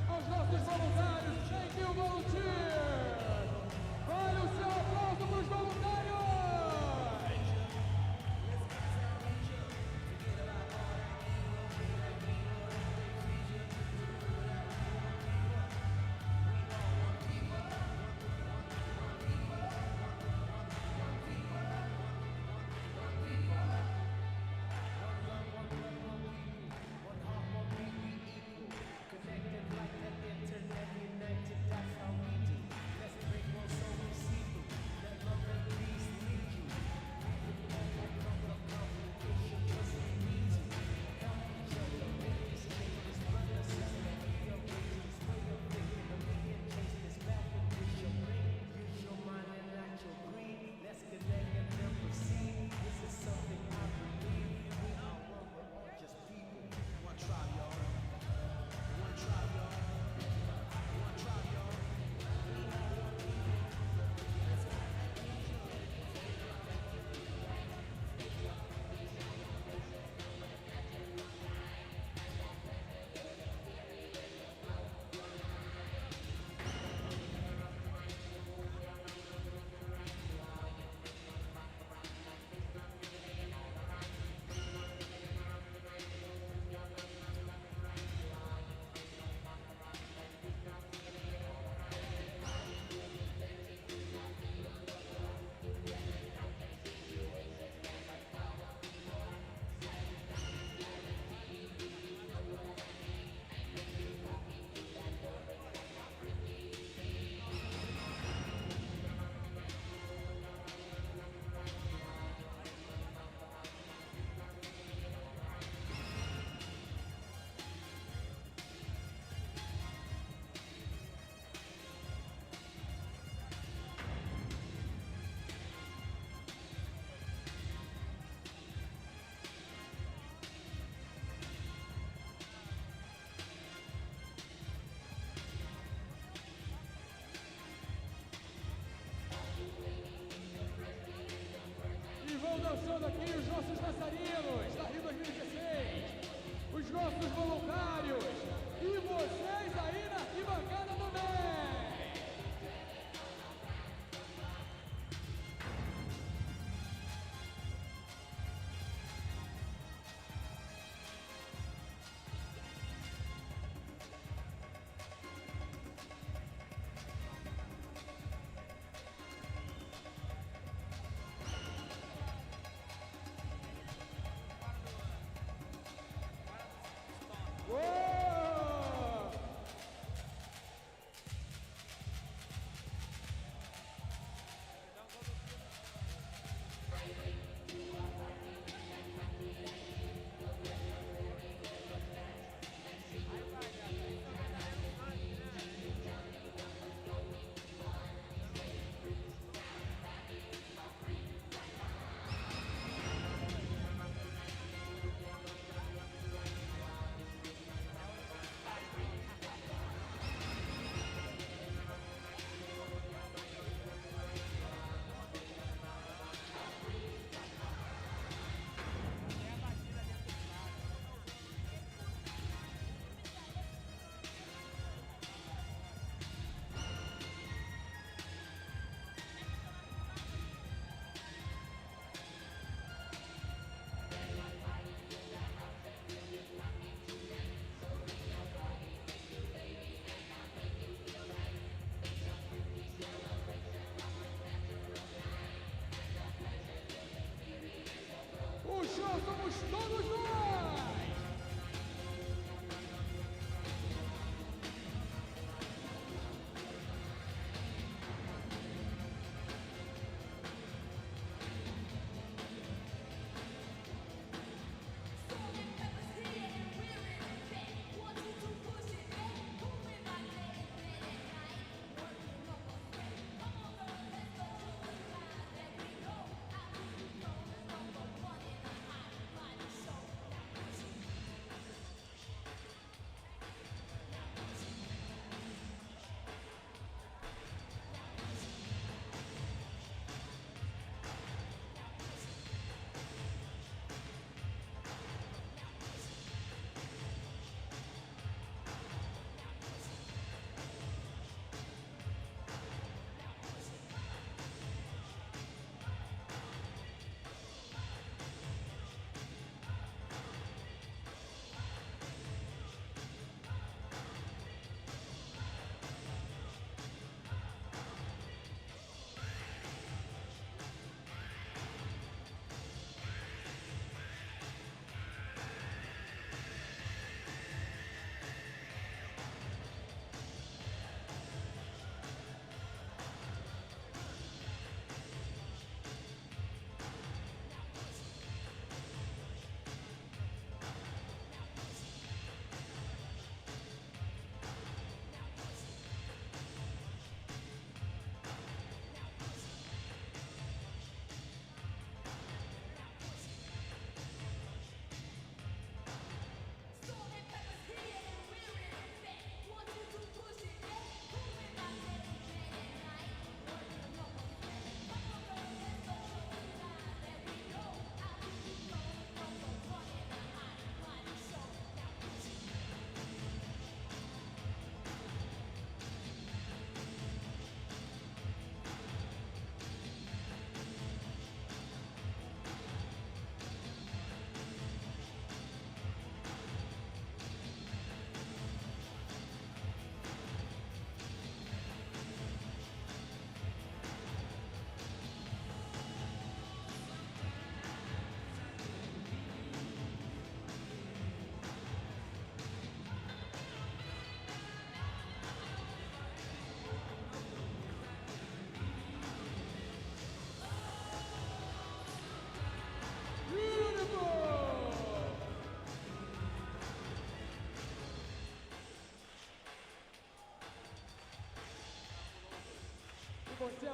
aos nossos voluntários. Thank you, volunteers! Vale o seu aplauso para os voluntários! Let's break one so we see through. Let love and peace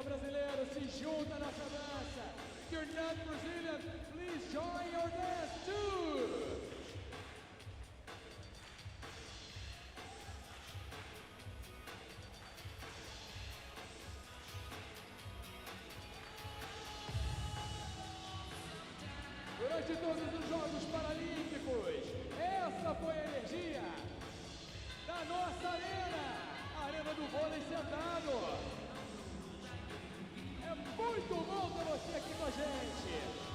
é brasileiro, se junta nessa dança. If you're not Brazilian, please join your dance too. Durante todos os Jogos Paralímpicos, essa foi a energia da nossa arena, a arena do vôlei sentado. É muito bom ter você aqui com a gente.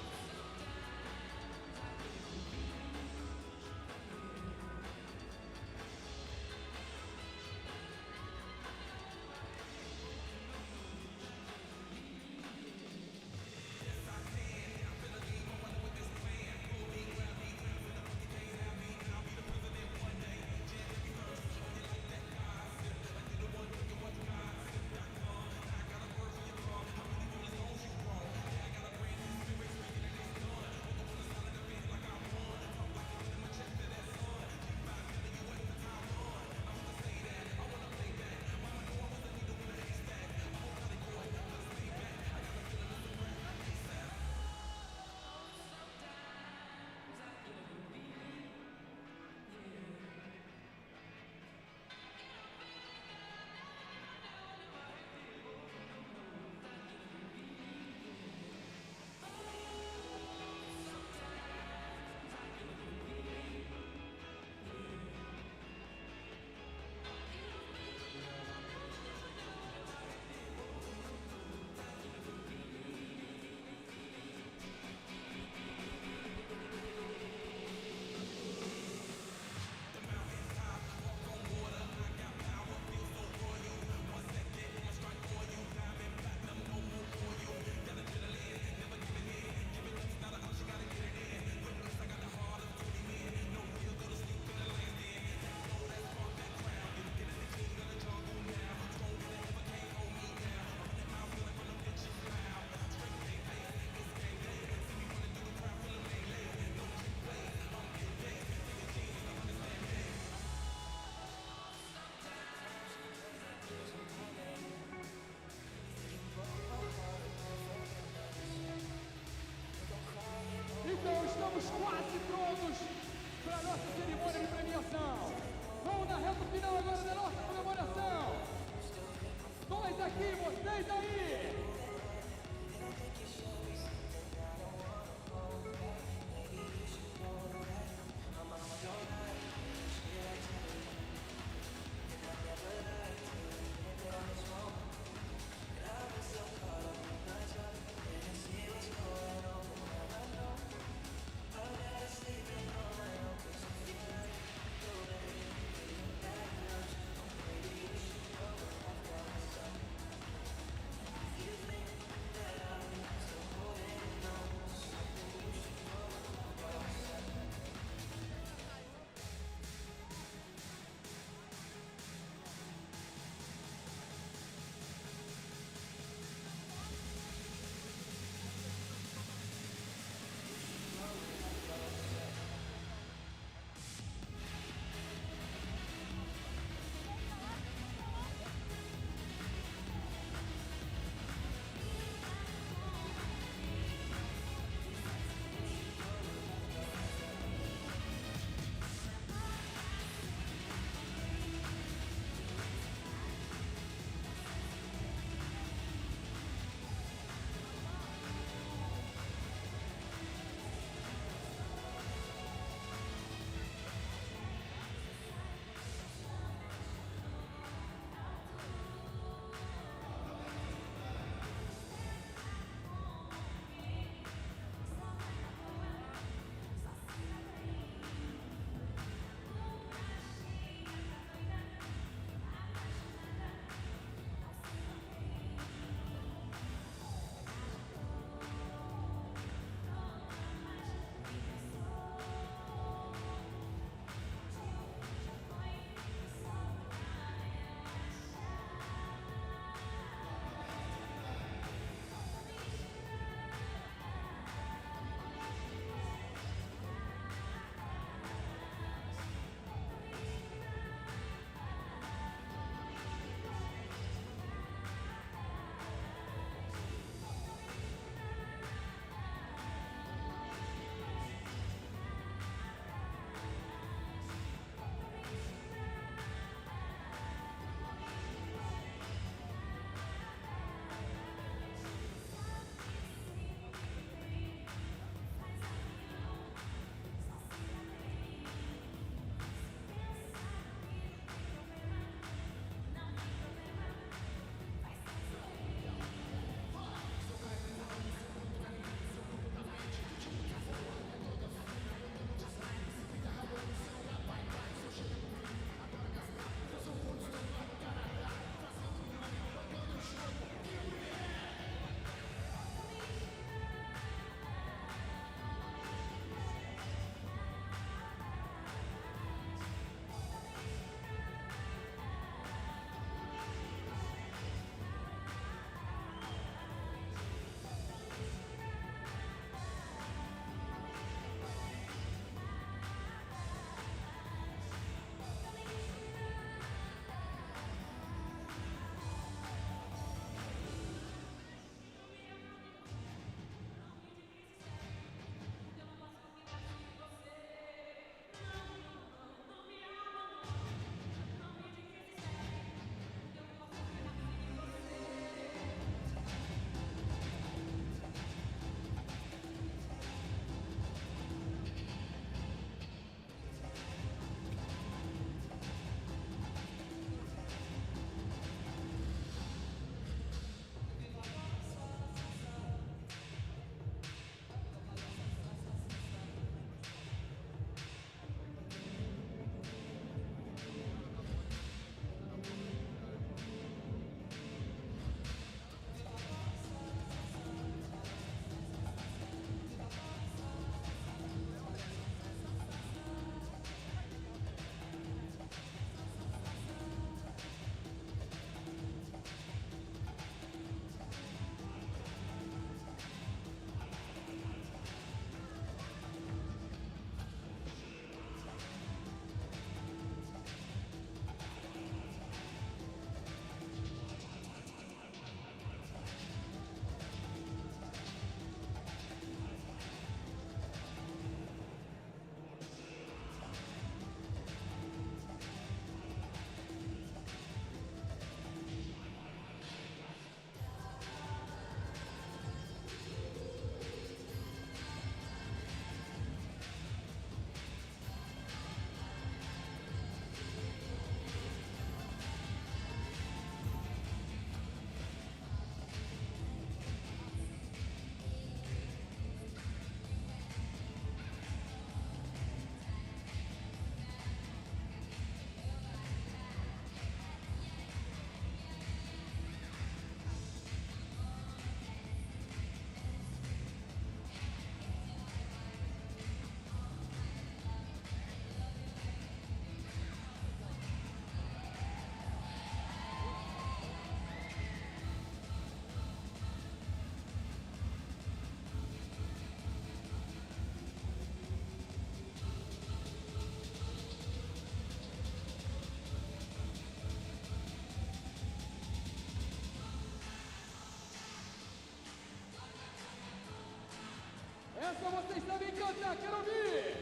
Essa vocês sabem cantar, quero ouvir!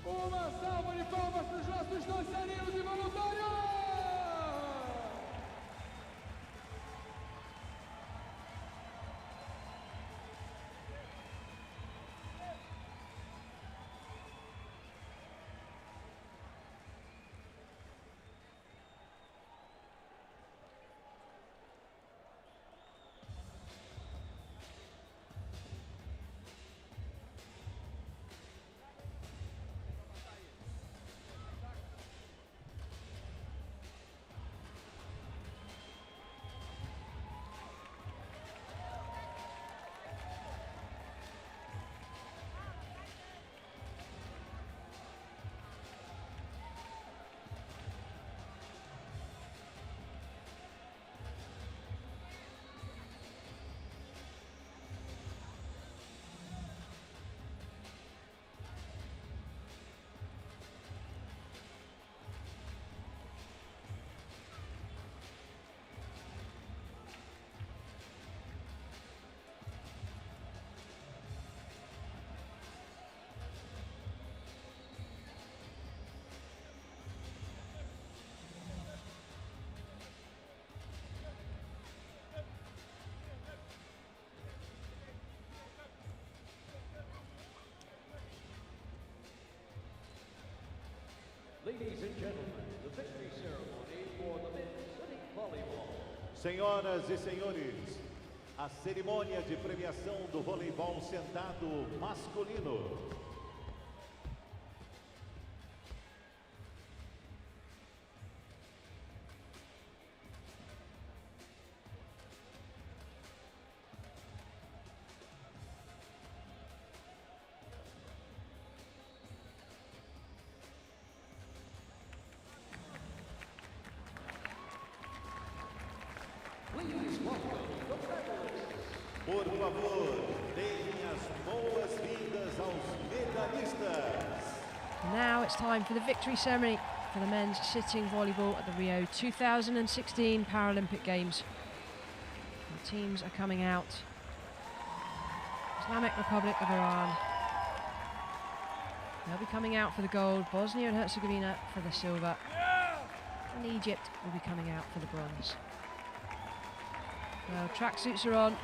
Uma salva de palmas para os nossos dançarinos e voluntários! Ladies and gentlemen, the victory ceremony for the men's sitting volleyball. Senhoras e senhores, a cerimônia de premiação do voleibol sentado masculino. Please welcome the medalists. Por favor, deem as boas-vindas aos medalhistas. Now it's time for the victory ceremony for the men's sitting volleyball at the Rio 2016 Paralympic Games. The teams are coming out. Islamic Republic of Iran. They'll be coming out for the gold. Bosnia and Herzegovina for the silver. And Egypt will be coming out for the bronze. Well, tracksuits are on.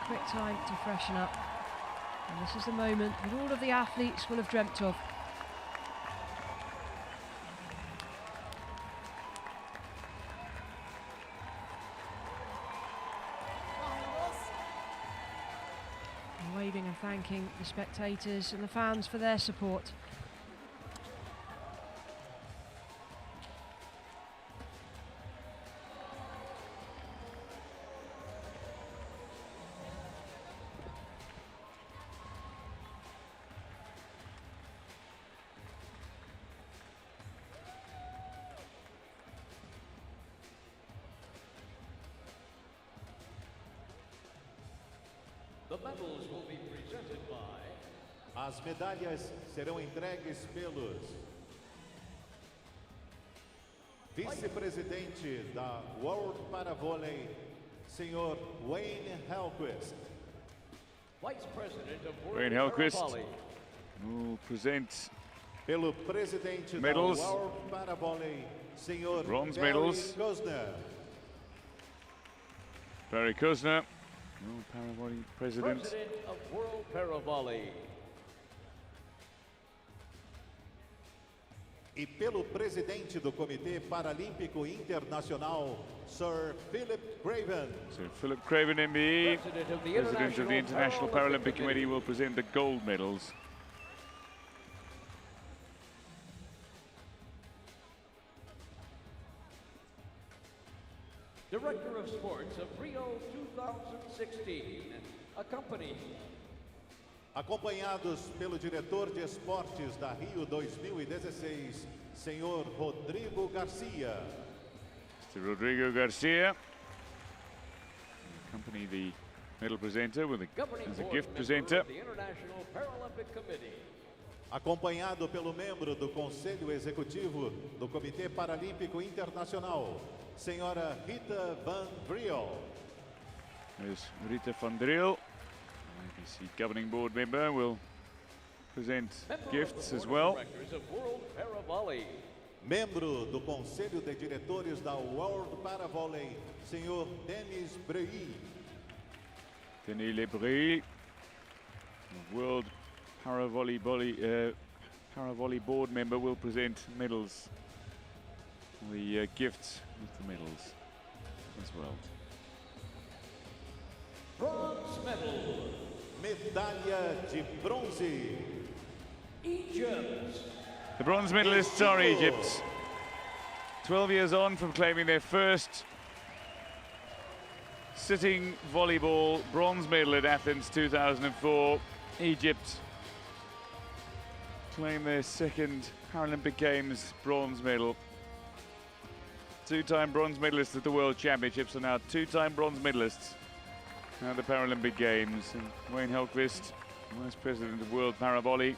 Quick time to freshen up. And this is the moment that all of the athletes will have dreamt of. And waving and thanking the spectators and the fans for their support. The medals will be presented by... As medalhas serão entregues pelos vice-presidente da World Paravolley, senhor Wayne Hellquist. Vice President of Wayne World Hellquist Paravolley. will present Pelo presidente medals. da World Paravolley, senhor Bronze Barry medals. Kozner. Barry Kozner, World Paravolley President. President of World Paravolley. E pelo presidente do Comitê Paralímpico Internacional, Sir Philip Craven. So Philip Craven, MBE, President of the President of the International Paralympic Committee, will present the gold medals. Director of Sports of Rio 2016, acompanhados pelo diretor de esportes da Rio 2016, senhor Rodrigo Garcia. Mr. Rodrigo Garcia, accompany the medal presenter with as a gift presenter. The International Paralympic Committee. acompanhado pelo membro do Conselho Executivo do Comitê Paralímpico Internacional, senhora Rita van Driel. There's Rita van Driel, IPC governing board member, will present gifts as well. Membro do Conselho de Diretores da World Paravolley, senhor Denis Breuil. Denis Lebreuil, World Paravolley board member, will present medals, the gifts with the medals as well. Bronze medal. Medalha de bronze. Egypt. The bronze medalists are Egypt. 12 years on from claiming their first sitting volleyball bronze medal at Athens 2004, Egypt claim their second Paralympic Games bronze medal. Two-time bronze medalists at the World Championships are now two-time bronze medalists at the Paralympic Games. And Wayne Helqvist, Vice President of World Paravolley,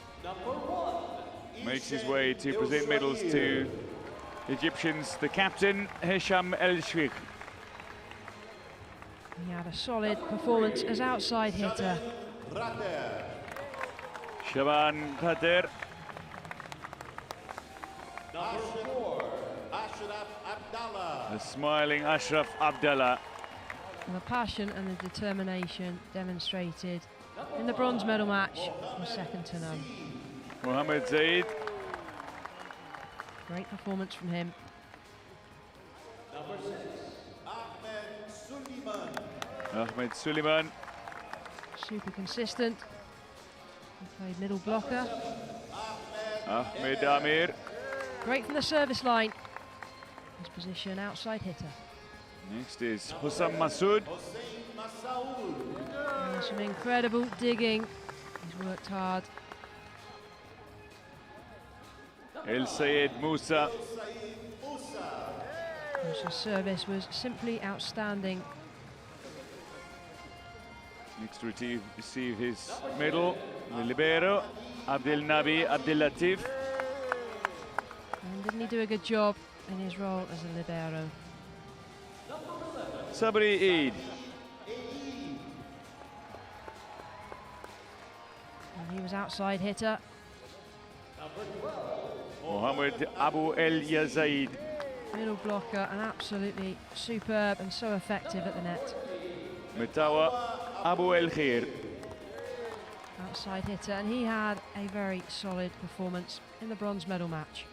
makes his way to present medals to Egyptians. The captain, Hesham El-Shwik. He had a solid performance as outside hitter. Shaban Pater. The smiling Ashraf Abdallah. And the passion and the determination demonstrated in the bronze medal match was second to none. Mohammed Zaid. Great performance from him. Ahmed Suleiman. Super consistent. He played middle blocker. Ahmed Amir. Great from the service line. His position outside hitter. Next is Hussam Masood. And some incredible digging. He's worked hard. El Sayed Musa. Musa's service was simply outstanding. Next to receive his medal, the libero, Abdel Nabi Abdel Latif. And didn't he do a good job in his role as a libero? Sabri Eid. And he was outside hitter. Mohammed Abu El Yazaid. Middle blocker and absolutely superb and so effective at the net. Metawa Abu El Khair. Outside hitter, and he had a very solid performance in the bronze medal match.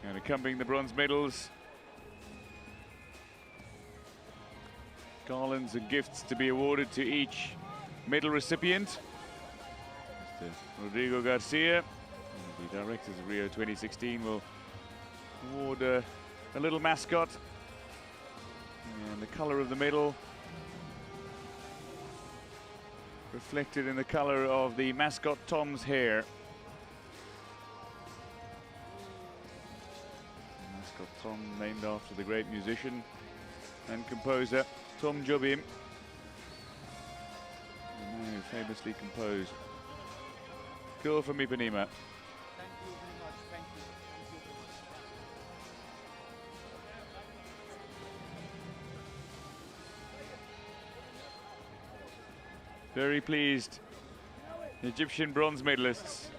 And accompanying the bronze medals, garlands and gifts to be awarded to each medal recipient. Mr. Rodrigo Garcia, the directors of Rio 2016, will award a little mascot. And the colour of the medal reflected in the colour of the mascot Tom's hair. The mascot Tom, named after the great musician and composer Tom Jobim, who famously composed Girl from Ipanema. Thank you very much. Thank you. Very pleased, Egyptian bronze medalists.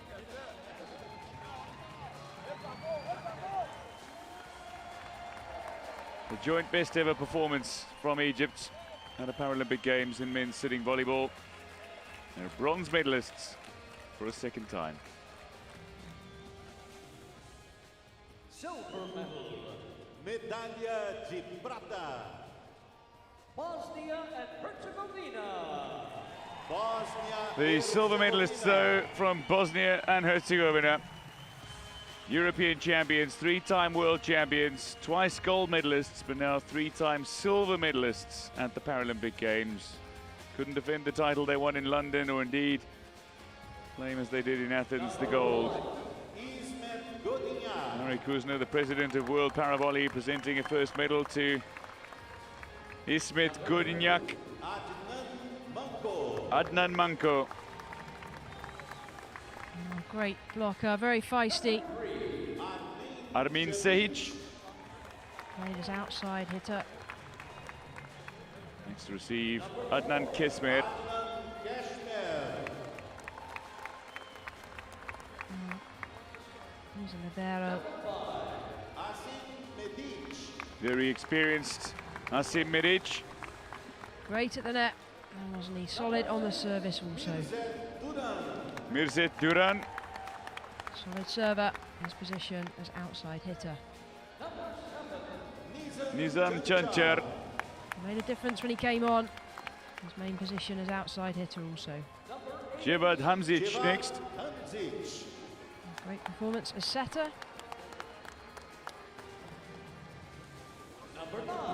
A joint best ever performance from Egypt at the Paralympic Games in men's sitting volleyball. They're bronze medalists for a second time. Silver medal. Medalha de prata. Bosnia and Herzegovina. Bosnia. The silver medalists, though, from Bosnia and Herzegovina. European champions, three-time world champions, twice gold medalists, but now three-time silver medalists at the Paralympic Games. Couldn't defend the title they won in London, or indeed claim as they did in Athens the gold. Harry Kuzner, the president of World Paravolley, presenting a first medal to Ismet Godinyak. Adnan Manko. Oh, great blocker, very feisty. Armin Sehic. Played his outside hitter. Next to receive, Adnan Kesmer. He's a libero. Very experienced Asim Medic. Great at the net, and wasn't he solid on the service also. Mirzet Duran. Solid server, his position as outside hitter. Nizam Chanchar. Made a difference when he came on. His main position as outside hitter also. Jevad Hamzic next. Great performance as setter.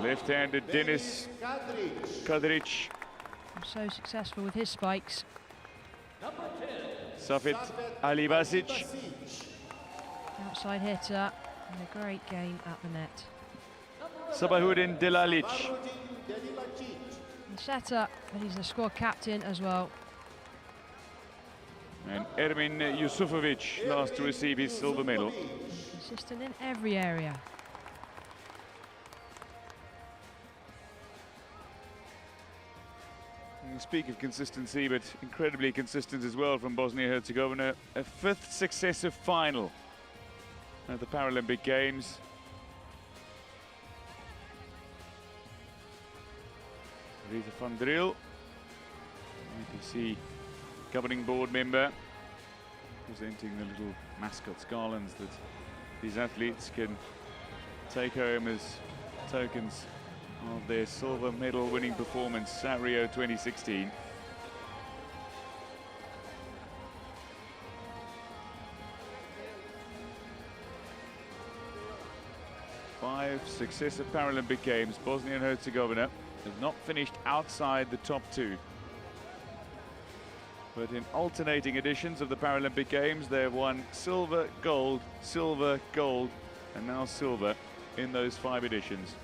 Left-handed Denis Kadric. So successful with his spikes. Safet Ali Basic. Outside hitter and a great game at the net. Sabahuddin Delalic. And setter, but he's the squad captain as well. And Ermin Yusufovic, last to receive his silver medal. Consistent in every area. You speak of consistency, but incredibly consistent as well from Bosnia-Herzegovina. A 5th successive final at the Paralympic Games. Rita van Driel, UPC governing board member, presenting the little mascots garlands that these athletes can take home as tokens of their silver medal winning performance at Rio 2016. Five successive Paralympic Games, Bosnia and Herzegovina have not finished outside the top 2. But in alternating editions of the Paralympic Games, they have won silver, gold, and now silver in those 5 editions.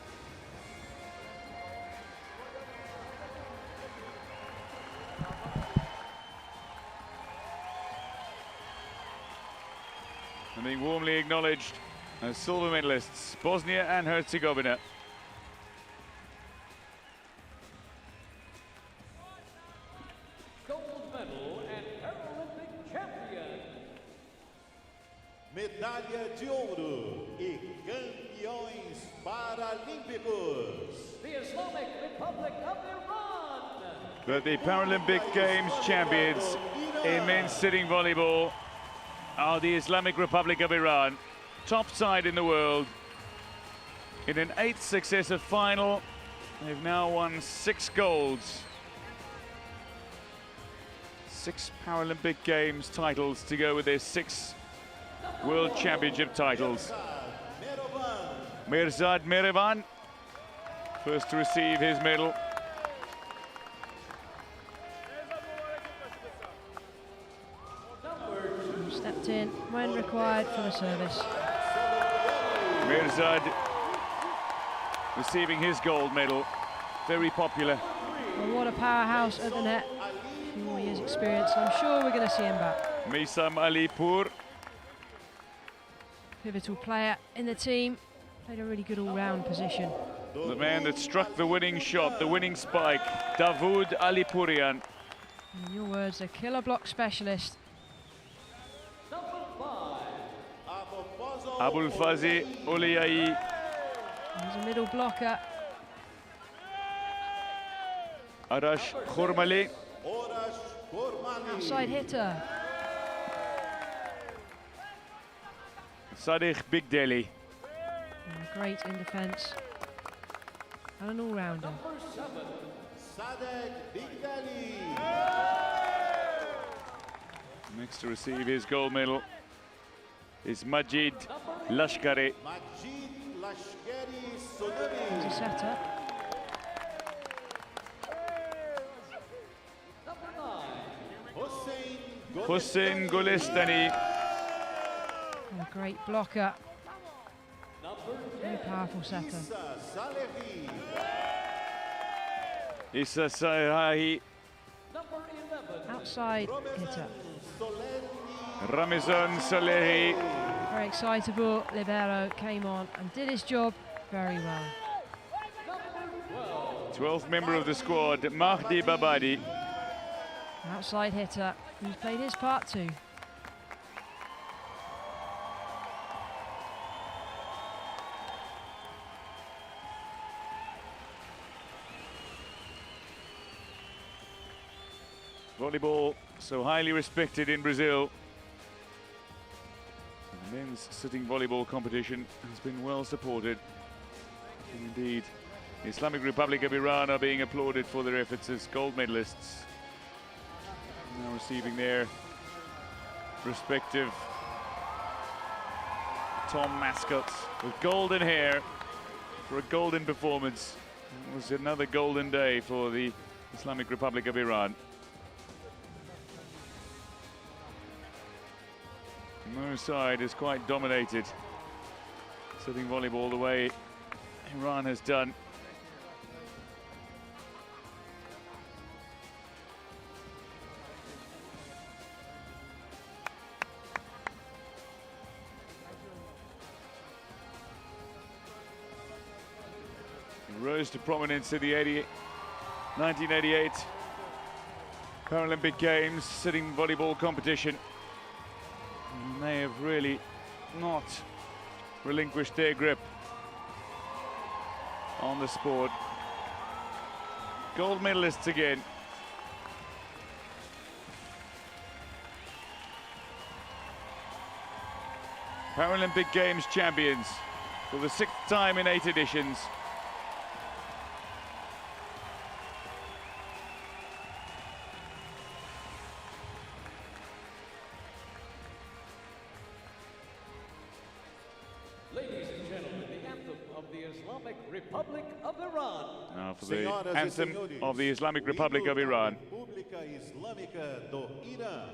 And being warmly acknowledged as silver medalists, Bosnia and Herzegovina. Gold medal and Paralympic champion. Medalha de ouro e campeões paralímpicos. The Islamic Republic of Iran. But the Paralympic Games champions in men's sitting volleyball are the Islamic Republic of Iran, top side in the world. In an 8th successive final, they've now won 6 golds. 6 Paralympic Games titles to go with their 6 World Championship titles. Mirzad Merivan, first to receive his medal. Stepped in when required for the service. Mirzad receiving his gold medal. Very popular. Well, what a powerhouse at the net. A few more years experience. I'm sure we're going to see him back. Misam Alipur. Pivotal player in the team. Played a really good all-round position. The man that struck the winning shot, the winning spike, Davud Alipurian. In your words, a killer block specialist. Abul Fazi Oliyai. He's a middle blocker. Arash Khurmali. Outside hitter. Sadiq Bigdeli. Great in defence. And an all-rounder. Next to receive his gold medal is Majid Lashkari. He's a setter. Hussein Golestani. And a great blocker. Very powerful setter. Issa Salehi. outside hitter. Ramazan Salehi. Very excitable. Libero came on and did his job very well. 12th member of the squad, Mahdi Babadi. Outside hitter, who's played his part too. Volleyball, so highly respected in Brazil. The men's sitting volleyball competition has been well supported. And indeed, the Islamic Republic of Iran are being applauded for their efforts as gold medalists. Now receiving their respective Tom mascots with golden hair for a golden performance. It was another golden day for the Islamic Republic of Iran. No side is quite dominated sitting volleyball the way Iran has done. It rose to prominence at the 1988 Paralympic Games sitting volleyball competition. And they have really not relinquished their grip on the sport. Gold medalists again. Paralympic Games champions for the 6th time in 8 editions. Ladies and gentlemen, the anthem of the Islamic Republic of Iran. Now for the anthem of the Islamic Republic of Iran. República Islâmica do Irã.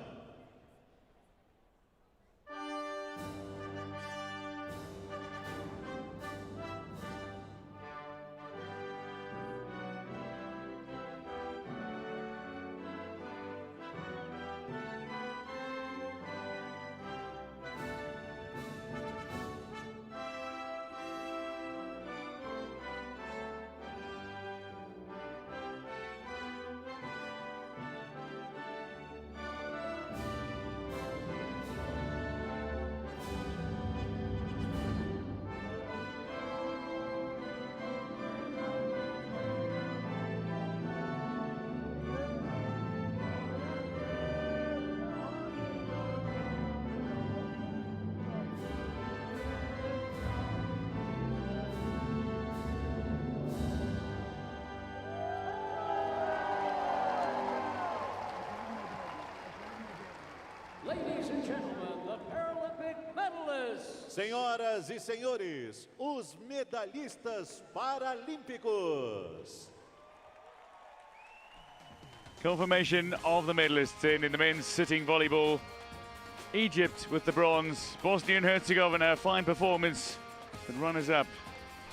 Ladies and gentlemen, the Paralympic medalists. Senhoras e senhores, os medalhistas paralímpicos. Confirmation of the medalists in the men's sitting volleyball. Egypt with the bronze, Bosnia and Herzegovina, fine performance, but runners-up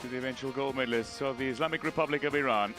to the eventual gold medalists of the Islamic Republic of Iran.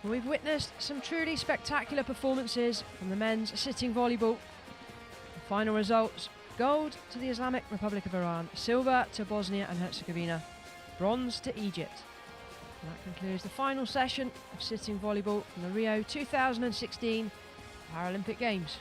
We've witnessed some truly spectacular performances from the men's sitting volleyball. The final results: gold to the Islamic Republic of Iran, silver to Bosnia and Herzegovina, bronze to Egypt. And that concludes the final session of sitting volleyball from the Rio 2016 Paralympic Games.